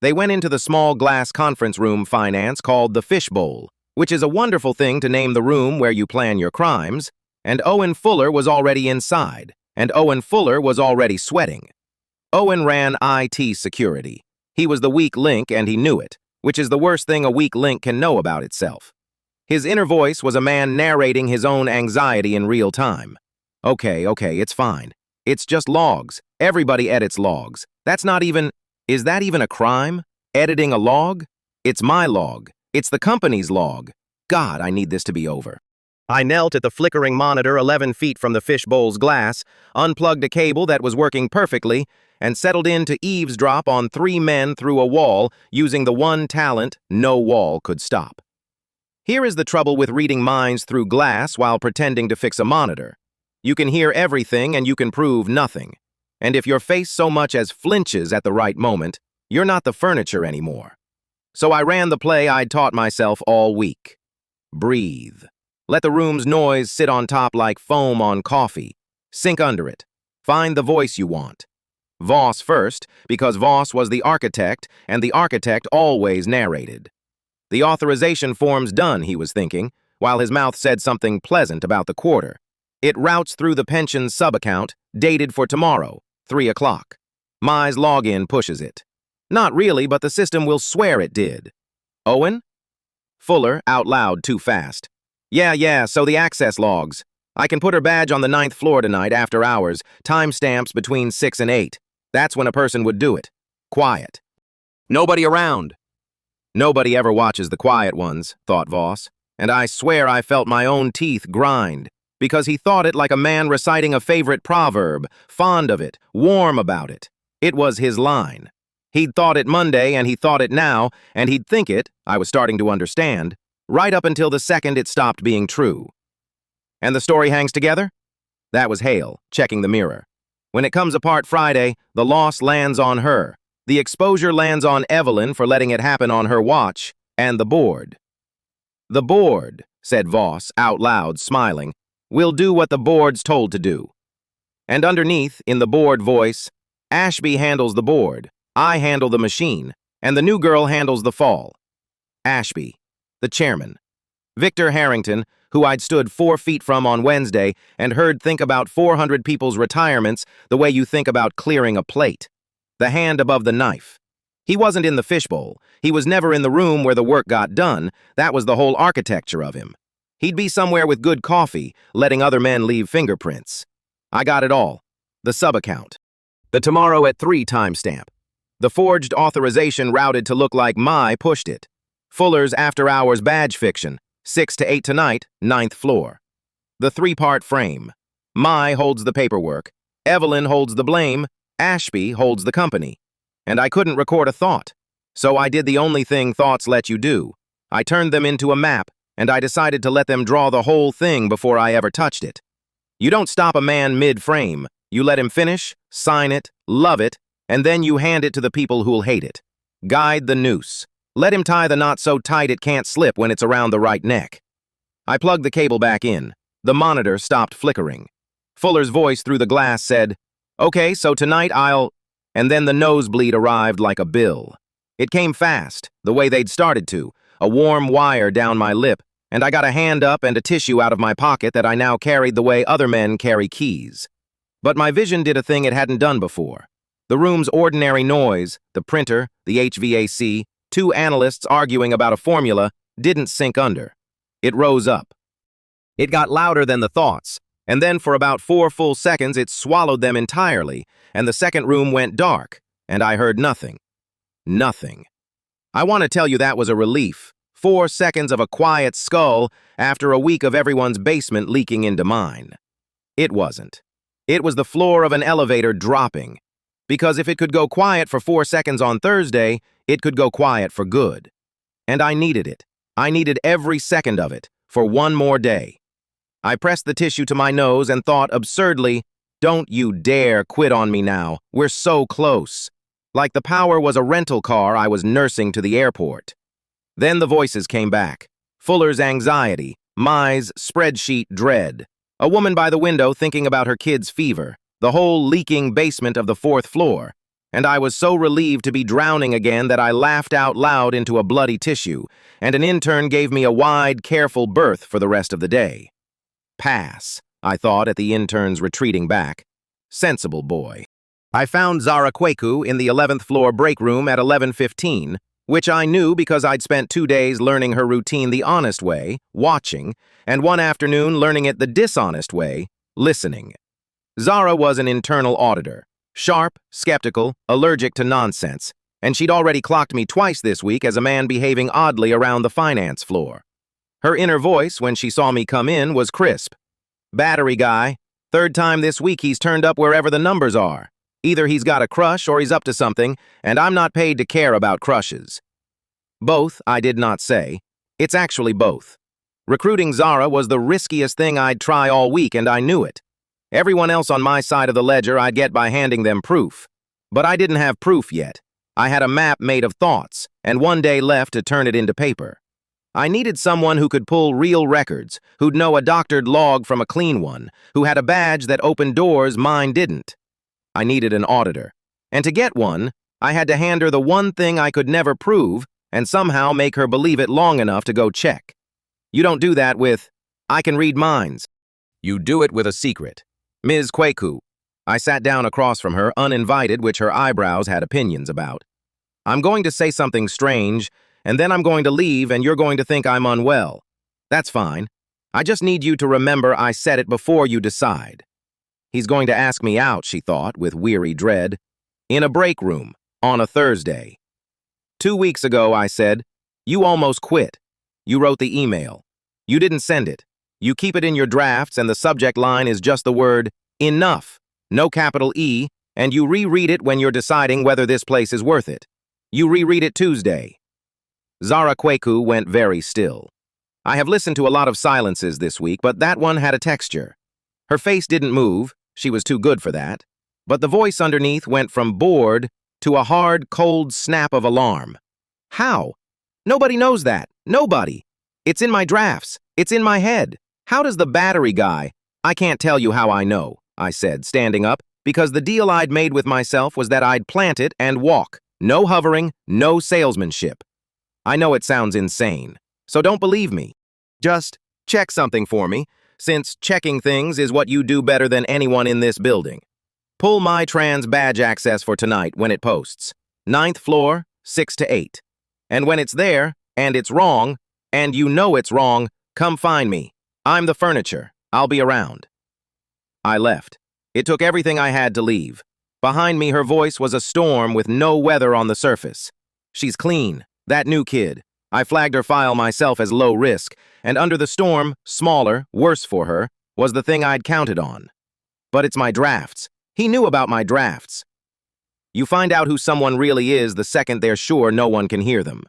[SPEAKER 1] They went into the small glass conference room finance called the Fishbowl, which is a wonderful thing to name the room where you plan your crimes, and Owen Fuller was already inside, and Owen Fuller was already sweating. Owen ran IT security. He was the weak link and he knew it, which is the worst thing a weak link can know about itself. His inner voice was a man narrating his own anxiety in real time. Okay, it's fine. It's just logs. Everybody edits logs. That's not even... Is that even a crime? Editing a log? It's my log. It's the company's log. God, I need this to be over. I knelt at the flickering monitor 11 feet from the fishbowl's glass, unplugged a cable that was working perfectly, and settled in to eavesdrop on 3 men through a wall using the one talent no wall could stop. Here is the trouble with reading minds through glass while pretending to fix a monitor. You can hear everything and you can prove nothing. And if your face so much as flinches at the right moment, you're not the furniture anymore. So I ran the play I'd taught myself all week. Breathe. Let the room's noise sit on top like foam on coffee. Sink under it. Find the voice you want. Voss first, because Voss was the architect, and the architect always narrated. The authorization form's done, he was thinking, while his mouth said something pleasant about the quarter. It routes through the pension sub-account, dated for tomorrow, 3 o'clock. Mai's login pushes it. Not really, but the system will swear it did. Owen? Fuller, out loud, too fast. Yeah, so the access logs. I can put her badge on the 9th floor tonight after hours, timestamps between 6 and 8. That's when a person would do it. Quiet. Nobody around. Nobody ever watches the quiet ones, thought Voss, and I swear I felt my own teeth grind, because he thought it like a man reciting a favorite proverb, fond of it, warm about it. It was his line. He'd thought it Monday and he thought it now, and he'd think it, I was starting to understand, right up until the second it stopped being true. And the story hangs together? That was Hale, checking the mirror. When it comes apart Friday, the loss lands on her. The exposure lands on Evelyn for letting it happen on her watch, and the board. The board, said Voss, out loud, smiling, will do what the board's told to do. And underneath, in the board voice, Ashby handles the board, I handle the machine, and the new girl handles the fall. Ashby, the chairman. Victor Harrington, who I'd stood 4 feet from on Wednesday and heard think about 400 people's retirements the way you think about clearing a plate. The hand above the knife. He wasn't in the fishbowl. He was never in the room where the work got done. That was the whole architecture of him. He'd be somewhere with good coffee, letting other men leave fingerprints. I got it all. The sub-account. The tomorrow at 3 timestamp. The forged authorization routed to look like my pushed it. Fuller's after-hours badge fiction. 6 to 8 tonight, 9th floor. The 3-part frame. My holds the paperwork. Evelyn holds the blame. Ashby holds the company. And I couldn't record a thought. So I did the only thing thoughts let you do. I turned them into a map, and I decided to let them draw the whole thing before I ever touched it. You don't stop a man mid-frame. You let him finish, sign it, love it, and then you hand it to the people who'll hate it. Guide the noose. Let him tie the knot so tight it can't slip when it's around the right neck. I plugged the cable back in. The monitor stopped flickering. Fuller's voice through the glass said, "Okay, so tonight I'll..." And then the nosebleed arrived like a bill. It came fast, the way they'd started to, a warm wire down my lip, and I got a hand up and a tissue out of my pocket that I now carried the way other men carry keys. But my vision did a thing it hadn't done before. The room's ordinary noise, the printer, the HVAC, 2 analysts arguing about a formula, didn't sink under. It rose up. It got louder than the thoughts, and then for about 4 full seconds it swallowed them entirely, and the second room went dark, and I heard nothing. Nothing. I want to tell you that was a relief. 4 seconds of a quiet skull after a week of everyone's basement leaking into mine. It wasn't. It was the floor of an elevator dropping. Because if it could go quiet for 4 seconds on Thursday, it could go quiet for good. And I needed it. I needed every second of it, for one more day. I pressed the tissue to my nose and thought absurdly, "Don't you dare quit on me now. We're so close." Like the power was a rental car I was nursing to the airport. Then the voices came back. Fuller's anxiety, Mai's spreadsheet dread. A woman by the window thinking about her kid's fever. The whole leaking basement of the 4th floor. And I was so relieved to be drowning again that I laughed out loud into a bloody tissue, and an intern gave me a wide, careful berth for the rest of the day. Pass, I thought at the intern's retreating back. Sensible boy. I found Zara Kweku in the 11th floor break room at 11:15, which I knew because I'd spent 2 days learning her routine the honest way, watching, and 1 afternoon learning it the dishonest way, listening. Zara was an internal auditor, sharp, skeptical, allergic to nonsense, and she'd already clocked me twice this week as a man behaving oddly around the finance floor. Her inner voice, when she saw me come in, was crisp. "Battery guy. 3rd time this week he's turned up wherever the numbers are. Either he's got a crush or he's up to something, and I'm not paid to care about crushes." Both, I did not say. It's actually both. Recruiting Zara was the riskiest thing I'd try all week, and I knew it. Everyone else on my side of the ledger I'd get by handing them proof. But I didn't have proof yet. I had a map made of thoughts, and 1 day left to turn it into paper. I needed someone who could pull real records, who'd know a doctored log from a clean one, who had a badge that opened doors mine didn't. I needed an auditor. And to get one, I had to hand her the one thing I could never prove and somehow make her believe it long enough to go check. You don't do that with, "I can read minds." You do it with a secret. Ms. Kweku. I sat down across from her, uninvited, which her eyebrows had opinions about. "I'm going to say something strange, and then I'm going to leave, and you're going to think I'm unwell. That's fine. I just need you to remember I said it before you decide." He's going to ask me out, she thought, with weary dread. In a break room, on a Thursday. 2 weeks ago, I said, "You almost quit. You wrote the email. You didn't send it. You keep it in your drafts, and the subject line is just the word, enough, no capital E, and you reread it when you're deciding whether this place is worth it. You reread it Tuesday." Zara Kweku went very still. I have listened to a lot of silences this week, but that one had a texture. Her face didn't move, she was too good for that, but the voice underneath went from bored to a hard, cold snap of alarm. How? Nobody knows that. Nobody. It's in my drafts. It's in my head. How does the battery guy? I can't tell you how I know, I said, standing up, because the deal I'd made with myself was that I'd plant it and walk. No hovering, no salesmanship. I know it sounds insane, so don't believe me. Just check something for me, since checking things is what you do better than anyone in this building. Pull my trans badge access for tonight when it posts. 9th floor, 6 to 8. And when it's there, and it's wrong, and you know it's wrong, come find me. I'm the furniture. I'll be around. I left. It took everything I had to leave. Behind me, her voice was a storm with no weather on the surface. She's clean. That new kid. I flagged her file myself as low risk, and under the storm, smaller, worse for her, was the thing I'd counted on. But it's my drafts. He knew about my drafts. You find out who someone really is the second they're sure no one can hear them.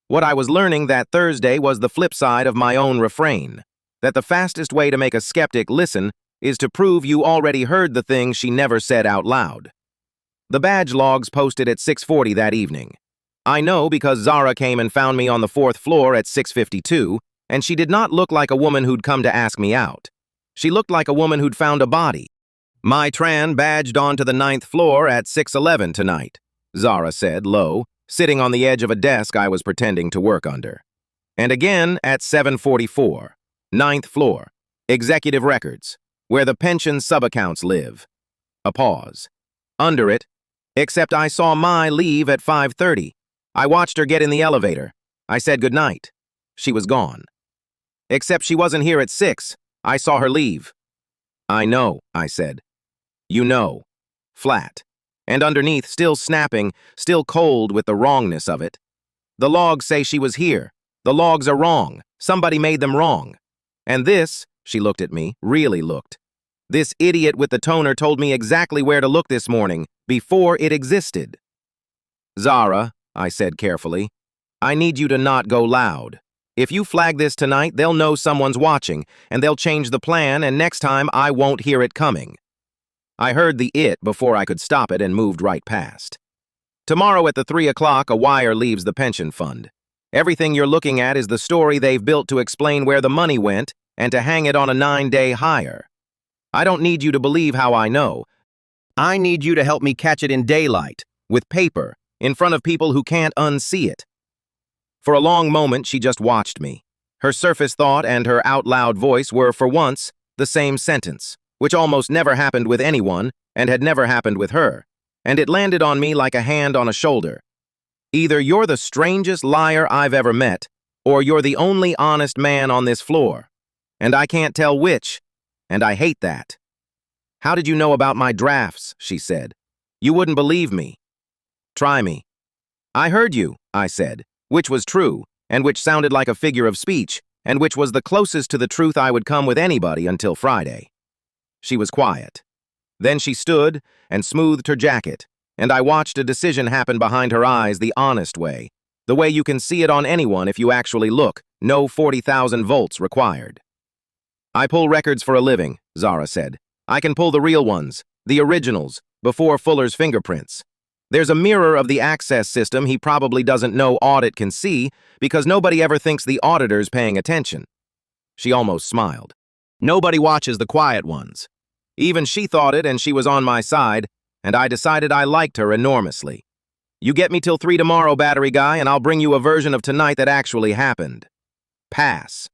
[SPEAKER 1] What I was learning that Thursday was the flip side of my own refrain, that the fastest way to make a skeptic listen is to prove you already heard the thing she never said out loud. The badge logs posted at 6:40 that evening. I know because Zara came and found me on the 4th floor at 6:52, and she did not look like a woman who'd come to ask me out. She looked like a woman who'd found a body. My tran badged onto the 9th floor at 6:11 tonight, Zara said, low, sitting on the edge of a desk I was pretending to work under. And again at 7:44, 9th floor, executive records, where the pension subaccounts live. A pause. Under it, except I saw Mai leave at 5:30. I watched her get in the elevator. I said goodnight. She was gone. Except she wasn't here at 6. I saw her leave. I know, I said. You know. Flat. And underneath, still snapping, still cold with the wrongness of it. The logs say she was here. The logs are wrong. Somebody made them wrong. And this, she looked at me, really looked. This idiot with the toner told me exactly where to look this morning, before it existed. Zara, I said carefully, I need you to not go loud. If you flag this tonight, they'll know someone's watching, and they'll change the plan, and next time I won't hear it coming. I heard the it before I could stop it and moved right past. Tomorrow at the 3 o'clock, a wire leaves the pension fund. Everything you're looking at is the story they've built to explain where the money went and to hang it on a 9-day hire. I don't need you to believe how I know. I need you to help me catch it in daylight, with paper, in front of people who can't unsee it. For a long moment, she just watched me. Her surface thought and her out-loud voice were, for once, the same sentence, which almost never happened with anyone and had never happened with her, and it landed on me like a hand on a shoulder. Either you're the strangest liar I've ever met, or you're the only honest man on this floor. And I can't tell which, and I hate that. How did you know about my drafts? She said. You wouldn't believe me. Try me. I heard you, I said, which was true, and which sounded like a figure of speech, and which was the closest to the truth I would come with anybody until Friday. She was quiet. Then she stood and smoothed her jacket, and I watched a decision happen behind her eyes the honest way, the way you can see it on anyone if you actually look, no 40,000 volts required. I pull records for a living, Zara said. I can pull the real ones, the originals, before Fuller's fingerprints. There's a mirror of the access system he probably doesn't know audit can see because nobody ever thinks the auditor's paying attention. She almost smiled. Nobody watches the quiet ones. Even she thought it and she was on my side, and I decided I liked her enormously. You get me till 3 tomorrow, battery guy, and I'll bring you a version of tonight that actually happened. Pass.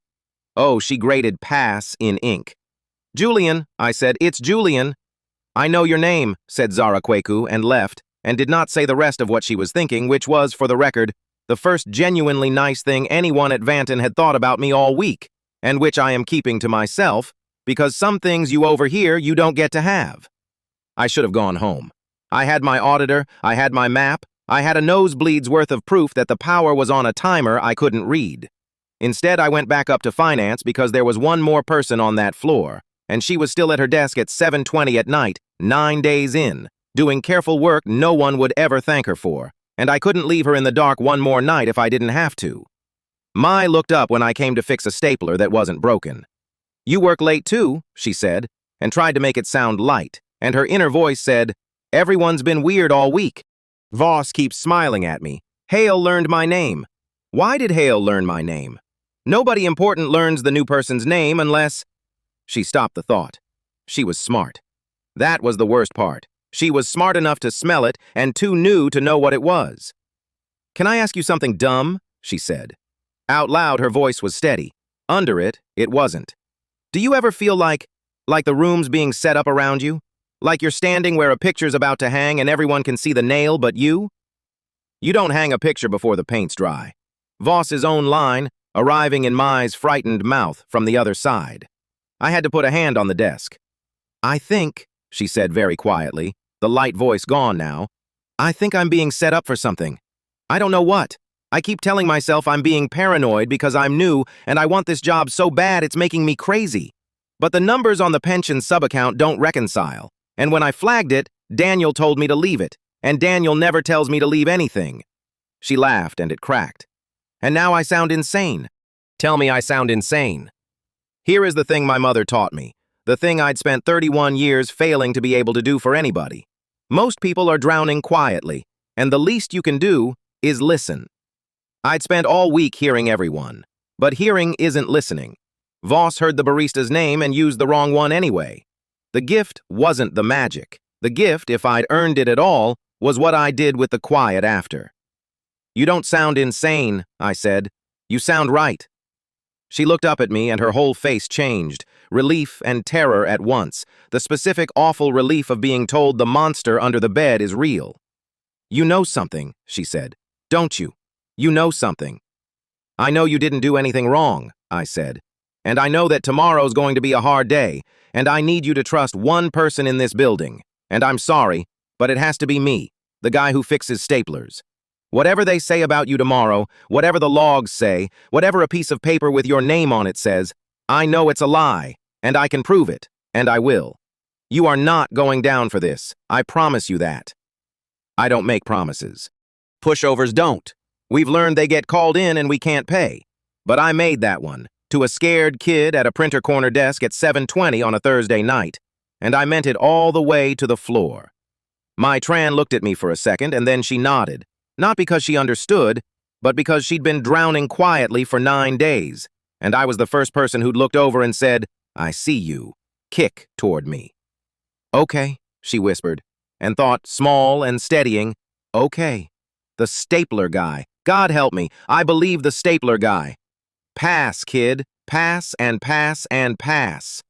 [SPEAKER 1] Oh, she graded pass in ink. Julian, I said, it's Julian. I know your name, said Zara Kweku, and left, and did not say the rest of what she was thinking, which was, for the record, the first genuinely nice thing anyone at Vanton had thought about me all week, and which I am keeping to myself, because some things you overhear you don't get to have. I should have gone home. I had my auditor, I had my map, I had a nosebleed's worth of proof that the power was on a timer I couldn't read. Instead, I went back up to finance because there was one more person on that floor, and she was still at her desk at 7:20 at night, 9 days in, doing careful work no one would ever thank her for, and I couldn't leave her in the dark one more night if I didn't have to. Mai looked up when I came to fix a stapler that wasn't broken. "You work late too," she said, and tried to make it sound light, and her inner voice said, "Everyone's been weird all week." Voss keeps smiling at me. Hale learned my name. Why did Hale learn my name? Nobody important learns the new person's name unless... She stopped the thought. She was smart. That was the worst part. She was smart enough to smell it and too new to know what it was. "Can I ask you something dumb?" she said. Out loud, her voice was steady. Under it, it wasn't. "Do you ever feel like the room's being set up around you? Like you're standing where a picture's about to hang and everyone can see the nail but you?" You don't hang a picture before the paint's dry. Voss's own line, arriving in Mai's frightened mouth from the other side. I had to put a hand on the desk. "I think," she said very quietly, the light voice gone now, "I think I'm being set up for something. I don't know what. I keep telling myself I'm being paranoid because I'm new and I want this job so bad it's making me crazy. But the numbers on the pension sub-account don't reconcile. And when I flagged it, Daniel told me to leave it. And Daniel never tells me to leave anything." She laughed and it cracked. "And now I sound insane. Tell me I sound insane. Here is the thing my mother taught me. The thing I'd spent 31 years failing to be able to do for anybody. Most people are drowning quietly, and the least you can do is listen. I'd spent all week hearing everyone, but hearing isn't listening. Voss heard the barista's name and used the wrong one anyway. The gift wasn't the magic. The gift, if I'd earned it at all, was what I did with the quiet after. "You don't sound insane," I said. "You sound right." She looked up at me and her whole face changed, relief and terror at once, the specific awful relief of being told the monster under the bed is real. "You know something," she said. "Don't you? You know something." "I know you didn't do anything wrong," I said. "And I know that tomorrow's going to be a hard day, and I need you to trust one person in this building. And I'm sorry, but it has to be me, the guy who fixes staplers. Whatever they say about you tomorrow, whatever the logs say, whatever a piece of paper with your name on it says, I know it's a lie, and I can prove it, and I will. You are not going down for this, I promise you that." I don't make promises. Pushovers don't. We've learned they get called in and we can't pay. But I made that one, to a scared kid at a printer corner desk at 7:20 on a Thursday night, and I meant it all the way to the floor. My Tran looked at me for a second and then she nodded, not because she understood, but because she'd been drowning quietly for 9 days, and I was the first person who'd looked over and said, "I see you," kick toward me. "Okay," she whispered, and thought, small and steadying, "Okay. The stapler guy. God help me, I believe the stapler guy. Pass, kid. Pass and pass and pass."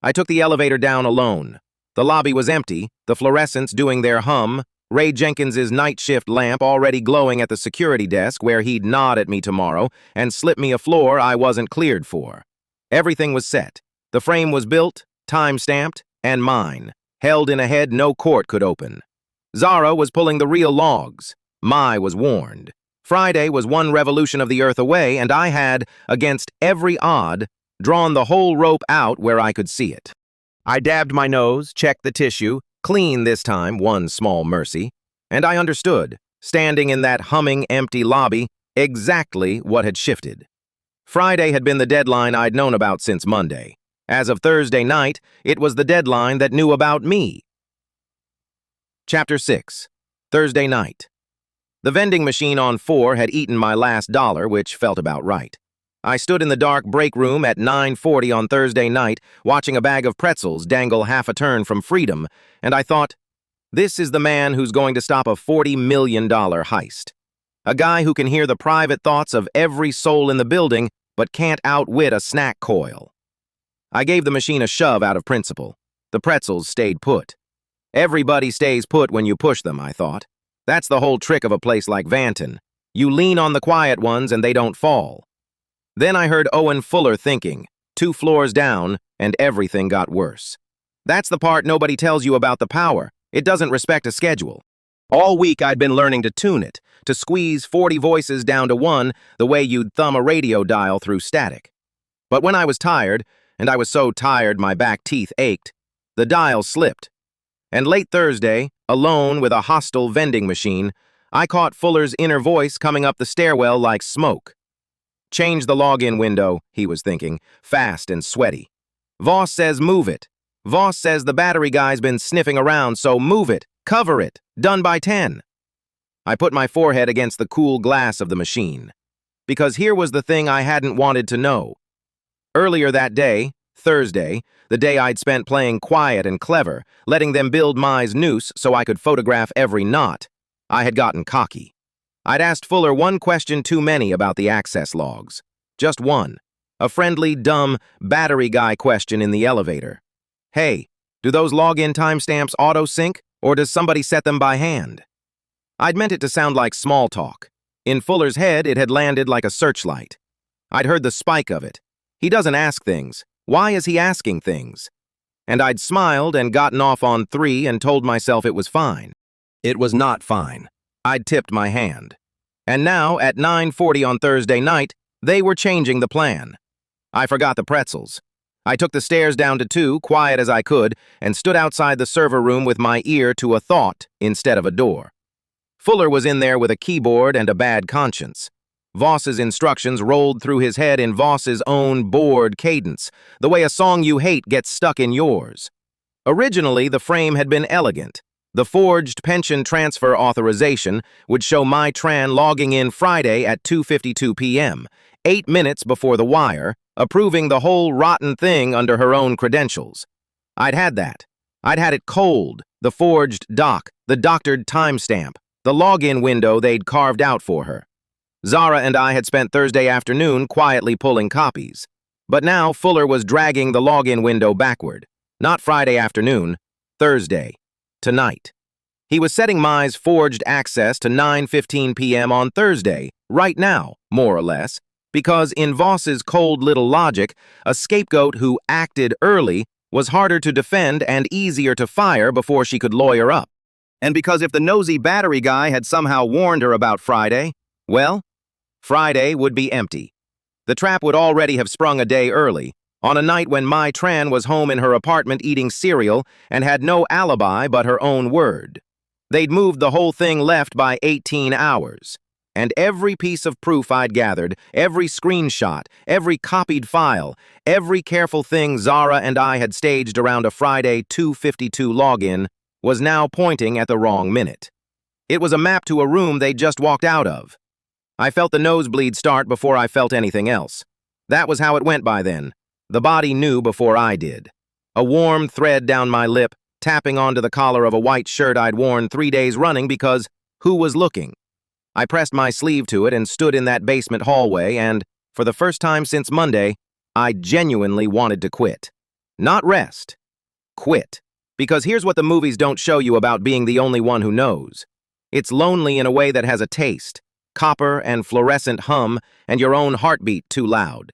[SPEAKER 1] I took the elevator down alone. The lobby was empty, the fluorescents doing their hum, Ray Jenkins's night shift lamp already glowing at the security desk where he'd nod at me tomorrow and slip me a floor I wasn't cleared for. Everything was set. The frame was built, time-stamped, and mine, held in a head no court could open. Zara was pulling the real logs. Mai was warned. Friday was one revolution of the earth away, and I had, against every odd, drawn the whole rope out where I could see it. I dabbed my nose, checked the tissue, clean this time, one small mercy, and I understood, standing in that humming, empty lobby, exactly what had shifted. Friday had been the deadline I'd known about since Monday. As of Thursday night, it was the deadline that knew about me. Chapter 6. Thursday night. The vending machine on 4 had eaten my last dollar, which felt about right. I stood in the dark break room at 9:40 on Thursday night, watching a bag of pretzels dangle half a turn from freedom, and I thought, this is the man who's going to stop a $40 million heist. A guy who can hear the private thoughts of every soul in the building, but can't outwit a snack coil. I gave the machine a shove out of principle. The pretzels stayed put. Everybody stays put when you push them, I thought. That's the whole trick of a place like Vanton. You lean on the quiet ones and they don't fall. Then I heard Owen Fuller thinking, 2 floors down, and everything got worse. That's the part nobody tells you about the power. It doesn't respect a schedule. All week I'd been learning to tune it, to squeeze 40 voices down to 1 the way you'd thumb a radio dial through static. But when I was tired, and I was so tired my back teeth ached, the dial slipped. And late Thursday, alone with a hostile vending machine, I caught Fuller's inner voice coming up the stairwell like smoke. Change the login window, he was thinking, fast and sweaty. Voss says move it. Voss says the battery guy's been sniffing around, so move it, cover it, done by 10. I put my forehead against the cool glass of the machine. Because here was the thing I hadn't wanted to know. Earlier that day, Thursday, the day I'd spent playing quiet and clever, letting them build Mai's noose so I could photograph every knot, I had gotten cocky. I'd asked Fuller one question too many about the access logs. Just one. A friendly, dumb, battery guy question in the elevator. Hey, do those login timestamps auto-sync, or does somebody set them by hand? I'd meant it to sound like small talk. In Fuller's head, it had landed like a searchlight. I'd heard the spike of it. He doesn't ask things. Why is he asking things? And I'd smiled and gotten off on 3 and told myself it was fine. It was not fine. I'd tipped my hand. And now, at 9:40 on Thursday night, they were changing the plan. I forgot the pretzels. I took the stairs down to 2, quiet as I could, and stood outside the server room with my ear to a thought instead of a door. Fuller was in there with a keyboard and a bad conscience. Voss's instructions rolled through his head in Voss's own bored cadence, the way a song you hate gets stuck in yours. Originally, the frame had been elegant. The forged pension transfer authorization would show my Tran logging in Friday at 2:52 p.m., 8 minutes before the wire, approving the whole rotten thing under her own credentials. I'd had that. I'd had it cold, the forged doc, the doctored timestamp, the login window they'd carved out for her. Zara and I had spent Thursday afternoon quietly pulling copies. But now Fuller was dragging the login window backward. Not Friday afternoon, Thursday. Tonight. He was setting Mai's forged access to 9:15 p.m. on Thursday, right now, more or less, because in Voss's cold little logic, a scapegoat who acted early was harder to defend and easier to fire before she could lawyer up. And because if the nosy battery guy had somehow warned her about Friday, well, Friday would be empty. The trap would already have sprung a day early, on a night when Mai Tran was home in her apartment eating cereal and had no alibi but her own word. They'd moved the whole thing left by 18 hours. And every piece of proof I'd gathered, every screenshot, every copied file, every careful thing Zara and I had staged around a Friday 2:52 login was now pointing at the wrong minute. It was a map to a room they'd just walked out of. I felt the nosebleed start before I felt anything else. That was how it went by then. The body knew before I did. A warm thread down my lip, tapping onto the collar of a white shirt I'd worn 3 days running because who was looking? I pressed my sleeve to it and stood in that basement hallway and, for the first time since Monday, I genuinely wanted to quit. Not rest. Quit. Because here's what the movies don't show you about being the only one who knows. It's lonely in a way that has a taste. Copper and fluorescent hum and your own heartbeat too loud.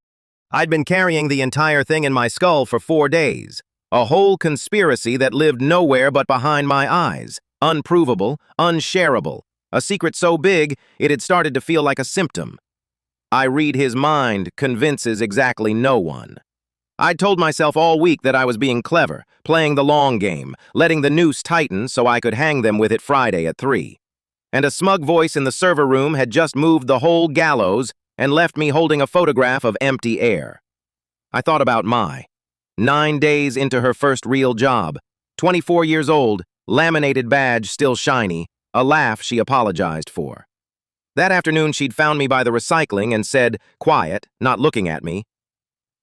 [SPEAKER 1] I'd been carrying the entire thing in my skull for 4 days. A whole conspiracy that lived nowhere but behind my eyes. Unprovable, unshareable. A secret so big, it had started to feel like a symptom. I read his mind convinces exactly no one. I'd told myself all week that I was being clever, playing the long game, letting the noose tighten so I could hang them with it Friday at 3. And a smug voice in the server room had just moved the whole gallows and left me holding a photograph of empty air. I thought about Mai. 9 days into her first real job, 24 years old, laminated badge still shiny, a laugh she apologized for. That afternoon she'd found me by the recycling and said, quiet, not looking at me,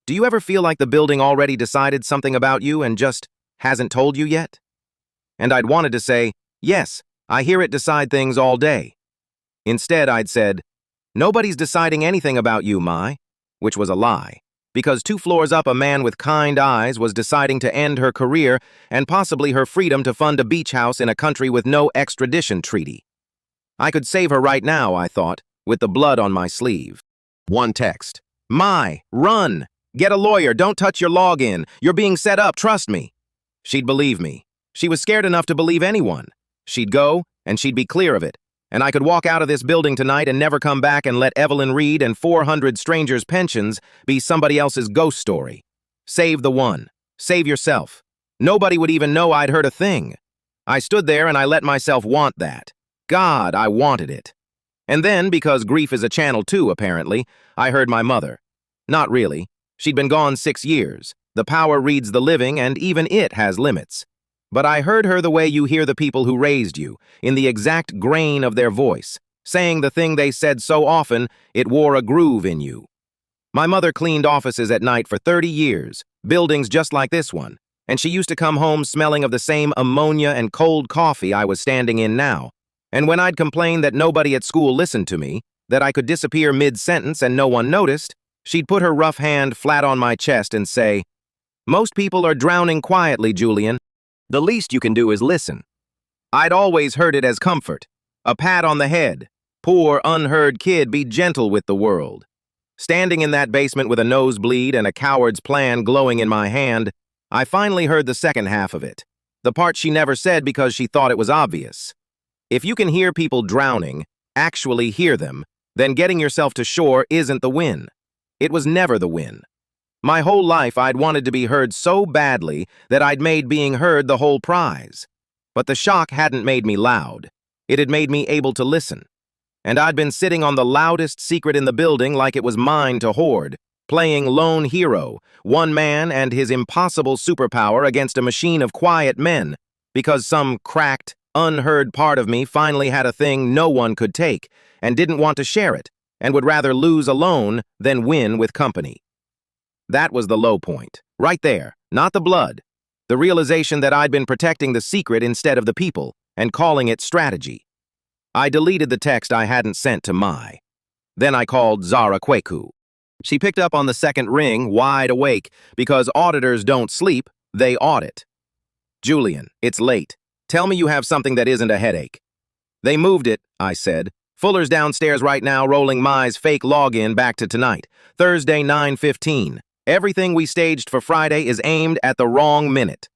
[SPEAKER 1] "Do you ever feel like the building already decided something about you and just hasn't told you yet?" And I'd wanted to say, yes, I hear it decide things all day. Instead, I'd said, nobody's deciding anything about you, Mai, which was a lie, because 2 floors up a man with kind eyes was deciding to end her career and possibly her freedom to fund a beach house in a country with no extradition treaty. I could save her right now, I thought, with the blood on my sleeve. One text. Mai, run! Get a lawyer, don't touch your login. You're being set up, trust me. She'd believe me. She was scared enough to believe anyone. She'd go, and she'd be clear of it. And I could walk out of this building tonight and never come back and let Evelyn Reed and 400 strangers' pensions be somebody else's ghost story. Save the one. Save yourself. Nobody would even know I'd heard a thing. I stood there and I let myself want that. God, I wanted it. And then, because grief is a channel too, apparently, I heard my mother. Not really. She'd been gone 6 years. The power reads the living, and even it has limits. But I heard her the way you hear the people who raised you, in the exact grain of their voice, saying the thing they said so often, it wore a groove in you. My mother cleaned offices at night for 30 years, buildings just like this one, and she used to come home smelling of the same ammonia and cold coffee I was standing in now. And when I'd complain that nobody at school listened to me, that I could disappear mid-sentence and no one noticed, she'd put her rough hand flat on my chest and say, "Most people are drowning quietly, Julian. The least you can do is listen." I'd always heard it as comfort, a pat on the head. Poor, unheard kid, be gentle with the world. Standing in that basement with a nosebleed and a coward's plan glowing in my hand, I finally heard the second half of it, the part she never said because she thought it was obvious. If you can hear people drowning, actually hear them, then getting yourself to shore isn't the win. It was never the win. My whole life I'd wanted to be heard so badly that I'd made being heard the whole prize. But the shock hadn't made me loud. It had made me able to listen. And I'd been sitting on the loudest secret in the building like it was mine to hoard, playing lone hero, one man and his impossible superpower against a machine of quiet men, because some cracked, unheard part of me finally had a thing no one could take and didn't want to share it, and would rather lose alone than win with company. That was the low point. Right there, not the blood. The realization that I'd been protecting the secret instead of the people, and calling it strategy. I deleted the text I hadn't sent to Mai. Then I called Zara Kweku. She picked up on the second ring, wide awake, because auditors don't sleep, they audit. "Julian, it's late. Tell me you have something that isn't a headache." "They moved it," I said. "Fuller's downstairs right now rolling Mai's fake login back to tonight, Thursday 9:15. Everything we staged for Friday is aimed at the wrong minute."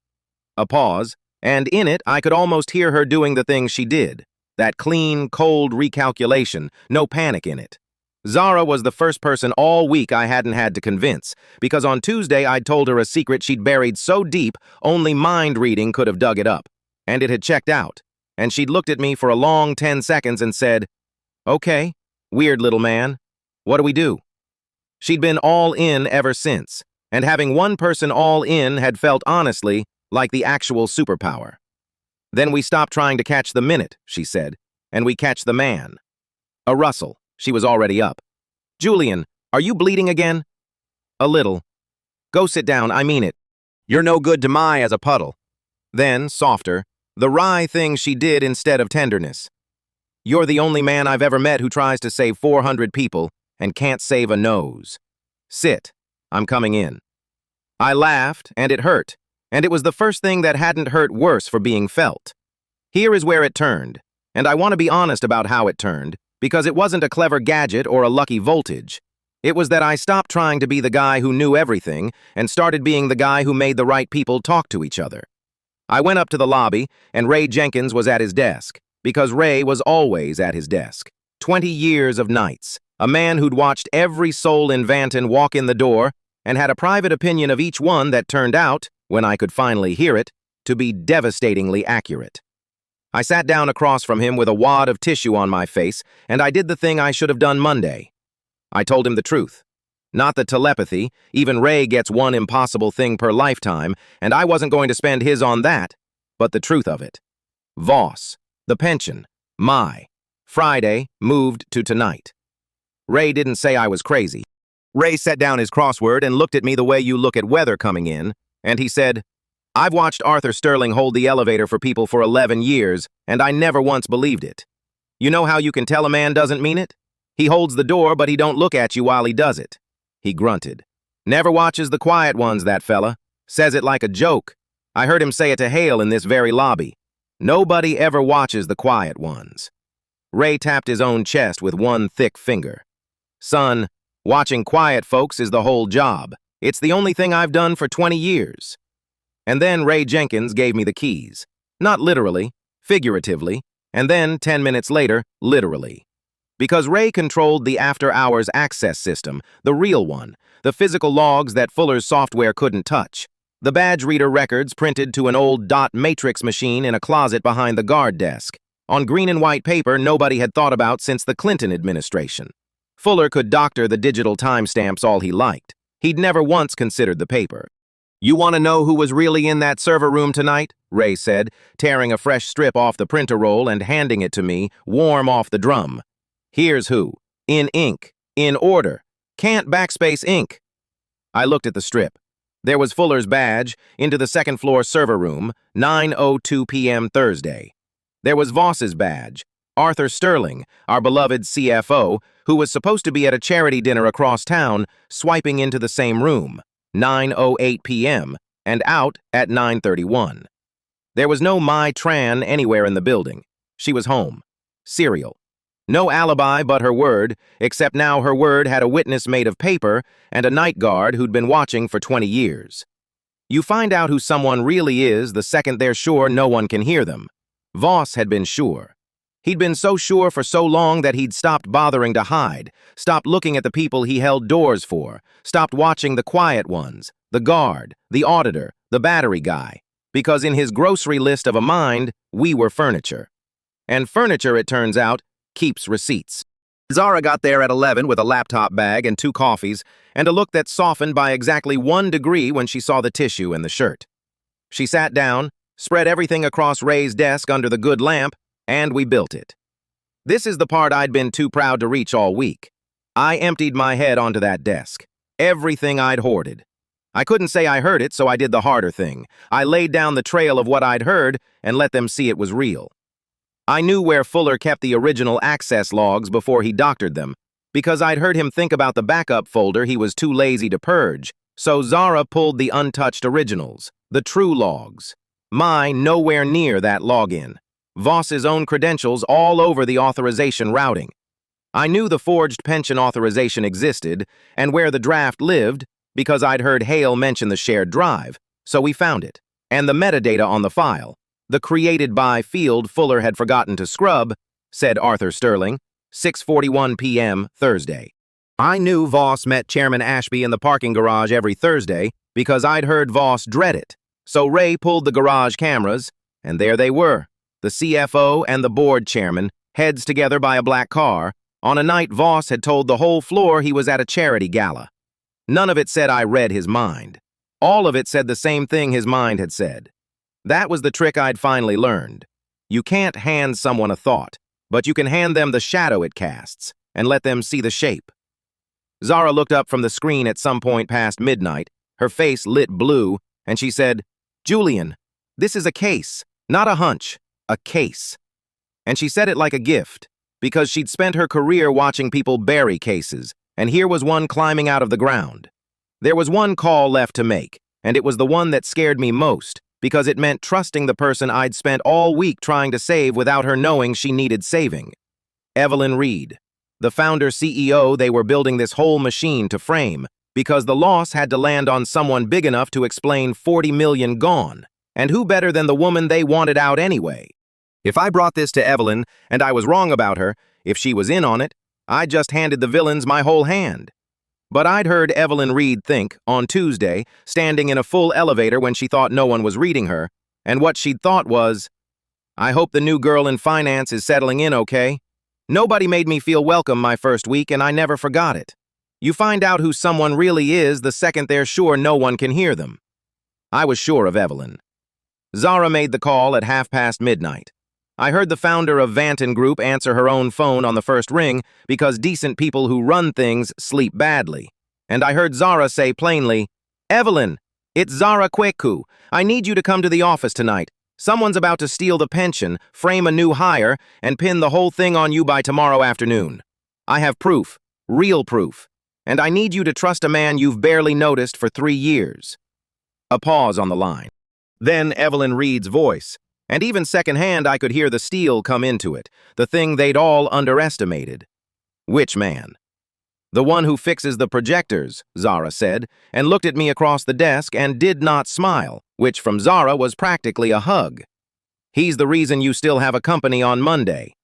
[SPEAKER 1] A pause, and in it I could almost hear her doing the things she did. That clean, cold recalculation, no panic in it. Zara was the first person all week I hadn't had to convince, because on Tuesday I'd told her a secret she'd buried so deep only mind reading could have dug it up. And it had checked out, and she'd looked at me for a long 10 seconds and said, "Okay, weird little man, what do we do?" She'd been all in ever since, and having one person all in had felt honestly like the actual superpower. "Then we stop trying to catch the minute," she said, "and we catch the man." A rustle. She was already up. "Julian, are you bleeding again?" "A little." "Go sit down, I mean it. You're no good to Mai as a puddle." Then, softer, the wry thing she did instead of tenderness. "You're the only man I've ever met who tries to save 400 people and can't save a nose. Sit. I'm coming in." I laughed, and it hurt, and it was the first thing that hadn't hurt worse for being felt. Here is where it turned, and I want to be honest about how it turned, because it wasn't a clever gadget or a lucky voltage. It was that I stopped trying to be the guy who knew everything and started being the guy who made the right people talk to each other. I went up to the lobby, and Ray Jenkins was at his desk, because Ray was always at his desk. 20 years of nights. A man who'd watched every soul in Vanton walk in the door and had a private opinion of each one that turned out, when I could finally hear it, to be devastatingly accurate. I sat down across from him with a wad of tissue on my face, and I did the thing I should have done Monday. I told him the truth. Not the telepathy, even Ray gets one impossible thing per lifetime, and I wasn't going to spend his on that, but the truth of it. Voss, the pension, Mai, Friday, moved to tonight. Ray didn't say I was crazy. Ray set down his crossword and looked at me the way you look at weather coming in, and he said, "I've watched Arthur Sterling hold the elevator for people for 11 years, and I never once believed it. You know how you can tell a man doesn't mean it? He holds the door, but he don't look at you while he does it." He grunted. "Never watches the quiet ones, that fella. Says it like a joke. I heard him say it to Hale in this very lobby. Nobody ever watches the quiet ones." Ray tapped his own chest with one thick finger. "Son, watching quiet folks is the whole job. It's the only thing I've done for 20 years. And then Ray Jenkins gave me the keys. Not literally, figuratively, and then 10 minutes later, literally. Because Ray controlled the after-hours access system, the real one, the physical logs that Fuller's software couldn't touch, the badge reader records printed to an old dot matrix machine in a closet behind the guard desk, on green and white paper nobody had thought about since the Clinton administration. Fuller could doctor the digital timestamps all he liked. He'd never once considered the paper. "You want to know who was really in that server room tonight?" Ray said, tearing a fresh strip off the printer roll and handing it to me, warm off the drum. "Here's who. In ink. In order. Can't backspace ink." I looked at the strip. There was Fuller's badge, into the second-floor server room, 9:02 p.m. Thursday. There was Voss's badge, Arthur Sterling, our beloved CFO, who was supposed to be at a charity dinner across town, swiping into the same room, 9:08 p.m., and out at 9:31. There was no Mai Tran anywhere in the building. She was home. Serial. No alibi but her word, except now her word had a witness made of paper and a night guard who'd been watching for 20 years. You find out who someone really is the second they're sure no one can hear them. Voss had been sure. He'd been so sure for so long that he'd stopped bothering to hide, stopped looking at the people he held doors for, stopped watching the quiet ones, the guard, the auditor, the battery guy, because in his grocery list of a mind, we were furniture. And furniture, it turns out, keeps receipts. Zara got there at 11 with a laptop bag and 2 coffees and a look that softened by exactly 1 degree when she saw the tissue and the shirt. She sat down, spread everything across Ray's desk under the good lamp, and we built it. This is the part I'd been too proud to reach all week. I emptied my head onto that desk. Everything I'd hoarded. I couldn't say I heard it, so I did the harder thing. I laid down the trail of what I'd heard and let them see it was real. I knew where Fuller kept the original access logs before he doctored them, because I'd heard him think about the backup folder he was too lazy to purge, so Zara pulled the untouched originals, the true logs. Nowhere near that login. Voss's own credentials all over the authorization routing. I knew the forged pension authorization existed and where the draft lived because I'd heard Hale mention the shared drive, so we found it. And the metadata on the file. The created by field Fuller had forgotten to scrub, said Arthur Sterling, 6:41 p.m. Thursday. I knew Voss met Chairman Ashby in the parking garage every Thursday because I'd heard Voss dread it. So Ray pulled the garage cameras, and there they were, the CFO and the board chairman, heads together by a black car, on a night Voss had told the whole floor he was at a charity gala. None of it said I read his mind. All of it said the same thing his mind had said. That was the trick I'd finally learned. You can't hand someone a thought, but you can hand them the shadow it casts, and let them see the shape. Zara looked up from the screen at some point past midnight, her face lit blue, and she said, "Julian, this is a case, not a hunch, a case." And she said it like a gift, because she'd spent her career watching people bury cases, and here was one climbing out of the ground. There was one call left to make, and it was the one that scared me most, because it meant trusting the person I'd spent all week trying to save without her knowing she needed saving. Evelyn Reed, the founder CEO they were building this whole machine to frame, because the loss had to land on someone big enough to explain 40 million gone. And who better than the woman they wanted out anyway? If I brought this to Evelyn, and I was wrong about her, if she was in on it, I just handed the villains my whole hand. But I'd heard Evelyn Reed think, on Tuesday, standing in a full elevator when she thought no one was reading her, and what she'd thought was, "I hope the new girl in finance is settling in okay. Nobody made me feel welcome my first week, and I never forgot it." You find out who someone really is the second they're sure no one can hear them. I was sure of Evelyn. Zara made the call at midnight. I heard the founder of Vanton Group answer her own phone on the first ring because decent people who run things sleep badly. And I heard Zara say plainly, "Evelyn, it's Zara Kweku. I need you to come to the office tonight. Someone's about to steal the pension, frame a new hire, and pin the whole thing on you by tomorrow afternoon. I have proof, real proof, and I need you to trust a man you've barely noticed for 3 years." A pause on the line. Then Evelyn Reed's voice. And even secondhand, I could hear the steel come into it, the thing they'd all underestimated. "Which man?" "The one who fixes the projectors," Zara said, and looked at me across the desk and did not smile, which from Zara was practically a hug. "He's the reason you still have a company on Monday."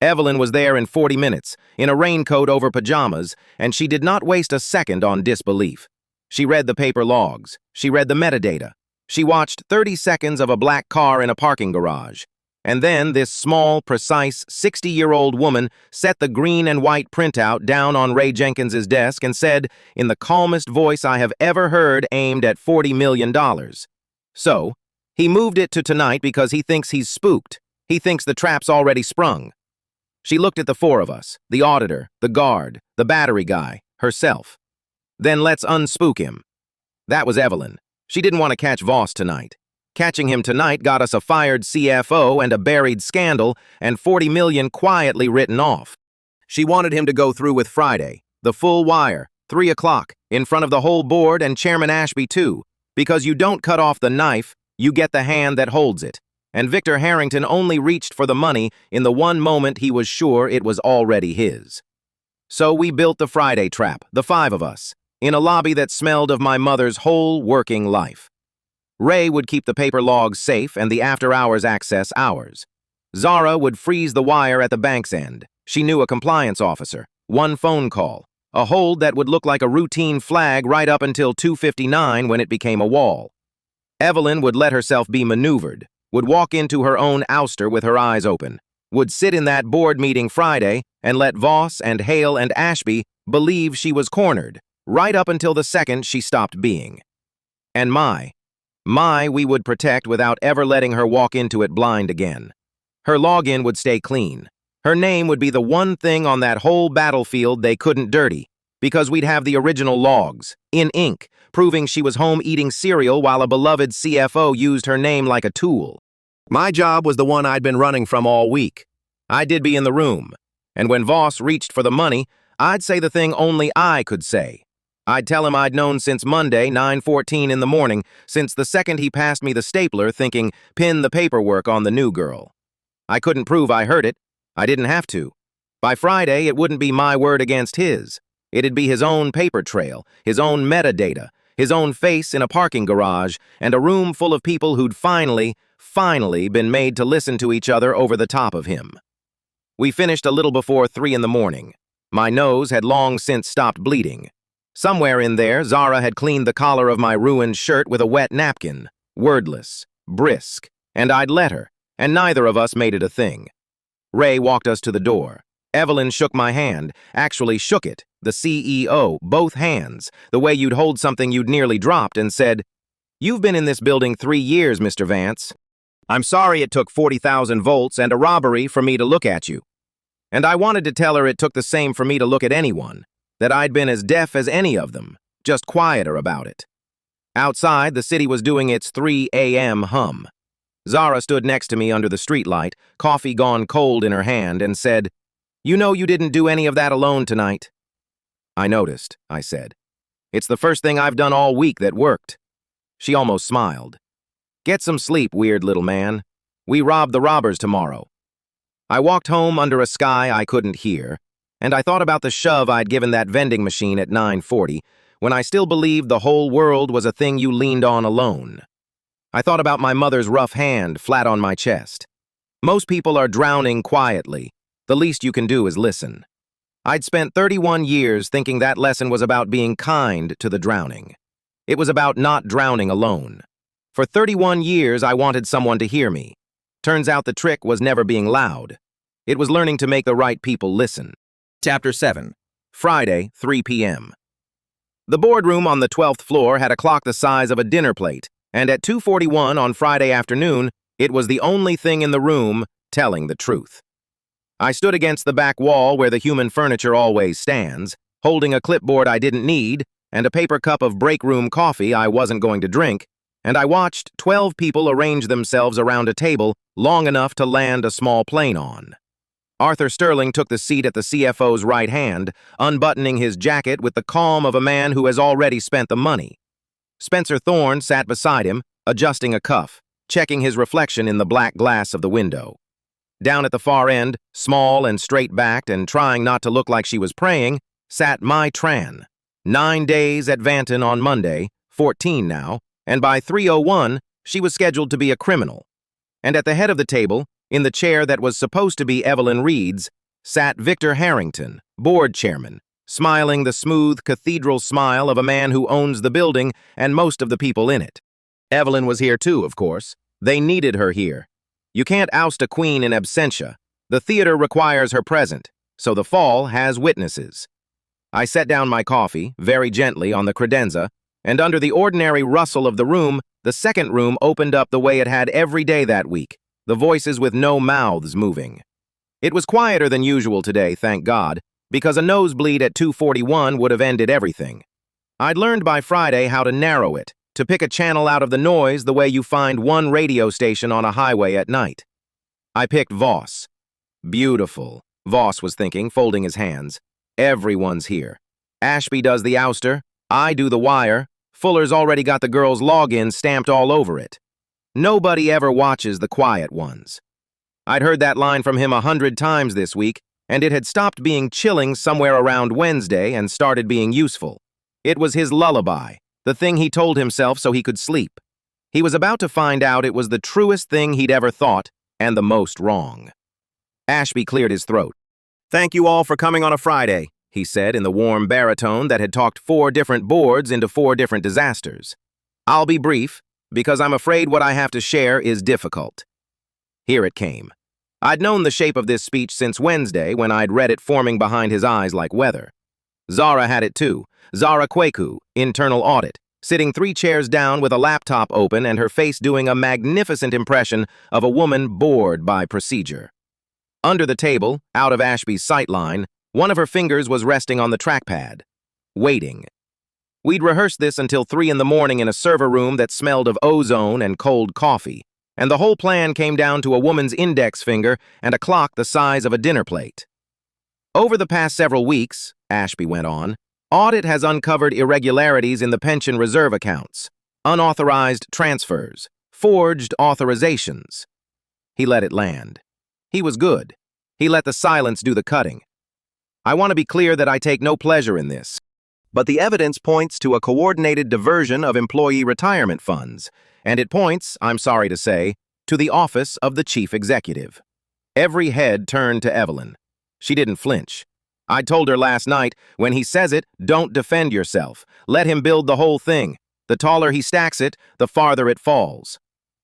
[SPEAKER 1] Evelyn was there in 40 minutes, in a raincoat over pajamas, and she did not waste a second on disbelief. She read the paper logs. She read the metadata. She watched 30 seconds of a black car in a parking garage. And then this small, precise, 60-year-old woman set the green and white printout down on Ray Jenkins's desk and said, in the calmest voice I have ever heard aimed at $40 million. So, he moved it to tonight because he thinks he's spooked. He thinks the trap's already sprung. She looked at the four of us, the auditor, the guard, the battery guy, herself. Then let's unspook him. That was Evelyn. She didn't want to catch Voss tonight. Catching him tonight got us a fired CFO and a buried scandal and $40 million quietly written off. She wanted him to go through with Friday, the full wire, 3 o'clock, in front of the whole board and Chairman Ashby too, because you don't cut off the knife, you get the hand that holds it. And Victor Harrington only reached for the money in the one moment he was sure it was already his. So we built the Friday trap, the 5 of us, in a lobby that smelled of my mother's whole working life. Ray would keep the paper logs safe and the after-hours access ours. Zara would freeze the wire at the bank's end. She knew a compliance officer, one phone call, a hold that would look like a routine flag right up until 2:59 when it became a wall. Evelyn would let herself be maneuvered, would walk into her own ouster with her eyes open, would sit in that board meeting Friday and let Voss and Hale and Ashby believe she was cornered, right up until the second she stopped being. And we would protect without ever letting her walk into it blind again. Her login would stay clean. Her name would be the one thing on that whole battlefield they couldn't dirty, because we'd have the original logs, in ink, proving she was home eating cereal while a beloved CFO used her name like a tool. My job was the one I'd been running from all week. I did be in the room, and when Voss reached for the money, I'd say the thing only I could say. I'd tell him I'd known since Monday, 9:14 in the morning, since the second he passed me the stapler thinking, pin the paperwork on the new girl. I couldn't prove I heard it. I didn't have to. By Friday, it wouldn't be my word against his. It'd be his own paper trail, his own metadata, his own face in a parking garage, and a room full of people who'd finally been made to listen to each other over the top of him. We finished a little before 3 in the morning. My nose had long since stopped bleeding. Somewhere in there, Zara had cleaned the collar of my ruined shirt with a wet napkin, wordless, brisk, and I'd let her, and neither of us made it a thing. Ray walked us to the door. Evelyn shook my hand, actually shook it, the CEO, both hands, the way you'd hold something you'd nearly dropped, and said, "You've been in this building 3 years, Mr. Vance. I'm sorry it took 40,000 volts and a robbery for me to look at you." And I wanted to tell her it took the same for me to look at anyone, that I'd been as deaf as any of them, just quieter about it. Outside, the city was doing its 3 a.m. hum. Zara stood next to me under the streetlight, coffee gone cold in her hand, and said, "You know you didn't do any of that alone tonight." "I noticed," I said. "It's the first thing I've done all week that worked." She almost smiled. "Get some sleep, weird little man. We rob the robbers tomorrow." I walked home under a sky I couldn't hear, and I thought about the shove I'd given that vending machine at 9:40, when I still believed the whole world was a thing you leaned on alone. I thought about my mother's rough hand flat on my chest. Most people are drowning quietly. The least you can do is listen. I'd spent 31 years thinking that lesson was about being kind to the drowning. It was about not drowning alone. For 31 years, I wanted someone to hear me. Turns out the trick was never being loud. It was learning to make the right people listen. Chapter 7. Friday, 3 p.m. The boardroom on the 12th floor had a clock the size of a dinner plate, and at 2:41 on Friday afternoon, it was the only thing in the room telling the truth. I stood against the back wall where the human furniture always stands, holding a clipboard I didn't need and a paper cup of break room coffee I wasn't going to drink, and I watched 12 people arrange themselves around a table long enough to land a small plane on. Arthur Sterling took the seat at the CFO's right hand, unbuttoning his jacket with the calm of a man who has already spent the money. Spencer Thorne sat beside him, adjusting a cuff, checking his reflection in the black glass of the window. Down at the far end, small and straight-backed and trying not to look like she was praying, sat Mai Tran. 9 days at Vanton on Monday, 14 now, and by 3:01, she was scheduled to be a criminal. And at the head of the table, in the chair that was supposed to be Evelyn Reed's, sat Victor Harrington, board chairman, smiling the smooth cathedral smile of a man who owns the building and most of the people in it. Evelyn was here too, of course. They needed her here. You can't oust a queen in absentia. The theater requires her present, so the fall has witnesses. I set down my coffee, very gently, on the credenza, and under the ordinary rustle of the room, the second room opened up the way it had every day that week, the voices with no mouths moving. It was quieter than usual today, thank God, because a nosebleed at 2:41 would have ended everything. I'd learned by Friday how to narrow it, to pick a channel out of the noise the way you find one radio station on a highway at night. I picked Voss. Beautiful, Voss was thinking, folding his hands. Everyone's here. Ashby does the ouster, I do the wire, Fuller's already got the girls' login stamped all over it. Nobody ever watches the quiet ones. I'd heard that line from him 100 times this week, and it had stopped being chilling somewhere around Wednesday and started being useful. It was his lullaby, the thing he told himself so he could sleep. He was about to find out it was the truest thing he'd ever thought, and the most wrong. Ashby cleared his throat. "Thank you all for coming on a Friday," he said in the warm baritone that had talked 4 different boards into 4 different disasters. "I'll be brief, because I'm afraid what I have to share is difficult." Here it came. I'd known the shape of this speech since Wednesday when I'd read it forming behind his eyes like weather. Zara had it too. Zara Kweku, internal audit, sitting 3 chairs down with a laptop open and her face doing a magnificent impression of a woman bored by procedure. Under the table, out of Ashby's sightline, one of her fingers was resting on the trackpad. Waiting. We'd rehearsed this until 3 in the morning in a server room that smelled of ozone and cold coffee, and the whole plan came down to a woman's index finger and a clock the size of a dinner plate. Over the past several weeks, Ashby went on, audit has uncovered irregularities in the pension reserve accounts, unauthorized transfers, forged authorizations. He let it land. He was good. He let the silence do the cutting. I want to be clear that I take no pleasure in this, but the evidence points to a coordinated diversion of employee retirement funds, and it points, I'm sorry to say, to the office of the chief executive. Every head turned to Evelyn. She didn't flinch. I told her last night, when he says it, don't defend yourself. Let him build the whole thing. The taller he stacks it, the farther it falls.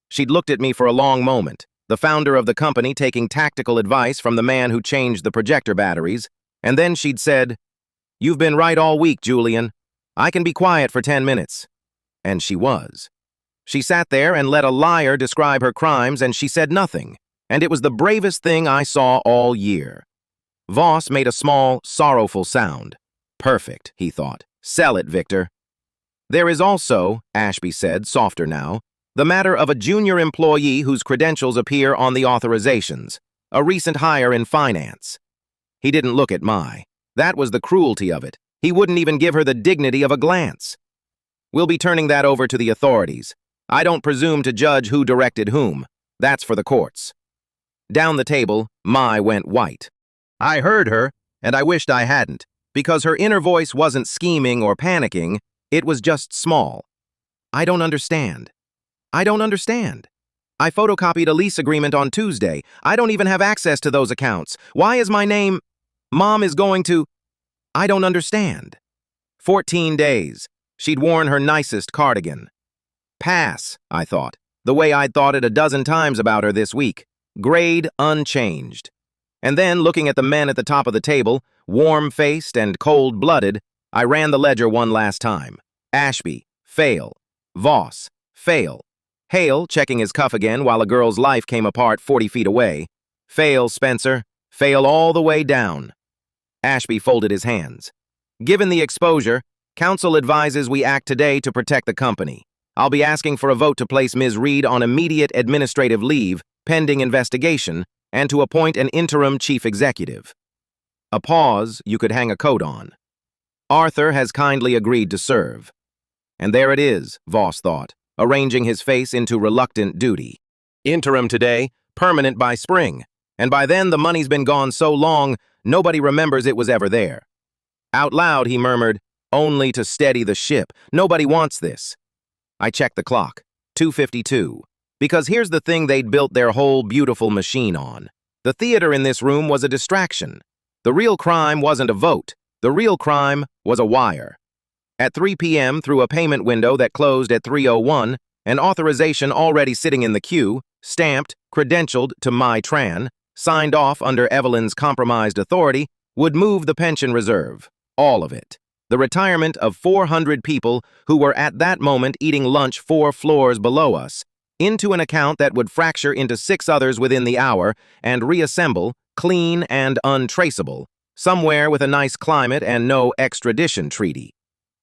[SPEAKER 1] She'd looked at me for a long moment, the founder of the company taking tactical advice from the man who changed the projector batteries, and then she'd said, "You've been right all week, Julian. I can be quiet for 10 minutes. And she was. She sat there and let a liar describe her crimes, and she said nothing, and it was the bravest thing I saw all year. Voss made a small, sorrowful sound. Perfect, he thought. Sell it, Victor. There is also, Ashby said, softer now, the matter of a junior employee whose credentials appear on the authorizations, a recent hire in finance. He didn't look at Mai. That was the cruelty of it. He wouldn't even give her the dignity of a glance. We'll be turning that over to the authorities. I don't presume to judge who directed whom. That's for the courts. Down the table, Mai went white. I heard her, and I wished I hadn't, because her inner voice wasn't scheming or panicking, it was just small. I don't understand. I don't understand. I photocopied a lease agreement on Tuesday. I don't even have access to those accounts. Why is my name... Mom is going to... I don't understand. 14 days. She'd worn her nicest cardigan. Pass, I thought, the way I'd thought it a dozen times about her this week. Grade unchanged. And then, looking at the men at the top of the table, warm-faced and cold-blooded, I ran the ledger one last time. Ashby, fail. Voss, fail. Hale, checking his cuff again while a girl's life came apart 40 feet away. Fail, Spencer. Fail all the way down. Ashby folded his hands. Given the exposure, counsel advises we act today to protect the company. I'll be asking for a vote to place Ms. Reed on immediate administrative leave, pending investigation, and to appoint an interim chief executive. A pause you could hang a coat on. Arthur has kindly agreed to serve. And there it is, Voss thought, arranging his face into reluctant duty. Interim today, permanent by spring. And by then the money's been gone so long, nobody remembers it was ever there. Out loud he murmured, only to steady the ship. Nobody wants this. I checked the clock. 2:52. Because here's the thing they'd built their whole beautiful machine on. The theater in this room was a distraction. The real crime wasn't a vote. The real crime was a wire. At 3 p.m., through a payment window that closed at 3:01, an authorization already sitting in the queue, stamped, credentialed to my Tran, signed off under Evelyn's compromised authority, would move the pension reserve, all of it. The retirement of 400 people who were at that moment eating lunch 4 floors below us, into an account that would fracture into 6 others within the hour and reassemble, clean and untraceable, somewhere with a nice climate and no extradition treaty.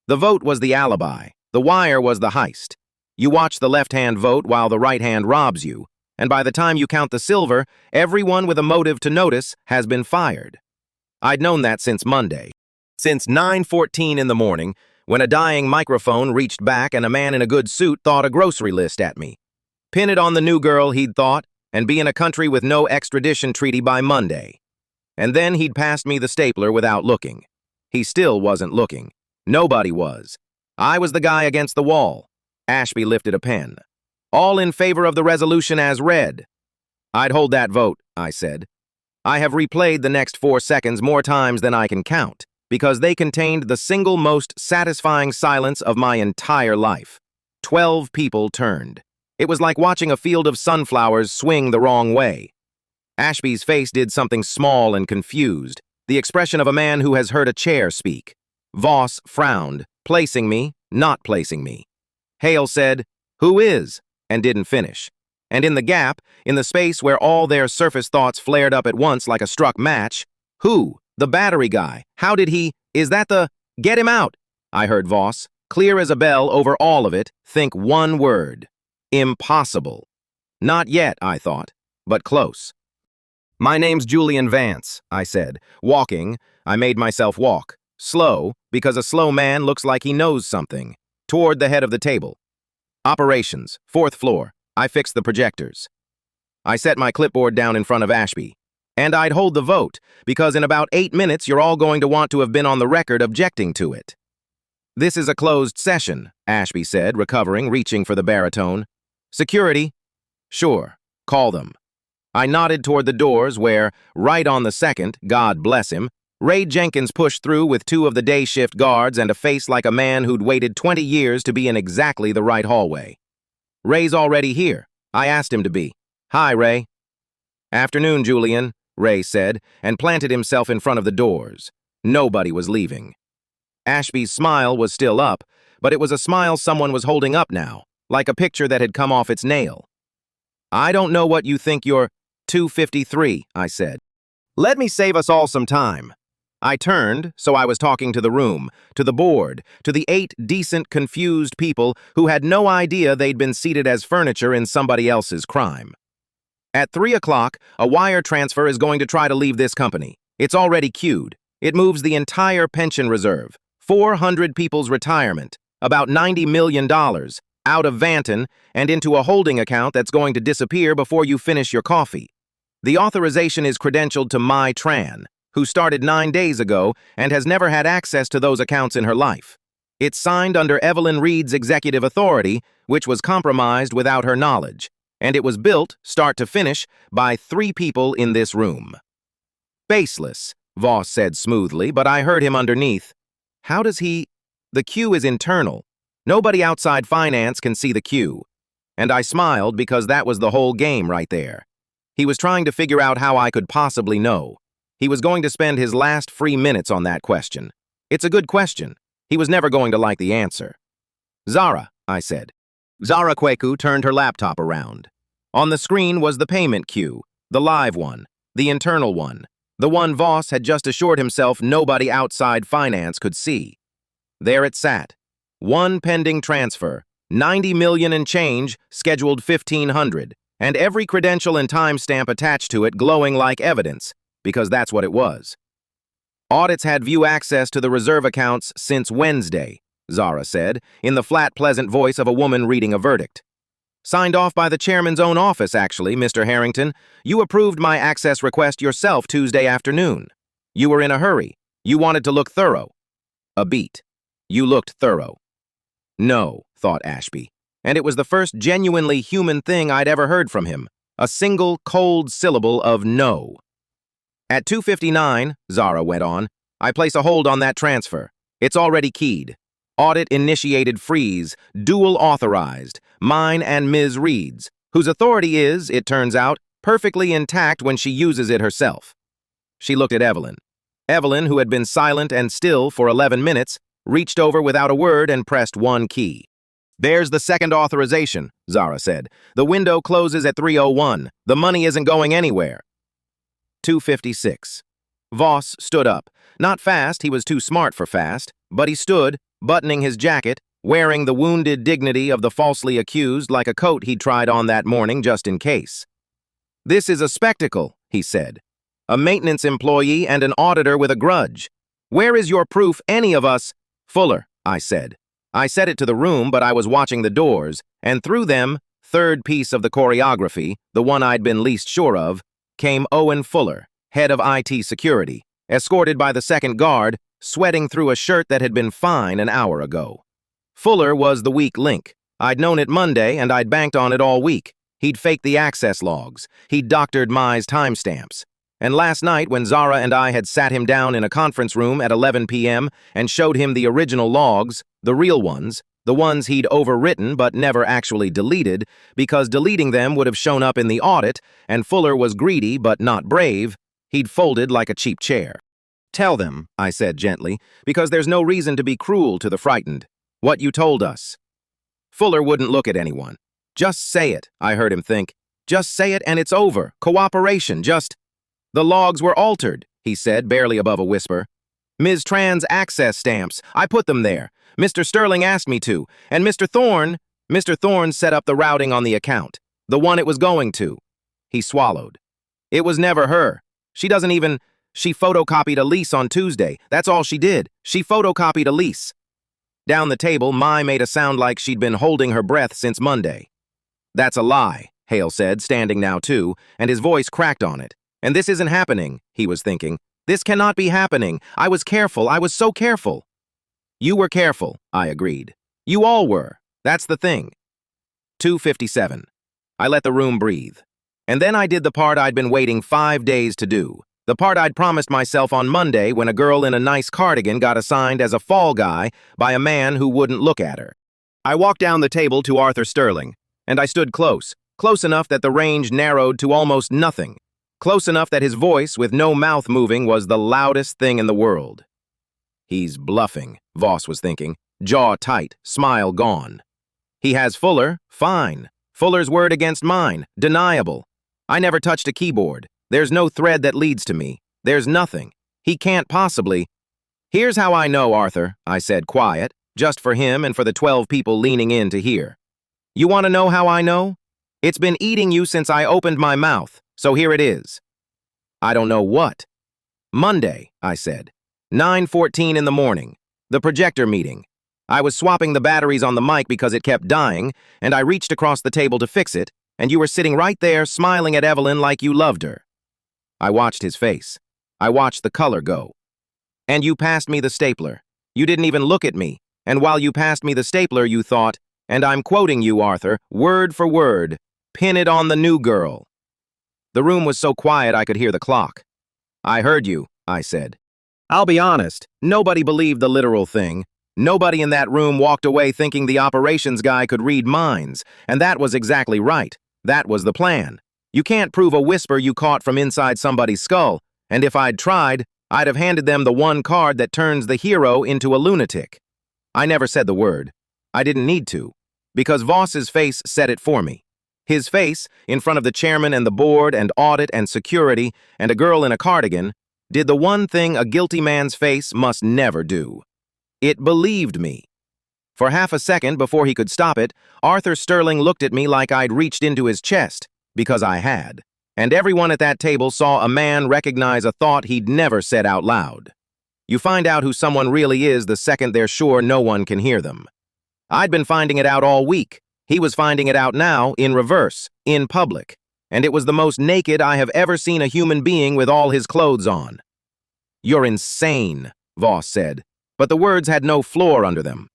[SPEAKER 1] The vote was the alibi. The wire was the heist. You watch the left hand vote while the right hand robs you, and by the time you count the silver, everyone with a motive to notice has been fired. I'd known that since Monday. Since 9:14 in the morning, when a dying microphone reached back and a man in a good suit thought a grocery list at me. Pin it on the new girl, he'd thought, and be in a country with no extradition treaty by Monday. And then he'd passed me the stapler without looking. He still wasn't looking. Nobody was. I was the guy against the wall. Ashby lifted a pen. All in favor of the resolution as read. I'd hold that vote, I said. I have replayed the next 4 seconds more times than I can count, because they contained the single most satisfying silence of my entire life. 12 people turned. It was like watching a field of sunflowers swing the wrong way. Ashby's face did something small and confused, the expression of a man who has heard a chair speak. Voss frowned, placing me, not placing me. Hale said, "Who is?" and didn't finish. And in the gap, in the space where all their surface thoughts flared up at once like a struck match, "Who? The battery guy. How did he? Is that the? Get him out!" I heard Voss, clear as a bell over all of it, think one word. Impossible. Not yet, I thought, but close. My name's Julian Vance, I said. Walking, I made myself walk. Slow, because a slow man looks like he knows something. Toward the head of the table. Operations, 4th floor. I fixed the projectors. I set my clipboard down in front of Ashby. And I'd hold the vote, because in about 8 minutes you're all going to want to have been on the record objecting to it. This is a closed session, Ashby said, recovering, reaching for the baritone. Security? Sure, call them. I nodded toward the doors where, right on the second, God bless him, Ray Jenkins pushed through with 2 of the day shift guards and a face like a man who'd waited 20 years to be in exactly the right hallway. Ray's already here. I asked him to be. Hi, Ray. Afternoon, Julian, Ray said, and planted himself in front of the doors. Nobody was leaving. Ashby's smile was still up, but it was a smile someone was holding up now, like a picture that had come off its nail. I don't know what you think you're 253, I said. Let me save us all some time. I turned, so I was talking to the room, to the board, to the 8 decent, confused people who had no idea they'd been seated as furniture in somebody else's crime. At 3 o'clock, a wire transfer is going to try to leave this company. It's already queued. It moves the entire pension reserve, 400 people's retirement, about $90 million, out of Vanton and into a holding account that's going to disappear before you finish your coffee. The authorization is credentialed to my Tran, who started 9 days ago and has never had access to those accounts in her life. It's signed under Evelyn Reed's executive authority, which was compromised without her knowledge, and it was built, start to finish, by 3 people in this room. Baseless, Voss said smoothly, but I heard him underneath. How does he? The queue is internal. Nobody outside finance can see the queue. And I smiled because that was the whole game right there. He was trying to figure out how I could possibly know. He was going to spend his last free minutes on that question. It's a good question. He was never going to like the answer. Zara, I said. Zara Kweku turned her laptop around. On the screen was the payment queue, the live one, the internal one, the one Voss had just assured himself nobody outside finance could see. There it sat. 1 pending transfer, 90 million and change, scheduled 1500, and every credential and timestamp attached to it glowing like evidence, because that's what it was. Audits had view access to the reserve accounts since Wednesday, Zara said, in the flat, pleasant voice of a woman reading a verdict. Signed off by the chairman's own office, actually, Mr. Harrington. You approved my access request yourself Tuesday afternoon. You were in a hurry. You wanted to look thorough. A beat. You looked thorough. No, thought Ashby, and it was the first genuinely human thing I'd ever heard from him. A single, cold syllable of no. At 2:59, Zara went on, I place a hold on that transfer. It's already keyed. Audit initiated freeze, dual authorized, mine and Ms. Reed's, whose authority is, it turns out, perfectly intact when she uses it herself. She looked at Evelyn. Evelyn, who had been silent and still for 11 minutes, reached over without a word and pressed one key. "There's the second authorization," Zara said. "The window closes at 3:01. The money isn't going anywhere." 2:56. Voss stood up. Not fast, he was too smart for fast, but he stood, buttoning his jacket, wearing the wounded dignity of the falsely accused like a coat he'd tried on that morning just in case. "This is a spectacle," he said. "A maintenance employee and an auditor with a grudge. Where is your proof any of us—" "Fuller," I said. I said it to the room, but I was watching the doors, and through them, third piece of the choreography, the one I'd been least sure of, came Owen Fuller, head of IT security, escorted by the second guard, sweating through a shirt that had been fine an hour ago. Fuller was the weak link. I'd known it Monday, and I'd banked on it all week. He'd faked the access logs. He'd doctored Mai's timestamps. And last night, when Zara and I had sat him down in a conference room at 11 p.m. and showed him the original logs, the real ones, the ones he'd overwritten but never actually deleted, because deleting them would have shown up in the audit, and Fuller was greedy but not brave, he'd folded like a cheap chair. "Tell them," I said gently, "because there's no reason to be cruel to the frightened. What you told us." Fuller wouldn't look at anyone. "Just say it," I heard him think. "Just say it and it's over. Cooperation, just—" "The logs were altered," he said, barely above a whisper. "Ms. Tran's access stamps, I put them there. Mr. Sterling asked me to, and Mr. Thorne set up the routing on the account, the one it was going to." He swallowed. "It was never her. She photocopied a lease on Tuesday. That's all she did. She photocopied a lease." Down the table, Mai made a sound like she'd been holding her breath since Monday. "That's a lie," Hale said, standing now too, and his voice cracked on it. "And this isn't happening," he was thinking. "This cannot be happening. I was careful. I was so careful." "You were careful," I agreed. "You all were. That's the thing." 2:57. I let the room breathe. And then I did the part I'd been waiting 5 days to do. The part I'd promised myself on Monday when a girl in a nice cardigan got assigned as a fall guy by a man who wouldn't look at her. I walked down the table to Arthur Sterling, and I stood close enough that the range narrowed to almost nothing, close enough that his voice, with no mouth moving, was the loudest thing in the world. "He's bluffing," Voss was thinking, jaw tight, smile gone. "He has Fuller, fine. Fuller's word against mine, deniable. I never touched a keyboard. There's no thread that leads to me. There's nothing. He can't possibly—" "Here's how I know, Arthur," I said, quiet, just for him and for the 12 people leaning in to hear. "You want to know how I know? It's been eating you since I opened my mouth, so here it is." "I don't know what." "Monday," I said. 9:14 in the morning. The projector meeting. I was swapping the batteries on the mic because it kept dying, and I reached across the table to fix it, and you were sitting right there smiling at Evelyn like you loved her. I watched his face. I watched the color go. "And you passed me the stapler. You didn't even look at me, and while you passed me the stapler you thought, and I'm quoting you, Arthur, word for word, 'Pin it on the new girl.'" The room was so quiet I could hear the clock. "I heard you," I said. I'll be honest, nobody believed the literal thing. Nobody in that room walked away thinking the operations guy could read minds, and that was exactly right. That was the plan. You can't prove a whisper you caught from inside somebody's skull, and if I'd tried, I'd have handed them the one card that turns the hero into a lunatic. I never said the word. I didn't need to, because Voss's face said it for me. His face, in front of the chairman and the board and audit and security and a girl in a cardigan, did the one thing a guilty man's face must never do. It believed me. For half a second before he could stop it, Arthur Sterling looked at me like I'd reached into his chest, because I had. And everyone at that table saw a man recognize a thought he'd never said out loud. You find out who someone really is the second they're sure no one can hear them. I'd been finding it out all week. He was finding it out now, in reverse, in public. And it was the most naked I have ever seen a human being with all his clothes on. "You're insane," Voss said, but the words had no floor under them.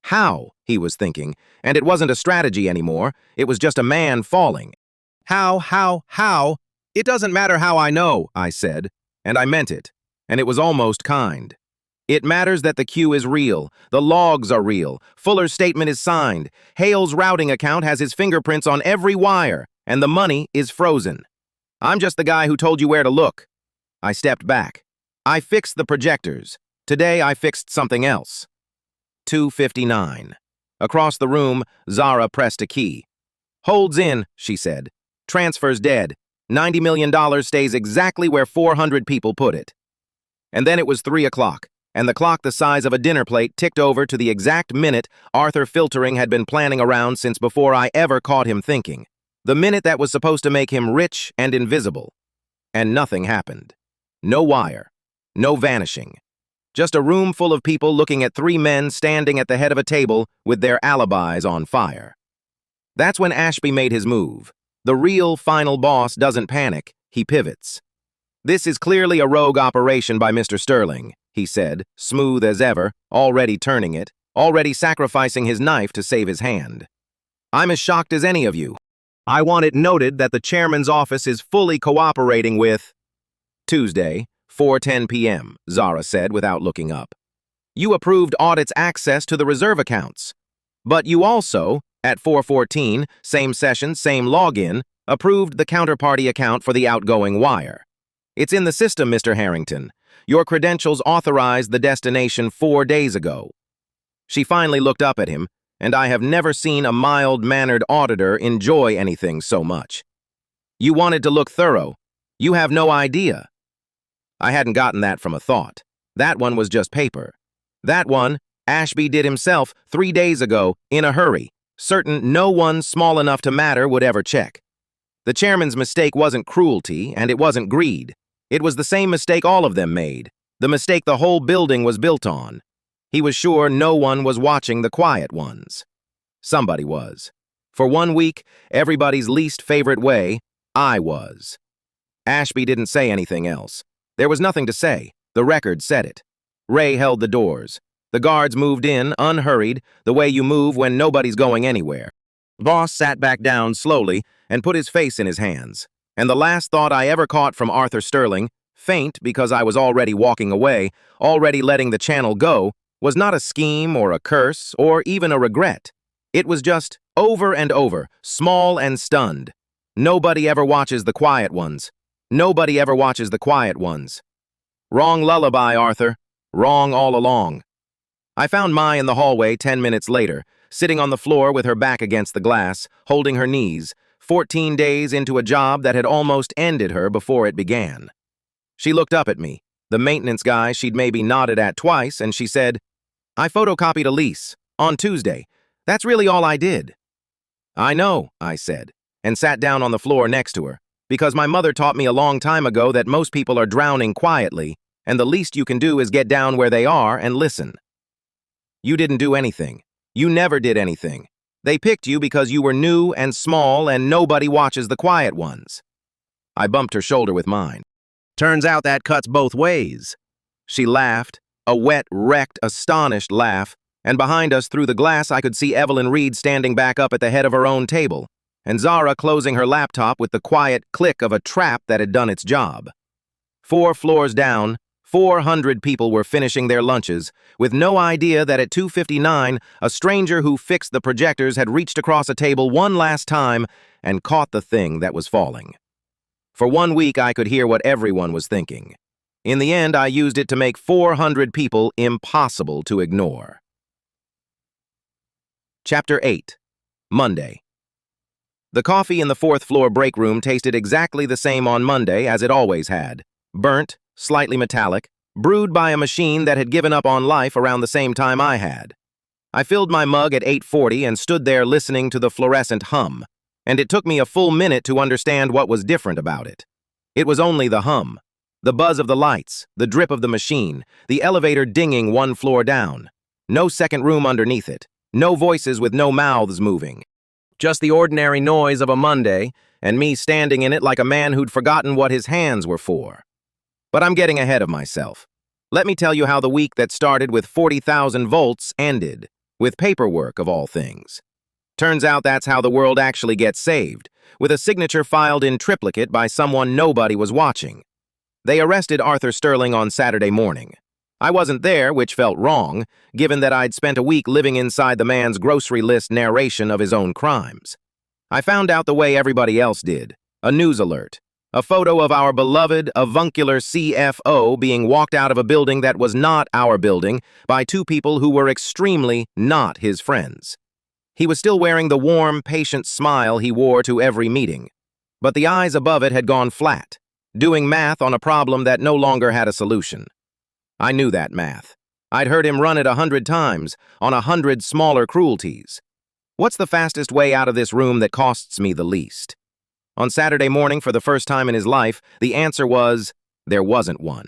[SPEAKER 1] How, he was thinking, and it wasn't a strategy anymore, it was just a man falling. How? It doesn't matter how I know, I said, and I meant it, and it was almost kind. It matters that the queue is real, the logs are real, Fuller's statement is signed, Hale's routing account has his fingerprints on every wire, and the money is frozen. I'm just the guy who told you where to look. I stepped back. I fixed the projectors. Today I fixed something else. 2:59. Across the room, Zara pressed a key. Holds in, she said. Transfer's dead. $90 million stays exactly where 400 people put it. And then it was 3 o'clock, and the clock the size of a dinner plate ticked over to the exact minute Arthur Filtering had been planning around since before I ever caught him thinking. The minute that was supposed to make him rich and invisible. And nothing happened. No wire. No vanishing. Just a room full of people looking at 3 men standing at the head of a table with their alibis on fire. That's when Ashby made his move. The real final boss doesn't panic, he pivots. This is clearly a rogue operation by Mr. Sterling, he said, smooth as ever, already turning it, already sacrificing his knife to save his hand. I'm as shocked as any of you. I want it noted that the chairman's office is fully cooperating with... Tuesday, 4:10 p.m., Zara said without looking up. You approved audit's access to the reserve accounts. But you also, at 4:14, same session, same login, approved the counterparty account for the outgoing wire. It's in the system, Mr. Harrington. Your credentials authorized the destination 4 days ago. She finally looked up at him, and I have never seen a mild-mannered auditor enjoy anything so much. You wanted to look thorough. You have no idea. I hadn't gotten that from a thought. That one was just paper. That one, Ashby did himself 3 days ago, in a hurry, certain no one small enough to matter would ever check. The chairman's mistake wasn't cruelty, and it wasn't greed. It was the same mistake all of them made, the mistake the whole building was built on. He was sure no one was watching the quiet ones. Somebody was. For 1 week, everybody's least favorite way, I was. Ashby didn't say anything else. There was nothing to say. The record said it. Ray held the doors. The guards moved in, unhurried, the way you move when nobody's going anywhere. Voss sat back down slowly and put his face in his hands. And the last thought I ever caught from Arthur Sterling, faint because I was already walking away, already letting the channel go, was not a scheme or a curse or even a regret. It was just over and over, small and stunned. Nobody ever watches the quiet ones. Nobody ever watches the quiet ones. Wrong lullaby, Arthur. Wrong all along. I found Mai in the hallway 10 minutes later, sitting on the floor with her back against the glass, holding her knees, 14 days into a job that had almost ended her before it began. She looked up at me, the maintenance guy she'd maybe nodded at twice, and she said, I photocopied a lease, on Tuesday. That's really all I did. I know, I said, and sat down on the floor next to her, because my mother taught me a long time ago that most people are drowning quietly, and the least you can do is get down where they are and listen. You didn't do anything. You never did anything. They picked you because you were new and small and nobody watches the quiet ones. I bumped her shoulder with mine. Turns out that cuts both ways. She laughed, a wet, wrecked, astonished laugh, and behind us through the glass I could see Evelyn Reed standing back up at the head of her own table, and Zara closing her laptop with the quiet click of a trap that had done its job. 4 floors down, 400 people were finishing their lunches, with no idea that at 2:59, a stranger who fixed the projectors had reached across a table one last time and caught the thing that was falling. For 1 week, I could hear what everyone was thinking. In the end, I used it to make 400 people impossible to ignore. Chapter 8. Monday. The coffee in the 4th floor break room tasted exactly the same on Monday as it always had. Burnt, slightly metallic, brewed by a machine that had given up on life around the same time I had. I filled my mug at 8:40 and stood there listening to the fluorescent hum, and it took me a full minute to understand what was different about it. It was only the hum, the buzz of the lights, the drip of the machine, the elevator dinging 1 floor down. No second room underneath it, no voices with no mouths moving. Just the ordinary noise of a Monday, and me standing in it like a man who'd forgotten what his hands were for. But I'm getting ahead of myself. Let me tell you how the week that started with 40,000 volts ended, with paperwork of all things. Turns out that's how the world actually gets saved, with a signature filed in triplicate by someone nobody was watching. They arrested Arthur Sterling on Saturday morning. I wasn't there, which felt wrong, given that I'd spent a week living inside the man's grocery list narration of his own crimes. I found out the way everybody else did. A news alert. A photo of our beloved, avuncular CFO being walked out of a building that was not our building by two people who were extremely not his friends. He was still wearing the warm, patient smile he wore to every meeting, but the eyes above it had gone flat, doing math on a problem that no longer had a solution. I knew that math. I'd heard him run it 100 times on 100 smaller cruelties. What's the fastest way out of this room that costs me the least? On Saturday morning, for the first time in his life, the answer was, there wasn't one.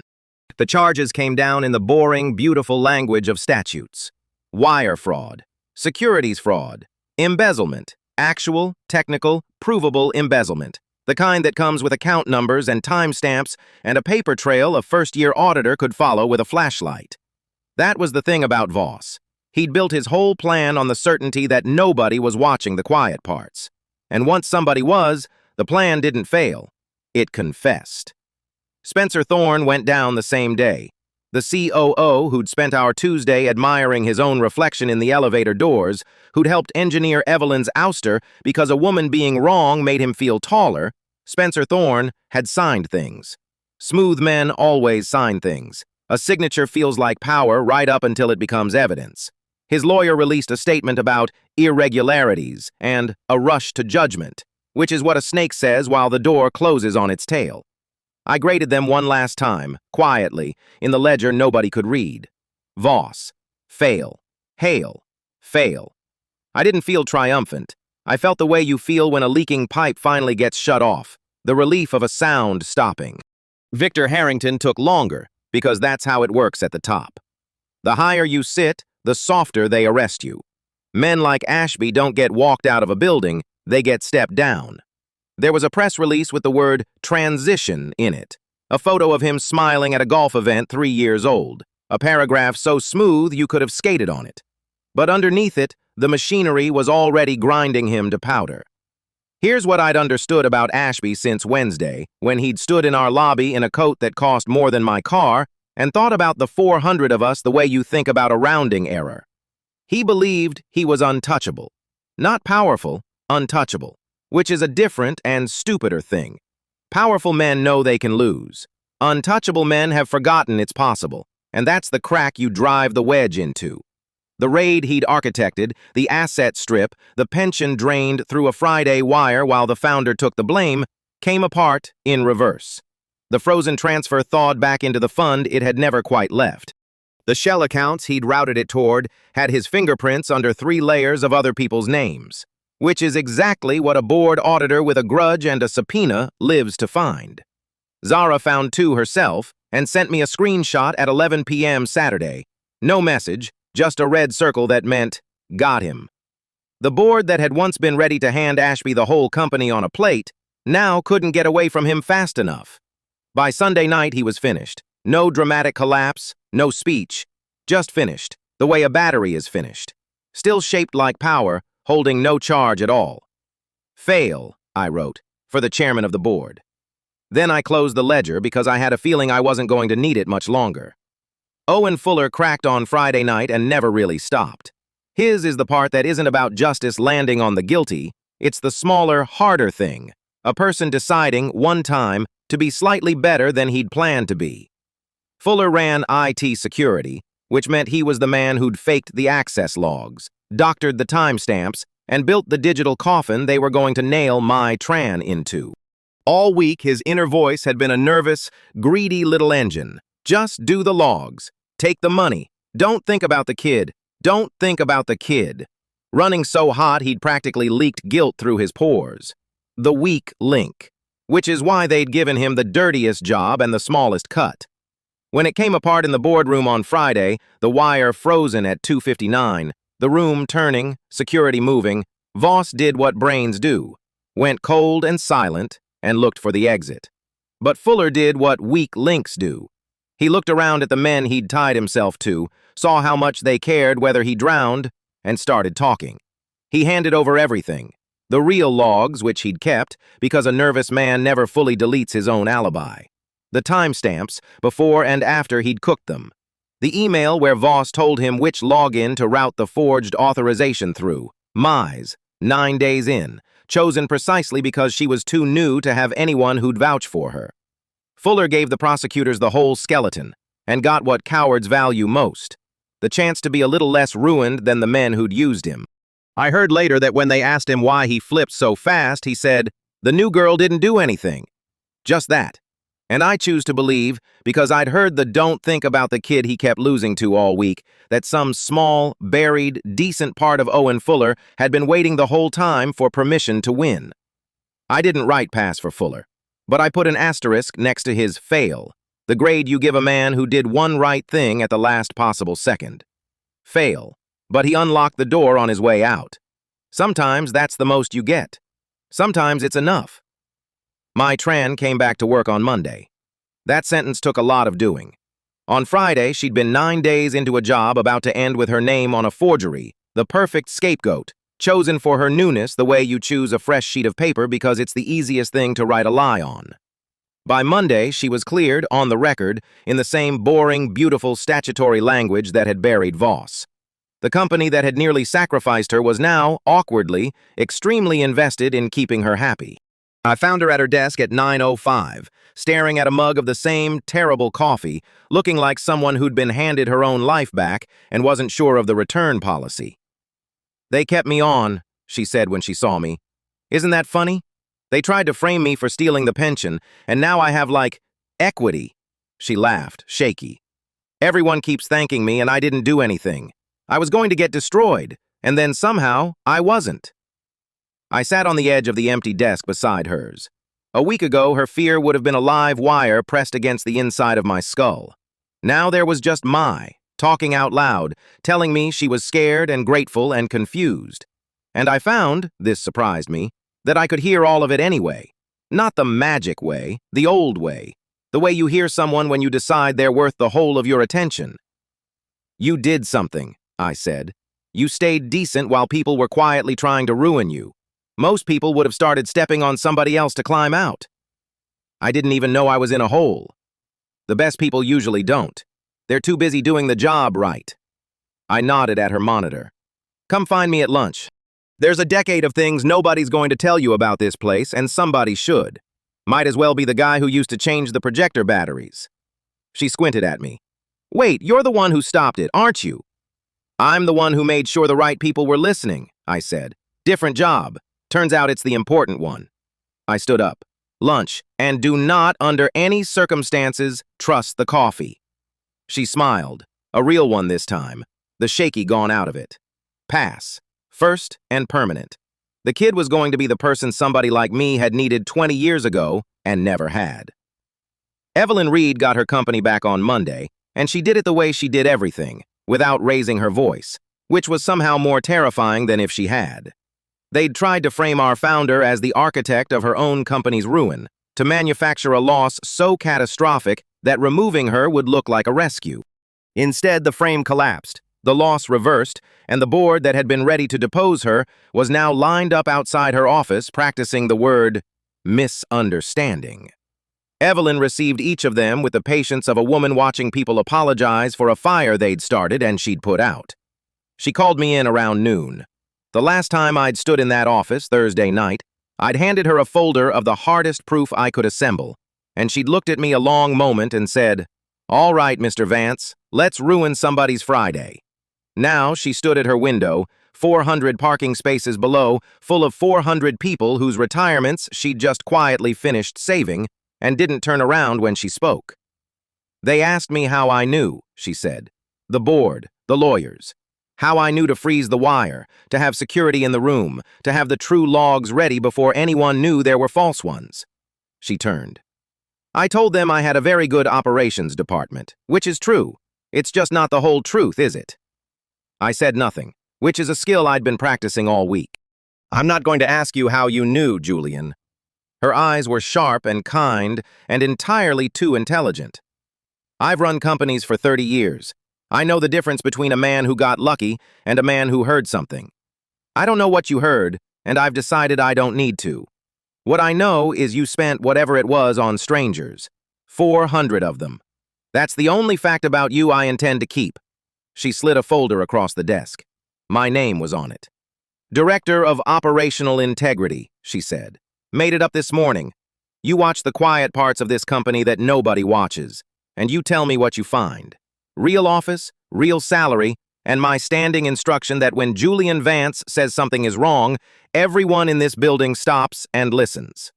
[SPEAKER 1] The charges came down in the boring, beautiful language of statutes. Wire fraud, securities fraud, embezzlement, actual, technical, provable embezzlement, the kind that comes with account numbers and timestamps and a paper trail a first-year auditor could follow with a flashlight. That was the thing about Voss. He'd built his whole plan on the certainty that nobody was watching the quiet parts. And once somebody was, the plan didn't fail. It confessed. Spencer Thorne went down the same day. The COO who'd spent our Tuesday admiring his own reflection in the elevator doors, who'd helped engineer Evelyn's ouster because a woman being wrong made him feel taller, Spencer Thorne had signed things. Smooth men always sign things. A signature feels like power right up until it becomes evidence. His lawyer released a statement about irregularities and a rush to judgment, which is what a snake says while the door closes on its tail. I graded them one last time, quietly, in the ledger nobody could read. Voss. Fail. Hail. Fail. I didn't feel triumphant. I felt the way you feel when a leaking pipe finally gets shut off, the relief of a sound stopping. Victor Harrington took longer, because that's how it works at the top. The higher you sit, the softer they arrest you. Men like Ashby don't get walked out of a building, they get stepped down. There was a press release with the word transition in it, a photo of him smiling at a golf event 3 years old, a paragraph so smooth you could have skated on it. But underneath it, the machinery was already grinding him to powder. Here's what I'd understood about Ashby since Wednesday, when he'd stood in our lobby in a coat that cost more than my car and thought about the 400 of us the way you think about a rounding error. He believed he was untouchable. Not powerful, untouchable, which is a different and stupider thing. Powerful men know they can lose. Untouchable men have forgotten it's possible, and that's the crack you drive the wedge into. The raid he'd architected, the asset strip, the pension drained through a Friday wire while the founder took the blame, came apart in reverse. The frozen transfer thawed back into the fund it had never quite left. The shell accounts he'd routed it toward had his fingerprints under 3 layers of other people's names, which is exactly what a board auditor with a grudge and a subpoena lives to find. Zara found 2 herself and sent me a screenshot at 11 p.m. Saturday. No message, just a red circle that meant, got him. The board that had once been ready to hand Ashby the whole company on a plate now couldn't get away from him fast enough. By Sunday night, he was finished. No dramatic collapse, no speech, just finished, the way a battery is finished. Still shaped like power, holding no charge at all. Fail, I wrote, for the chairman of the board. Then I closed the ledger because I had a feeling I wasn't going to need it much longer. Owen Fuller cracked on Friday night and never really stopped. His is the part that isn't about justice landing on the guilty, it's the smaller, harder thing, a person deciding, one time, to be slightly better than he'd planned to be. Fuller ran IT security, which meant he was the man who'd faked the access logs, doctored the timestamps, and built the digital coffin they were going to nail my Tran into. All week, his inner voice had been a nervous, greedy little engine. Just do the logs. Take the money. Don't think about the kid. Don't think about the kid. Running so hot he'd practically leaked guilt through his pores. The weak link, which is why they'd given him the dirtiest job and the smallest cut. When it came apart in the boardroom on Friday, the wire frozen at 2:59, the room turning, security moving, Voss did what brains do, went cold and silent, and looked for the exit. But Fuller did what weak links do. He looked around at the men he'd tied himself to, saw how much they cared whether he drowned, and started talking. He handed over everything. The real logs, which he'd kept, because a nervous man never fully deletes his own alibi. The timestamps, before and after he'd cooked them. The email where Voss told him which login to route the forged authorization through. Mize, 9 days in, chosen precisely because she was too new to have anyone who'd vouch for her. Fuller gave the prosecutors the whole skeleton, and got what cowards value most, the chance to be a little less ruined than the men who'd used him. I heard later that when they asked him why he flipped so fast, he said, "The new girl didn't do anything." Just that. And I choose to believe, because I'd heard the "don't think about the kid he kept losing to" all week, that some small, buried, decent part of Owen Fuller had been waiting the whole time for permission to win. I didn't write pass for Fuller, but I put an asterisk next to his fail, the grade you give a man who did one right thing at the last possible second. Fail, but he unlocked the door on his way out. Sometimes that's the most you get. Sometimes it's enough. My Tran came back to work on Monday. That sentence took a lot of doing. On Friday, she'd been 9 days into a job about to end with her name on a forgery, the perfect scapegoat, chosen for her newness the way you choose a fresh sheet of paper because it's the easiest thing to write a lie on. By Monday, she was cleared, on the record, in the same boring, beautiful statutory language that had buried Voss. The company that had nearly sacrificed her was now, awkwardly, extremely invested in keeping her happy. I found her at her desk at 9:05, staring at a mug of the same terrible coffee, looking like someone who'd been handed her own life back and wasn't sure of the return policy. "They kept me on," she said when she saw me. "Isn't that funny? They tried to frame me for stealing the pension, and now I have, like, equity." She laughed, shaky. "Everyone keeps thanking me, and I didn't do anything. I was going to get destroyed, and then somehow I wasn't." I sat on the edge of the empty desk beside hers. A week ago, her fear would have been a live wire pressed against the inside of my skull. Now there was just talking out loud, telling me she was scared and grateful and confused. And I found, this surprised me, that I could hear all of it anyway. Not the magic way, the old way. The way you hear someone when you decide they're worth the whole of your attention. "You did something," I said. "You stayed decent while people were quietly trying to ruin you. Most people would have started stepping on somebody else to climb out. I didn't even know I was in a hole. The best people usually don't. They're too busy doing the job right." I nodded at her monitor. "Come find me at lunch. There's a decade of things nobody's going to tell you about this place, and somebody should. Might as well be the guy who used to change the projector batteries." She squinted at me. "Wait, you're the one who stopped it, aren't you?" "I'm the one who made sure the right people were listening," I said. "Different job. Turns out it's the important one." I stood up. "Lunch, and do not, under any circumstances, trust the coffee." She smiled, a real one this time, the shaky gone out of it. Pass. First and permanent. The kid was going to be the person somebody like me had needed 20 years ago and never had. Evelyn Reed got her company back on Monday, and she did it the way she did everything, without raising her voice, which was somehow more terrifying than if she had. They'd tried to frame our founder as the architect of her own company's ruin, to manufacture a loss so catastrophic that removing her would look like a rescue. Instead, the frame collapsed, the loss reversed, and the board that had been ready to depose her was now lined up outside her office practicing the word misunderstanding. Evelyn received each of them with the patience of a woman watching people apologize for a fire they'd started and she'd put out. She called me in around noon. The last time I'd stood in that office, Thursday night, I'd handed her a folder of the hardest proof I could assemble, and she'd looked at me a long moment and said, "All right, Mr. Vance, let's ruin somebody's Friday." Now she stood at her window, 400 parking spaces below, full of 400 people whose retirements she'd just quietly finished saving, and didn't turn around when she spoke. "They asked me how I knew," she said. "The board, the lawyers. How I knew to freeze the wire, to have security in the room, to have the true logs ready before anyone knew there were false ones." She turned. "I told them I had a very good operations department, which is true. It's just not the whole truth, is it?" I said nothing, which is a skill I'd been practicing all week. "I'm not going to ask you how you knew, Julian." Her eyes were sharp and kind and entirely too intelligent. "I've run companies for 30 years. I know the difference between a man who got lucky and a man who heard something. I don't know what you heard, and I've decided I don't need to. What I know is you spent whatever it was on strangers. 400 of them. That's the only fact about you I intend to keep. She slid a folder across the desk. My name was on it. Director of Operational Integrity, she said. Made it up this morning. You watch the quiet parts of this company that nobody watches, and you tell me what you find. Real office, real salary, and my standing instruction that when Julian Vance says something is wrong, everyone in this building stops and listens.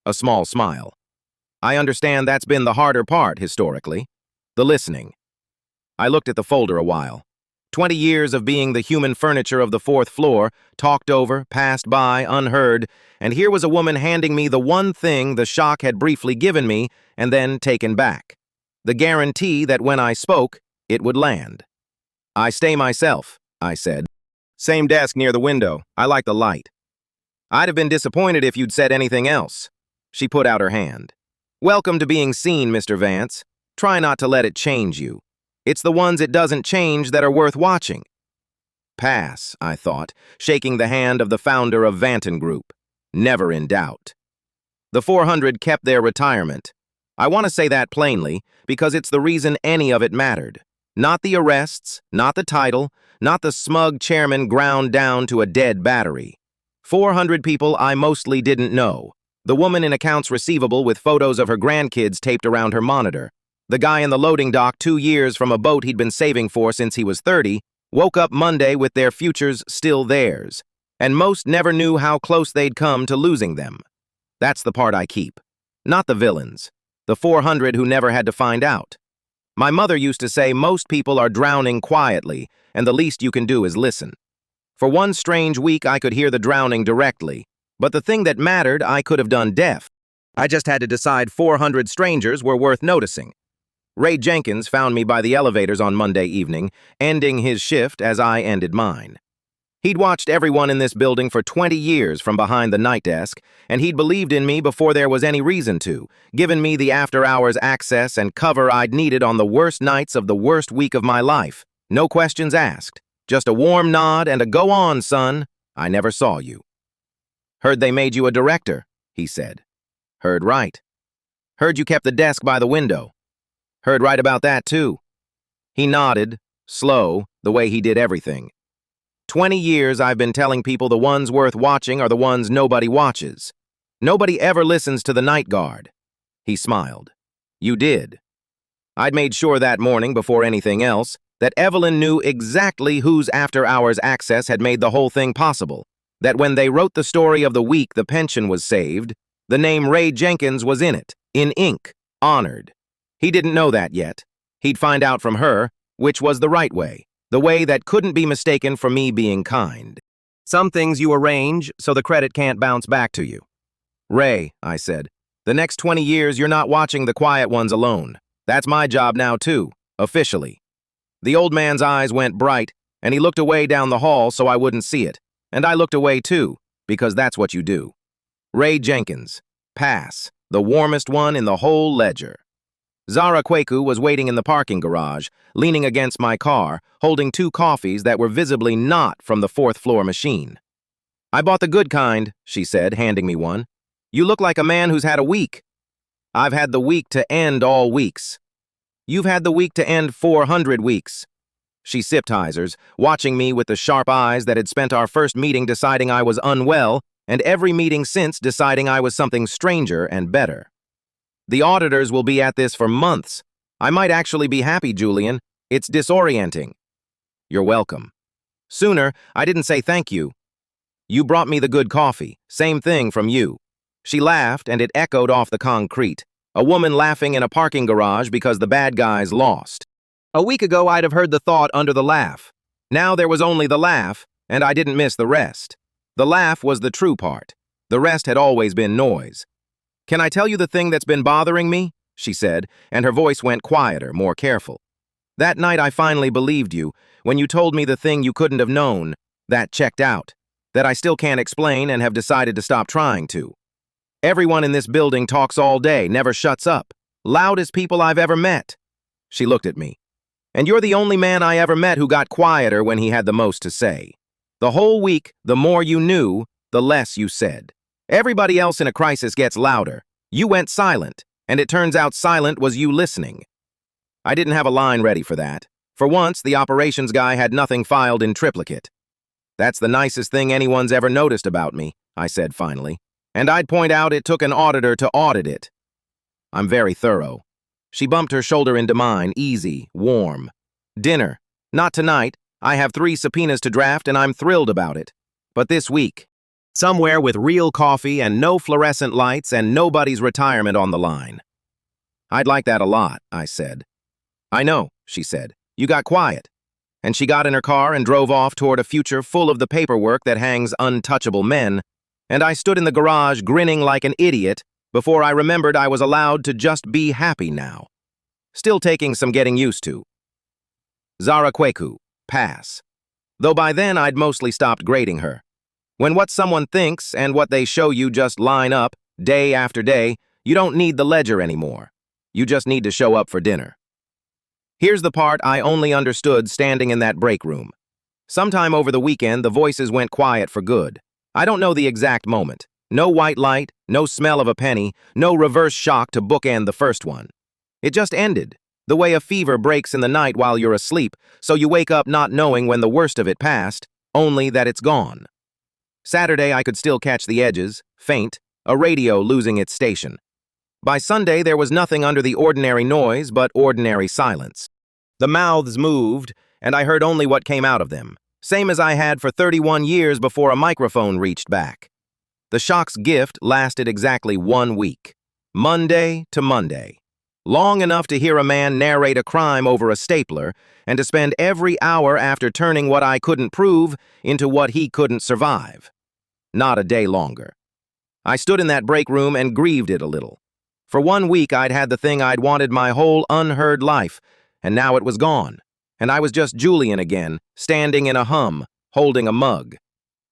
[SPEAKER 1] A small smile. I understand that's been the harder part, historically. The listening. I looked at the folder a while. 20 years of being the human furniture of the fourth floor, talked over, passed by, unheard, and here was a woman handing me the one thing the shock had briefly given me and then taken back. The guarantee that when I spoke, it would land. I stay myself, I said. Same desk near the window. I like the light. I'd have been disappointed if you'd said anything else. She put out her hand. Welcome to being seen, Mr. Vance. Try not to let it change you. It's the ones it doesn't change that are worth watching. Pass, I thought, shaking the hand of the founder of Vanton Group. Never in doubt. The 400 kept their retirement. I want to say that plainly, because it's the reason any of it mattered. Not the arrests, not the title, not the smug chairman ground down to a dead battery. 400 people I mostly didn't know. The woman in accounts receivable with photos of her grandkids taped around her monitor. The guy in the loading dock 2 years from a boat he'd been saving for since he was 30, woke up Monday with their futures still theirs, and most never knew how close they'd come to losing them. That's the part I keep. Not the villains. The 400 who never had to find out. My mother used to say most people are drowning quietly, and the least you can do is listen. For one strange week I could hear the drowning directly, but the thing that mattered I could have done deaf. I just had to decide 400 strangers were worth noticing. Ray Jenkins found me by the elevators on Monday evening, ending his shift as I ended mine. He'd watched everyone in this building for 20 years from behind the night desk, and he'd believed in me before there was any reason to, given me the after-hours access and cover I'd needed on the worst nights of the worst week of my life. No questions asked. Just a warm nod and a "go on, son. I never saw you." Heard they made you a director, he said. Heard right. Heard you kept the desk by the window. Heard right about that, too. He nodded, slow, the way he did everything. 20 years I've been telling people the ones worth watching are the ones nobody watches. Nobody ever listens to the night guard. He smiled. You did. I'd made sure that morning, before anything else, that Evelyn knew exactly whose after-hours access had made the whole thing possible. That when they wrote the story of the week the pension was saved, the name Ray Jenkins was in it, in ink, honored. He didn't know that yet. He'd find out from her, which was the right way, the way that couldn't be mistaken for me being kind. Some things you arrange so the credit can't bounce back to you. Ray, I said, the next 20 years you're not watching the quiet ones alone. That's my job now too, officially. The old man's eyes went bright, and he looked away down the hall so I wouldn't see it. And I looked away too, because that's what you do. Ray Jenkins, pass, the warmest one in the whole ledger. Zara Kweku was waiting in the parking garage, leaning against my car, holding 2 coffees that were visibly not from the 4th floor machine. I bought the good kind, she said, handing me one. You look like a man who's had a week. I've had the week to end all weeks. You've had the week to end 400 weeks. She sipped Heisers, watching me with the sharp eyes that had spent our first meeting deciding I was unwell, and every meeting since deciding I was something stranger and better. The auditors will be at this for months. I might actually be happy, Julian. It's disorienting. You're welcome. Sooner, I didn't say thank you. You brought me the good coffee. Same thing from you. She laughed, and it echoed off the concrete. A woman laughing in a parking garage because the bad guys lost. A week ago, I'd have heard the thought under the laugh. Now there was only the laugh, and I didn't miss the rest. The laugh was the true part. The rest had always been noise. Can I tell you the thing that's been bothering me? She said, and her voice went quieter, more careful. That night I finally believed you, when you told me the thing you couldn't have known, that checked out, that I still can't explain and have decided to stop trying to. Everyone in this building talks all day, never shuts up. Loudest people I've ever met. She looked at me. And you're the only man I ever met who got quieter when he had the most to say. The whole week, the more you knew, the less you said. Everybody else in a crisis gets louder. You went silent, and it turns out silent was you listening. I didn't have a line ready for that. For once, the operations guy had nothing filed in triplicate. That's the nicest thing anyone's ever noticed about me, I said finally. And I'd point out it took an auditor to audit it. I'm very thorough. She bumped her shoulder into mine, easy, warm. Dinner. Not tonight. I have 3 subpoenas to draft and I'm thrilled about it. But this week. Somewhere with real coffee and no fluorescent lights and nobody's retirement on the line. I'd like that a lot, I said. I know, she said. You got quiet. And she got in her car and drove off toward a future full of the paperwork that hangs untouchable men, and I stood in the garage grinning like an idiot before I remembered I was allowed to just be happy now. Still taking some getting used to. Zara Kweku, pass. Though by then I'd mostly stopped grading her. When what someone thinks and what they show you just line up, day after day, you don't need the ledger anymore. You just need to show up for dinner. Here's the part I only understood standing in that break room. Sometime over the weekend, the voices went quiet for good. I don't know the exact moment. No white light, no smell of a penny, no reverse shock to bookend the first one. It just ended, the way a fever breaks in the night while you're asleep, so you wake up not knowing when the worst of it passed, only that it's gone. Saturday, I could still catch the edges, faint, a radio losing its station. By Sunday, there was nothing under the ordinary noise but ordinary silence. The mouths moved, and I heard only what came out of them, same as I had for 31 years before a microphone reached back. The shock's gift lasted exactly 1 week, Monday to Monday. Long enough to hear a man narrate a crime over a stapler, and to spend every hour after turning what I couldn't prove into what he couldn't survive. Not a day longer. I stood in that break room and grieved it a little. For 1 week, I'd had the thing I'd wanted my whole unheard life, and now it was gone. And I was just Julian again, standing in a hum, holding a mug.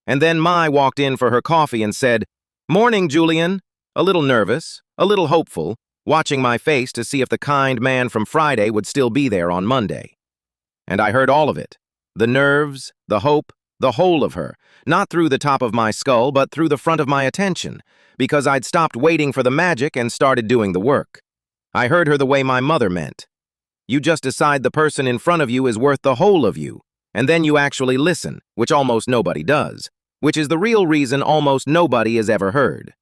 [SPEAKER 1] And then Mai walked in for her coffee and said, "Morning, Julian." A little nervous, a little hopeful, watching my face to see if the kind man from Friday would still be there on Monday. And I heard all of it. The nerves, the hope, the whole of her, not through the top of my skull, but through the front of my attention, because I'd stopped waiting for the magic and started doing the work. I heard her the way my mother meant. You just decide the person in front of you is worth the whole of you, and then you actually listen, which almost nobody does, which is the real reason almost nobody has ever heard.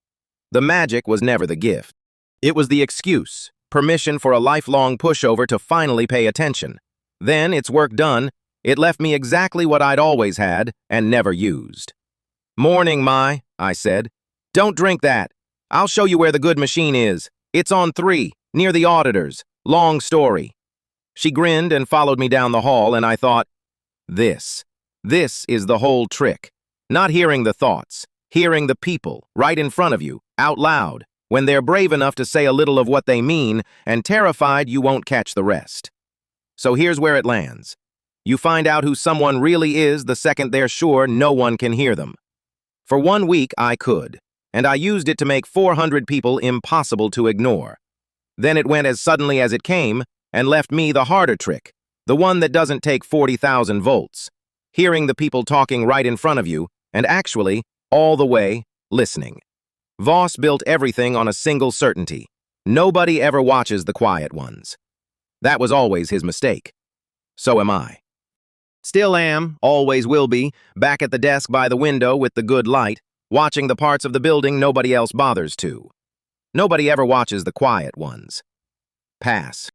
[SPEAKER 1] The magic was never the gift. It was the excuse, permission for a lifelong pushover to finally pay attention. Then, its work done, it left me exactly what I'd always had and never used. "Morning, Mai," I said. "Don't drink that. I'll show you where the good machine is. It's on 3, near the auditors. Long story." She grinned and followed me down the hall, and I thought, This is the whole trick. Not hearing the thoughts, hearing the people, right in front of you, out loud, when they're brave enough to say a little of what they mean, and terrified you won't catch the rest. So here's where it lands. You find out who someone really is the second they're sure no one can hear them. For 1 week, I could, and I used it to make 400 people impossible to ignore. Then it went as suddenly as it came, and left me the harder trick, the one that doesn't take 40,000 volts. Hearing the people talking right in front of you, and actually, all the way, listening. Voss built everything on a single certainty. Nobody ever watches the quiet ones. That was always his mistake. So am I. Still am, always will be, back at the desk by the window with the good light, watching the parts of the building nobody else bothers to. Nobody ever watches the quiet ones. Pass.